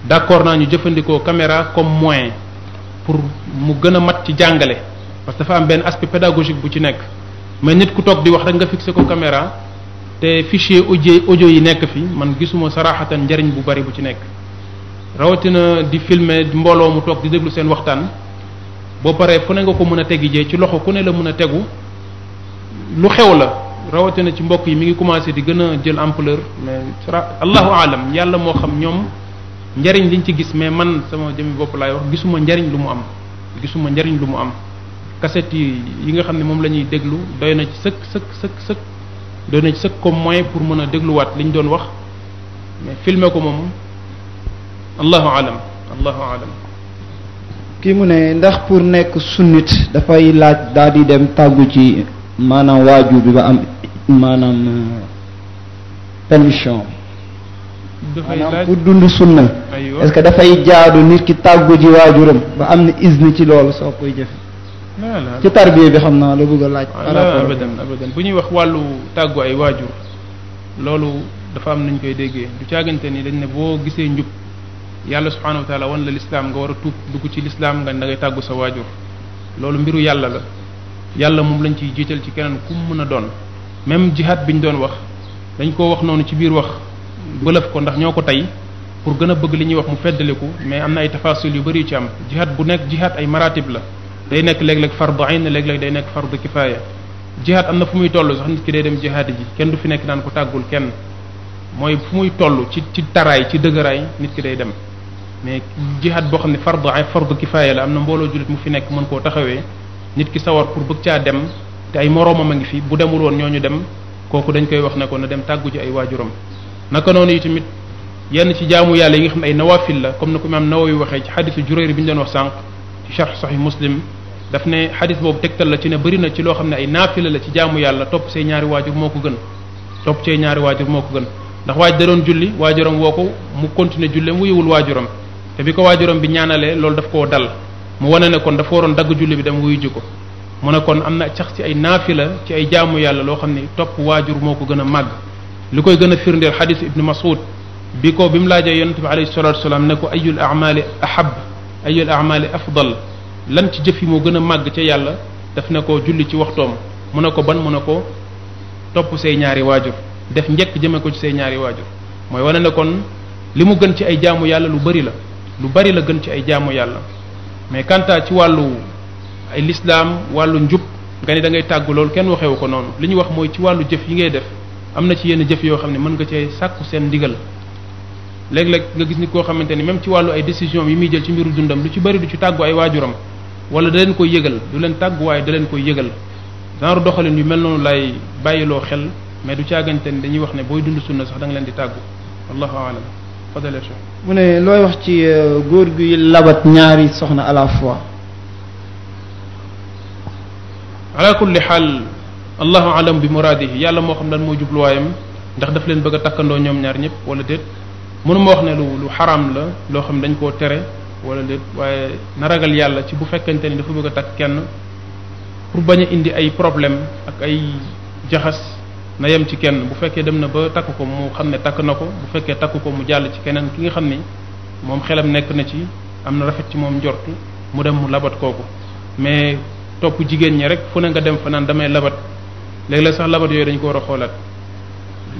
d'accord naa ñu jëfandikoo caméra comme moyen pour mu gën a mat ci jàngale parce que dafa am benn aspect pédagogique bu ci nekk mais nit ku toog di wax rek nga fixé ko caméra te fichier audio yi nekk fi man gisuma saraxatan njariñ bu bari bu ci nekk rawatina di filmer mbooloo mu toog di déglu seen waxtaan boo paree fu ne nga ko mën a tegi jee ci loxo ku ne la mën a tegu lu xew la rawatina ci mbokk yi mi ngi commencé di gën a jël ampleur mais allahu alam yàlla moo xam ñoom njariñ liñ ci gis mais man sama jëmi bopp laay wax gisuma njariñ lu mu am gisuma njariñ lu mu am cassette yi nga xam ne moom la ñuy déglu doy na ci sëkk doy na ci sëkk comme moyen pour mën a dégluwaat li ñu doon wax mais filmer ko moom allahu alam kii mu ne ndax pour nekk sunnit dafay laaj daal di dem tàggu ci maanaam waajur bi ba am maanaam permission dafay maanaam laaj pour dund sunna aywa est-ce que dafay jaadu nit ki tàggu ji waajuram ba am na izni ci loolu soo koy jëfe la ci tarbiya bi xam naa la bëgg a laaj par la rapport abadan bu ñuy wax wàllu tàggu ay waajur loolu dafa am nañ koy déggee du caagante ni dañ ne boo gisee njub yàlla subhanahu wa taala wan la lislaam nga war a tuub dugg ci lislaam nga da ngay tàggu sa waajur loolu mbiru yàlla la yàlla moom lañ ciy jiital ci keneen ku mu mën a doon même jihad bi ñu doon wax dañ koo wax noonu ci biir wax bëlëf ko ndax ñoo ko tey pour gën a bëgg li ñuy wax mu feddaliku mais am na ay tafasil yu bëri yu ci am jihad bu nekk jihad ay maratib la day nekk léeg-léeg fardu ayn léeg-léeg day nekk fardu kifaaya jihad am na fu muy toll sax nit ki day dem jihad ji kenn du fi nekk naan ko tàggul kenn mooy fu muy toll ci taraay ci dëgëraay nit ki day dem mais jihad boo xam ne fardu kifaaya la am na mbooloo jullit mu fi nekk mën koo taxawee nit ki sawar pour bëgg caa dem te ay moroomam a ngi fi bu demul woon ñooñu dem kooku dañ koy wax ne ko na dem tàggu ji ay waajuram naka noonu yi tamit yenn ci jaamu yàlla yi nga xam ne ay nawafil la comme na ko imaam Nawawi waxee ci xadisu Jurayr bi ñu doon wax sànq ci sharh sahih Muslim daf ne xadis boobu tegtal la ci ne bëri na ci loo xam ne ay naafila la ci jaamu yàlla topp say ñaari waajur moo ko gën topp say ñaari waajur moo ko gën ndax waaj da doon julli waajuram woo ko mu continuer julleem wuyuwul waajuram te bi ko waajuram bi ñaanalee loolu daf koo dal mu wane ne kon dafa waroon dagg julli bi dem wuyu ji ko mu ne kon am na sax ci ay naafila ci ay jaamu yàlla loo xam ne topp waajur moo ko gën a màgg li koy gën a firndeel xadisu ibnu Mas'ud bi mu laajee yonente bi alayhi salatu wasalaam ne ko ayul amali ahab ayul amali afdal lan ci jëf yi moo gën a màgg ca yàlla daf ne ko julli ci waxtoom mu ne ko ban mu ne ko topp say ñaari waajur def njëkk jëme ko ci say ñaari waajur mooy wane ne kon li mu gën ci ay jaamu yàlla lu bari la gën ci ay jaamu yàlla mais kanta ci wàllu ay lislaam wàllu njub nga ni da ngay tàggu loolu kenn waxewu ko noonu li ñu wax mooy ci wàllu jëf yi ngay def am na ci yenn jëf yoo xam ne mën nga cee sàkku seen ndigal léeg-léeg nga gis nit koo xamante ni même ci wàllu ay décision yi muy jël ci mbiru dundam lu ci bari du ci tàggu ay waajuram wala da leen koy yëgal du leen tàggu waaye da leen koy yëgal genre doxalin yu mel noonu lay bàyyiloo xel mais du caagante ni dañuy wax ne booy dund sunna sax da nga leen di tàggu wallahu alam fadale cheikh mu ne looy wax ci góor gi labat ñaari soxna à la fois ala kulli xaal allahu alam bi muraadihi yàlla moo xam lan moo jubluwaayam ndax daf leen bëgg a takkandoo ñoom ñaar ñëpp wala déet mënuma wax ne lu xaraam la loo xam dañ koo tere wala déet waaye na ragal yàlla ci bu fekkente ni dafa bëgg a takk kenn pour bañ a indi ay problème ak ay jaxas na yem ci kenn bu fekkee dem na ba takk ko mu xam ne takk na ko bu fekkee takk ko mu jàll ci keneen ki nga xam ni moom xelam nekk na ci am na rafet ci moom njortu mu dem mu labat kooku mais topp jigéen ñi rek fu ne nga dem fa naan damay labat léeg-léeg sax labat yooyu dañ ko war a xoolaat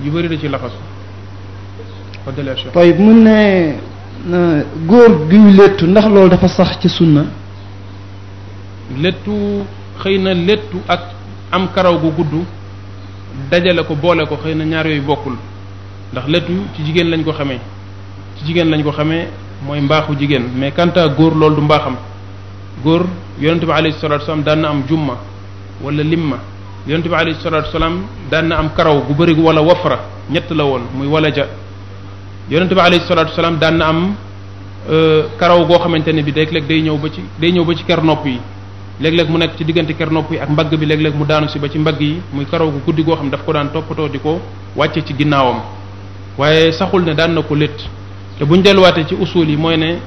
yu bëri da ci laxasu tayib mun ne góor guy léttu ndax loolu dafa sax ci sunna léttu xëy na léttu ak am karaw gu gudd dajale ko boole ko xëy na ñaar yooyu bokkul ndax léttu ci jigéen lañ ko xamee mooy mbaaxu jigéen mais kanta góor loolu du mbaaxam góor yonente bi alayhi salatu wasalam daan na am jumma wala limma yonente bi alayhi salatu wasalam daan na am karaw gu bëri wala wafra ñett la woon muy wala ja yonente bi alayhi salatu wasalam daan na am karaw goo xamante ne bi léeg-léeg day ñëw ba ci ker nopp yi léeg-léeg mu nekk ci diggante ker nopp yi ak mbagg bi léeg-léeg mu daanu si ba ci mbagg yi muy karaw gu guddi goo xam daf ko daan toppatoo di ko wàcce ci ginnaawam waaye saxul ne daan na ko létt te buñ delluwaatee ci usul yi mooy ne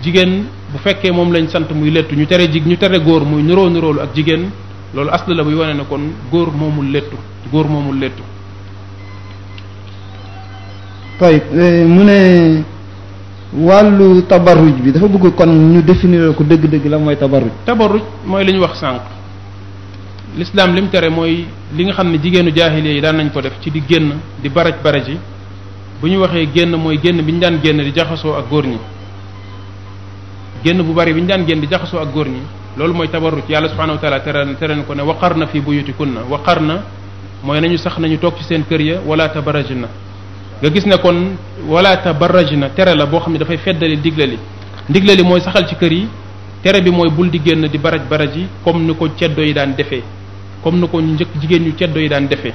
jigéen bu fekkee moom lañ sant muy léttu ñu tere góor muy niroolu ak jigéen loolu asla la buy wane ne kon góor moomul léttu tayib mu ne wàllu tabarruj bi dafa bëgg kon ñu définir ko dëgg-dëgg la mooy tabarruj. tabarruj mooy li ñu wax sànq l'islam lim tere mooy li nga xam ne jigéenu jaahiliya yi daan nañ ko def ci di génn di baraj yi bu ñu waxee génn mooy génn bi ñu daan génn di jaxasoo ak góor ñi génn bu bari bi ñu daan génn di jaxasoo ak góor ñi loolu mooy tabarruj yàlla subhanahu wa taala tere na ko ne waqarna fi buyutikunna waqarna mooy nañu sax nañu toog ci seen kër ya wala tabarrajna nga gis ne kon wala tabarrajna tere la boo xam ne dafay feddali ndigle li mooy saxal ci kër yi tere bi mooy bul di génn di baraj yi comme ni ko ceddo yi daan defee comme ni ko njëkk jigéen ñu ceddo yi daan defee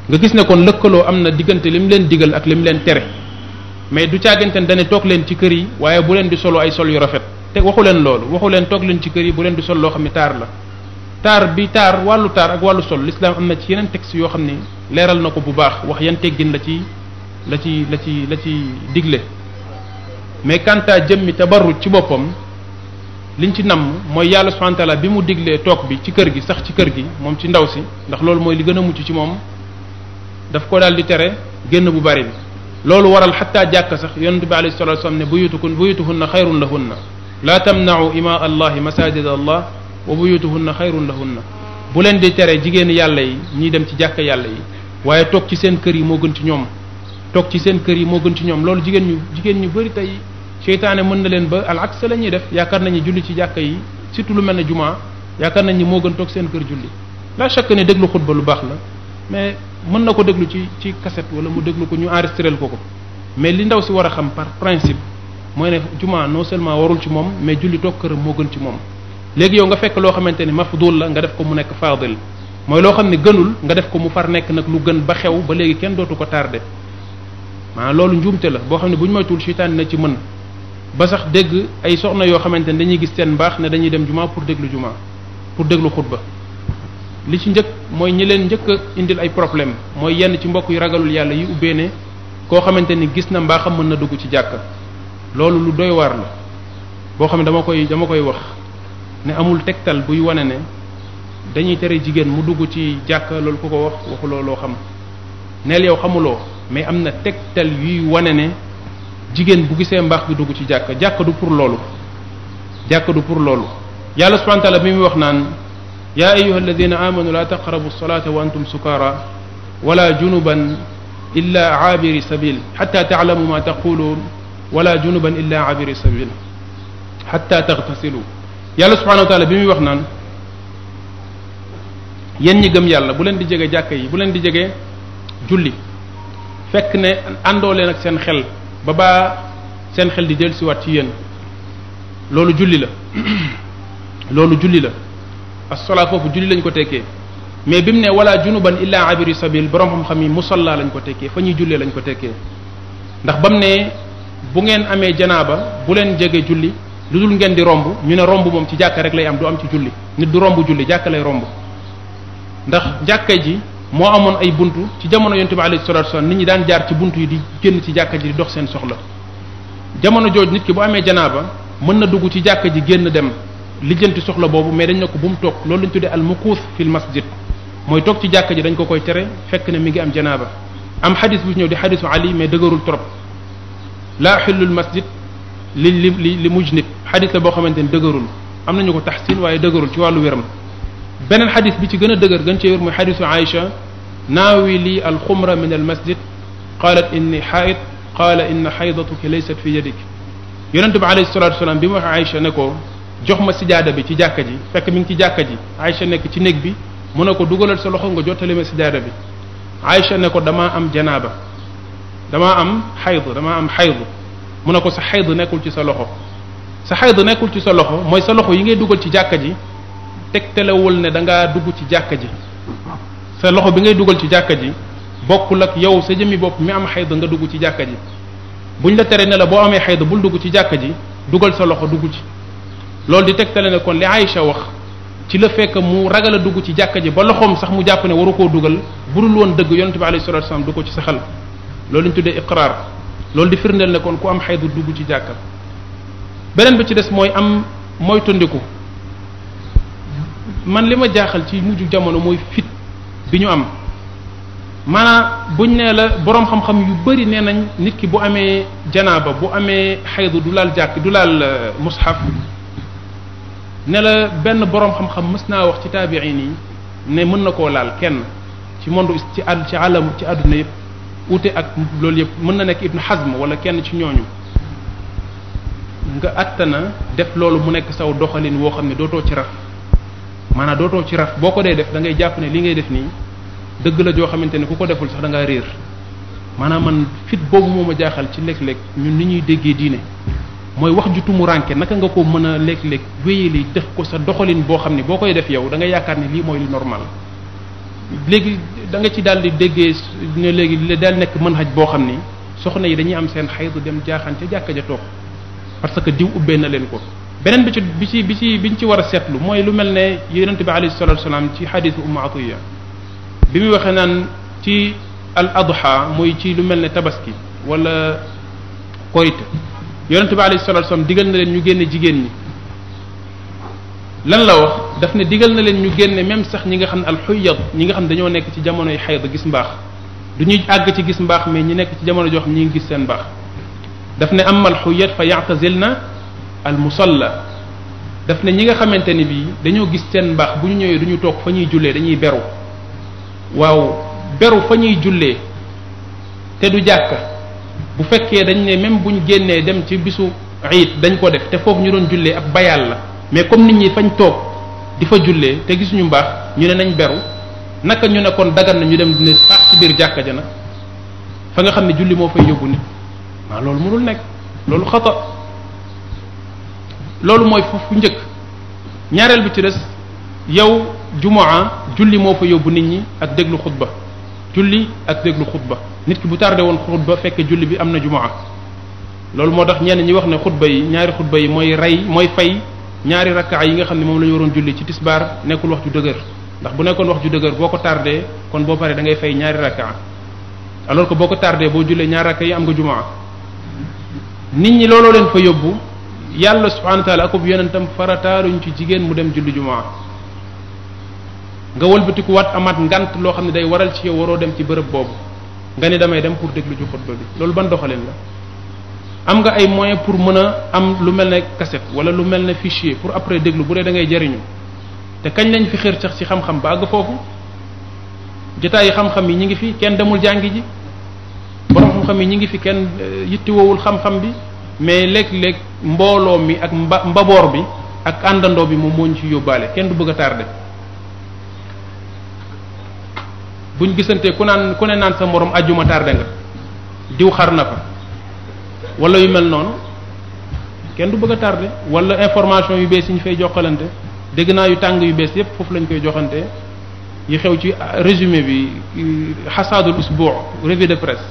nga gis ne kon lëkkaloo am na diggante li mu leen digal ak li mu leen tere mais du caagante ne dane toog leen ci kër yi waaye bu leen di solo ay sol yu rafet te waxu leen loolu waxu leen toog leen ci kër yi bu leen di sol loo xam ne taar la taar wàllu taar ak wàllu sol l'islam am na ci yeneen texte yoo xam ne leeral na ko bu baax wax yan teggin la ci digle mais kanta jëmmi tabarruj ci boppam liñ ci namm mooy yàlla subhanahu wa ta'ala bi mu diglee toog bi ci kër gi sax ci kër gi moom ci ndaw si ndax loolu mooy li gën a mucc ci moom daf ko daal di tere génn bu bari bi loolu waral xataa jàkka sax yonente bi alayhi salatu wasallam ne buyutuhunna xayrun lahunna la tamna'u ima allahi masajid allah wa buyutuhunna xayrun lahunna bu leen di tere jigéen yàlla yi ñiy dem ci jàkka yàlla yi waaye toog ci seen kër yi moo gën ci ñoom loolu jigéen ñu bari tey seytaane mën na leen ba al aks la ñuy def yaakaar nañu julli ci jàkka yi surtout lu mel ne jumaa yaakaar nañ ni moo gën toog seen kër julli la chaque ne déglu xutba lu baax la mais mën na ko déglu ci cassette wala mu déglu ko ñu enregistré ko mais li ndaw si war a xam par principe mooy ne jumaa non seulement warul ci moom mais julli toog këram moo gën ci moom léegi yow nga fekk loo xamante ni mafdul la nga def ko mu nekk fadil mooy loo xam ne gënul nga def ko mu far nekk nag lu gën ba xew ba léegi kenn dootu ko tardé maanaam loolu njuumte la boo xam ne bu ñu moytuwul seytaan na ci mën ba sax dégg ay soxna yoo xamante ne dañuy gis seen mbaax ne dañuy dem jumaa pour déglu xutba li ci njëkk mooy ñi leen njëkk a indil ay problème mooy yenn ci mbokk yu ragalul yàlla yi ubbee ne koo xamante ni gis na mbaaxam mën na dugg ci jàkka loolu lu doy waar la boo xam ne dama koy wax ne amul tegtal buy wane ne dañuy tere jigéen mu dugg ci jàkka loolu ku ko waxuloo loo xam neel yow xamuloo mais am na tegtal yuy wane ne jigéen bu gisee mbaax gi dugg ci jàkka du pour loolu yàlla subhanahu wa ta'ala bi muy wax naan ya ayyuha alladhina amanu la taqrabu as-salata wa antum sukara wala junuban illa abiri sabil hatta ta'lamu ma taqulun wala junuban illa abiri sabil hatta taghtasilu yàlla subhanahu wa ta'ala bi muy wax naan yéen ñi gëm yàlla bu leen di jege jàkka yi bu leen di jege julli fekk ne àndoo leen ak seen xel ba seen xel di dellusiwaat ci yéen loolu julli la as-salaa foofu julli lañ ko tekkee mais bi mu ne wala junuban illa abiri sabil borom xam-xam yi musalla lañ ko tekkee fa ñuy jullee lañ ko tekkee ndax ba mu ne bu ngeen amee janaaba bu leen jege julli lu dul ngeen di romb ñu ne romb moom ci jàkka rek lay am du am ci julli nit du romb julli jàkka lay romb ndax jàkka ji moo amoon ay buntu ci jamono yonent bi alayhi salatu wasallam nit ñi daan jaar ci buntu yi di génn ci jàkka ji di dox seen soxla jamono jooju nit ki bu amee janaaba mën na dugg ci jàkka ji génn dem lijjanti soxla boobu mais dañ ne ko bu mu toog loolu lañ tuddee al mukuus fil masjid mooy toog ci jàkka ji dañ ko koy tere fekk ne mi ngi am janaaba am xadis bu ñëw di xadisu ali mais dëgërul trop laa xillul masjid li mujnib xadis la boo xamante ni dëgërul am nañu ko taxsin waaye dëgërul ci wàllu wéram beneen xadis bi ci gën a dëgër gën cee wér mooy xadisu Aïcha naawi li alxumra min al masjid qalat inni xaid qaala inna xaydatuki laysat fi yadik yonente bi alayhi salatu wasalaam bi mu wax Aïcha ne ko jox ma sijaada bi ci jàkka ji fekk mi ngi ci jàkka ji Aïcha nekk ci néeg bi mu ne ko dugalal sa loxo nga jottali ma sijaada bi Aïcha ne ko damaa am janaaba damaa am xayd mu ne ko sa xayd nekkul ci sa loxo mooy sa loxo yi ngay dugal ci jàkka ji tegtalewul ne da ngaa dugg ci jàkka ji sa loxo bi ngay dugal ci jàkka ji bokkul ak yow sa jëmmi bopp mi am xayd nga dugg ci jàkka ji buñ la tere ne la boo amee xayd bul dugg ci jàkka ji dugal sa loxo dugg ci loolu di tegtale ne kon li Aïcha wax ci la fekk mu ragal a dugg ci jàkka ji ba loxoom sax mu jàpp ne waru koo dugal budul woon dëgg yonente bi alayhi salatu wasallam du ko ci saxal loolu ñu tuddee iqraar loolu di firndeel ne kon ku am xaydu dugg ci jàkka beneen bi ci des mooy am mooy tondiku man li ma jaaxal ci mujj jamono mooy fit bi ñu am maanaam buñ nee la boroom xam-xam yu bari nee nañ nit ki bu amee janaaba bu amee xaydu du laal jàkk du laal mushaf ne la benn boroom xam-xam mës naa wax ci taabiin yi ne mën na koo laal kenn ci monde ci àlam ci àdduna yëpp ute ak loolu yëpp mën na nekk Ibn Hazm wala kenn ci ñooñu nga attana def loolu mu nekk saw doxalin woo xam ne dootoo ci raf maanaam dootoo ci raf boo ko dee def da ngay jàpp ne li ngay def nii dëgg la joo xamante ne ku ko deful sax da ngaa réer maanaam man fit boobu moo ma jaaxal ci léeg-léeg ñun ni ñuy déggee diine mooy wax ju tumuranke naka nga ko mën a léeg-léeg wéyali def ko sa doxalin boo xam ne boo koy def yow da ngay yaakaar ne lii mooy li normal léegi da nga ci daal di déggee ne léegi daal nekk manhaj boo xam ni soxna yi dañuy am seen xaydu dem jaaxaan ca jàkka ja toog parce que diw ubbee na leen ko beneen biñ ci war a seetlu mooy lu mel ne yonente bi alayhi salatu wasalaam ci xadisu Ummu Atiya bi muy waxee naan ci al adha muy ci lu mel ne tabaski wala korite yonente bi alayhi salatu wasallam digal na leen ñu génne jigéen ñi lan la wax daf ne digal na leen ñu génne même sax ñi nga xam ne alxuyad ñi nga xam dañoo nekk ci jamonoy xayd gis mbaax du ñuy àgg ci gis mbaax mais ñi nekk ci jamono joo xam ñi ngi gis seen mbaax daf ne amma alxuyad fa ya'tazilna al musalla daf ne ñi nga xamante ni bii dañoo gis seen mbaax bu ñu ñëwee du ñu toog fa ñuy jullee dañuy beru waaw beru fa ñuy jullee te du jàkka bu fekkee dañ ne même buñ génnee dem ci bisu iid dañ ko def te foofu ñu doon jullee ab bayal la mais comme nit ñi fañ toog di fa jullee te gisuñu mbaax ñu ne nañ beru naka ñu ne kon dagan na ñu dem ne faax ci biir jàkka ja nag fa nga xam ne julli moo fay yóbbu nit waaw loolu mënul nekk loolu xata loolu mooy foofu njëkk ñaareel bi ci des yow jumaa julli moo fa yóbbu nit ñi ak déglu xutba julli ak déglu xutba nit ki bu tardé woon xutba fekk julli bi am na jumaa loolu moo tax ñenn ñi wax ne xutba yi ñaari xutba yi mooy fay ñaari rakkaa yi nga xam ne moom la ñu waroon julli ci tisbaar nekkul wax ju dëgër ndax bu nekkoon wax ju dëgër boo ko tardé kon boo paree da ngay fay ñaari rakkaa alors que boo ko tardé boo jullee ñaari rakkaa yi am nga jumaa nit ñi looloo leen fa yóbbu yàlla subhanahu wa taala akub yonentam farataaluñ ci jigéen mu dem julli jumaa nga wëlbatiku wat amaat ngant loo xam ne day waral ci yow waroo dem ci bërëb boobu nga ni damay dem pour déglu ci xutba bi loolu ban doxalin la am nga ay moyens pour mën a am lu mel ne cassette wala lu mel ne fichier pour après déglu bu dee da ngay jariñu te kañ lañ fi xër sax ci xam-xam ba àgg foofu jotaay yi xam-xam yi ñi ngi fi kenn demul jàngi ji borom xam-xam yi ñi ngi fi kenn yittiwoowul xam-xam bi mais léeg-léeg mbooloo mi ak mbaboor bi ak àndandoo bi moom moo ñu ci yóbbaale kenn du bëgg a tardé buñ gisantee ku ne naan sa morom ajjuma tardé nga diw xar na fa wala yu mel noonu kenn du bëgg a tardé wala information yu bees yi ñu fay joxalante dégg naa yu tàng yu bees yépp foofu lañ koy joxante yi xew ci résumé bi xasaadul usbuu revue de presse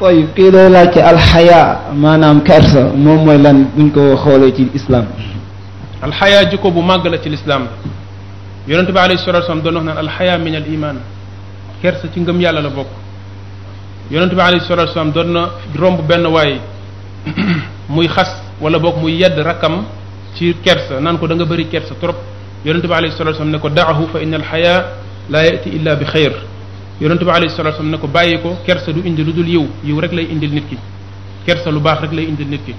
oy kii day laaj ci alxaya maanaam kersa moom mooy lan buñ ko xoolee ci islam. alxaya jikko bu màgg la ci lislaam yonente bi alayhi salatu wasallam doon wax naan alxaya min al iman kersa ci ngëm yàlla la bokk yonente bi alayhi salatu wasallam doon na romb benn waay muy xas wala bokk muy yedd rakkam ci kersa naan ko da nga bëri kersa trop yonente bi alayhi salatu wasallam ne ko daahu fa inna alxaya la yati illa bi xayr yonente bi alayhi salatu wasallam ne ko bàyyi ko kersa du indi lu dul yiw rek lay indil nit ki kersa lu baax rek lay indil nit ki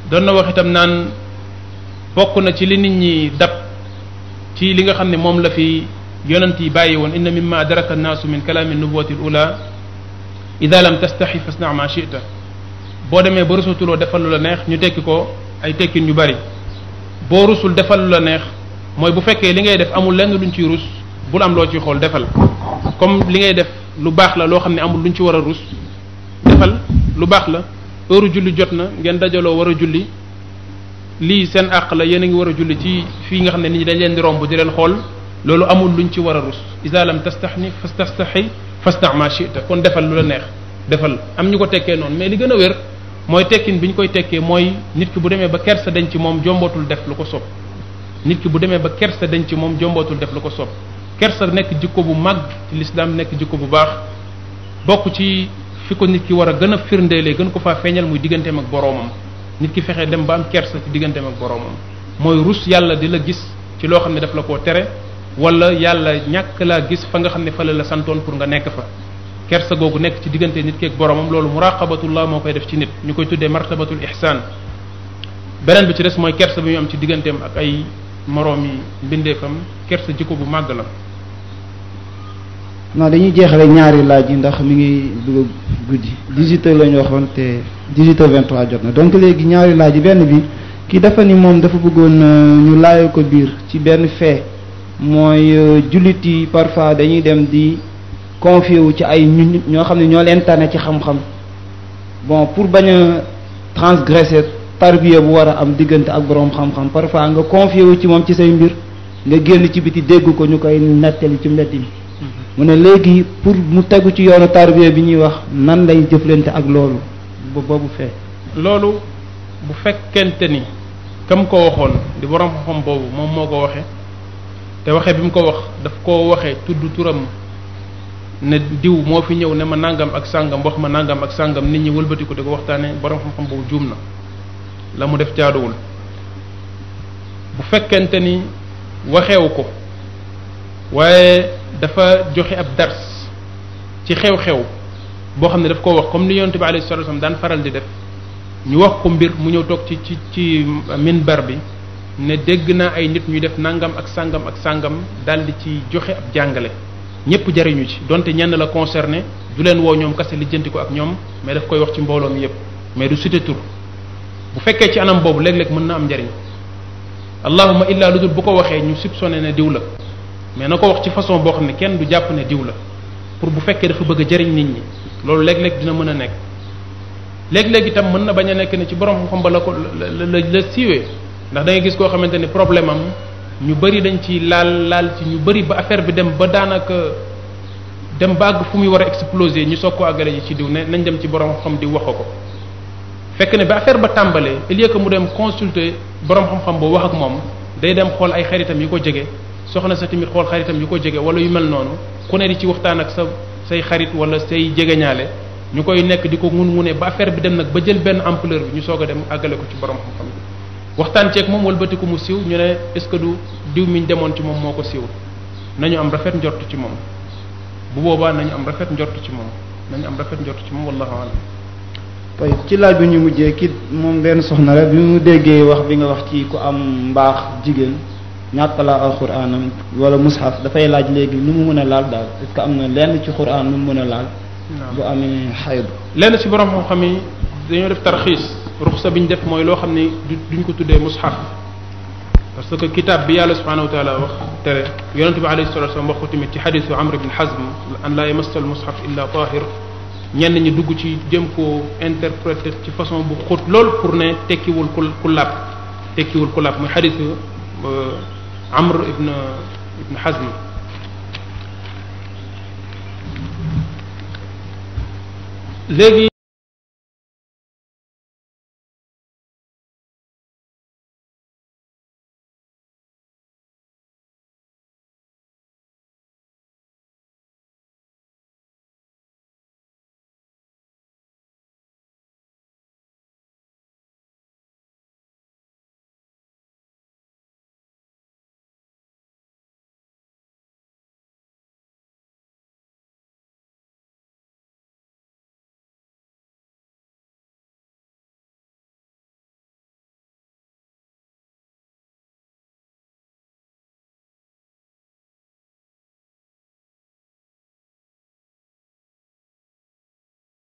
doon na wax itam naan bokk na ci li nit ñi dab ci li nga xam ne moom la fi yonent yi bàyyi woon inna mimma adraka annaasu min kalaami nubuwati al ula ida lam tastaxi fasna ma chita boo demee ba rusutuloo defal lu la neex ñu tekki ko ay tekkin yu bari boo rusul defal lu la neex mooy bu fekkee li ngay def amul lenn luñ ciy rus bul am loo ciy xool defal comme li ngay def lu baax la loo xam ne amul luñ ci war a rus defal lu baax la heure julli jot na ngeen dajaloo war a julli lii seen àq la yéen a ngi war a julli ci fii nga xam ne nit ñi dañ leen di romb di leen xool loolu amul luñ ci war a rus iza lam tastaxni fastastaxi fasna ma chita kon defal lu la neex defal am ñu ko tekkee noonu mais li gën a wér mooy tekkin bi ñu koy tekkee mooy nit ki bu demee ba kersa dañ ci moom jombootul def lu ko sopp nit ki bu demee ba kersa dañ ci moom jombootul def lu ko sopp kersa nekk jikko bu mag ci lislaam nekk jikko bu baax bokk ci fi ko nit ki war a gën a firndeelee gën ko faa feeñal muy digganteem ak boroomam nit ki fexe dem ba am kersa ci digganteem ak boroomam mooy rus yàlla di la gis ci loo xam ne daf la koo tere wala yàlla ñàkk laa gis fa nga xam ne fa la santoon pour nga nekk fa kersa googu nekk ci diggante nit ki ak boromam loolu muraqabatullah moo koy def ci nit ñu koy tuddee martabatul ihsan beneen bi ci des mooy kersa bi ñu am ci digganteem ak ay moroomi mbindeefam kersa jikko bu màgg la. non dañuy jeexale ñaari laaj yi ndax mi ngi bëgg a guddi 18 heures la ñu waxoon te 18 heures 23 jot na donc léegi ñaari laaj yi benn bi kii dafa ni moom dafa bëggoon ñu laajal ko biir ci benn fait mooy jullit yi parfois dañuy dem di confier wu ci ay ñoo xam ne ñoo leen tane ci xam-xam bon pour bañ a transgresser tarbiya bu war a am diggante ak boroom xam-xam parfois nga confier wu ci moom ci say mbir nga génn ci biti dégg ko ñu koy nettali ci mbedd mi mu ne léegi pour mu tegu ci yoonu tarbiya bi ñuy wax nan lay jëflante ak loolu boobu fee loolu bu fekkente ni kam ko waxoon di boroom xam-xam boobu moom moo ko waxe te waxe bi mu ko wax daf koo waxe tudd turam ne diw moo fi ñëw ne ma nangam ak sàngam wax ma nangam ak sàngam nit ñi wëlbati ko di ko waxtaane boroom xam-xam boobu juum na la mu def jaaduwul bu fekkente ni waxewu ko waaye dafa joxe ab dars ci xew-xew boo xam ne daf koo wax comme ni yonent bi alayhi salatu wasallam daan faral di def ñu wax ko mbir mu ñëw toog ci minbar bi ne dégg naa ay nit ñuy def nangam ak sàngam ak sàngam daldi ci joxe ab jàngale ñëpp jariñu ci donte ñenn la concerné du leen woo ñoom kase lijjanti ko ak ñoom mais daf koy wax ci mbooloo mi yépp mais du cité tur bu fekkee ci anam boobu léeg-léeg mën na am njariñ allahumma illa lu dul bu ko waxee ñu soupçonné ne diw la mais na ko wax ci façon boo xam ne kenn du jàpp ne diw la pour bu fekkee dafa bëgg a jariñ nit ñi loolu léeg-léeg dina mën a nekk léeg-léeg itam mën na bañ a nekk ne ci borom xam ba la ko la siiwee ndax da ngay gis koo xamante ni problème am ñu bari dañ ci laal ci ñu bari ba affaire bi dem ba daanaka dem ba àgg fu muy war a exploser ñu soog ko àggale ji ci diw ne nañ dem ci borom xam di wax ko fekk ne ba affaire ba tàmbalee au lieu que mu dem consulter borom xam-xam boo wax ak moom day dem xool ay xaritam yu ko jege soxna sa tamit xool xaritam yu ko jege wala yu mel noonu ku ne di ci waxtaan ak say xarit wala say jegeñaale ñu koy nekk di ko ngun-ngune ba affaire bi dem nag ba jël benn ampleur bi ñu soog a dem àggale ko ci borom xam-xam bi waxtaan ceeg moom wëlbati ko mu siiw ñu ne est-ce que du diw mi ñu demoon ci moom moo ko siiw nañu am rafet njort ci moom bu boobaa nañu am rafet njort ci moom wallahu alam. ci laaj bi ñu mujjee ki moom benn soxna rek bi mu déggee wax bi nga wax ci ku am mbaax jigéen ñàkk la alxuraanam wala mushaf dafay laaj léegi nu mu mën a laal daal est-ce que am na lenn ci xuraan nu mu mën a laal. bu amee xayd. lenn ci borom xam-xam yi dañoo def tarxiis ruxsa bi ñu def mooy loo xam ne duñ ko tuddee mushaf parce que kitaab bi yàlla subhanahu wa taala wax tere yonente bi alayhi salatu wasallam wax ko tamit ci xadisu Amr ibn Hazm an la yamassal mushaf illa tahir ñenn ñi dugg ci jëm koo interpréter ci façon bu xóot lool pour ne tekkiwul ku laab muy xadisu Amr ibn Hazm léegi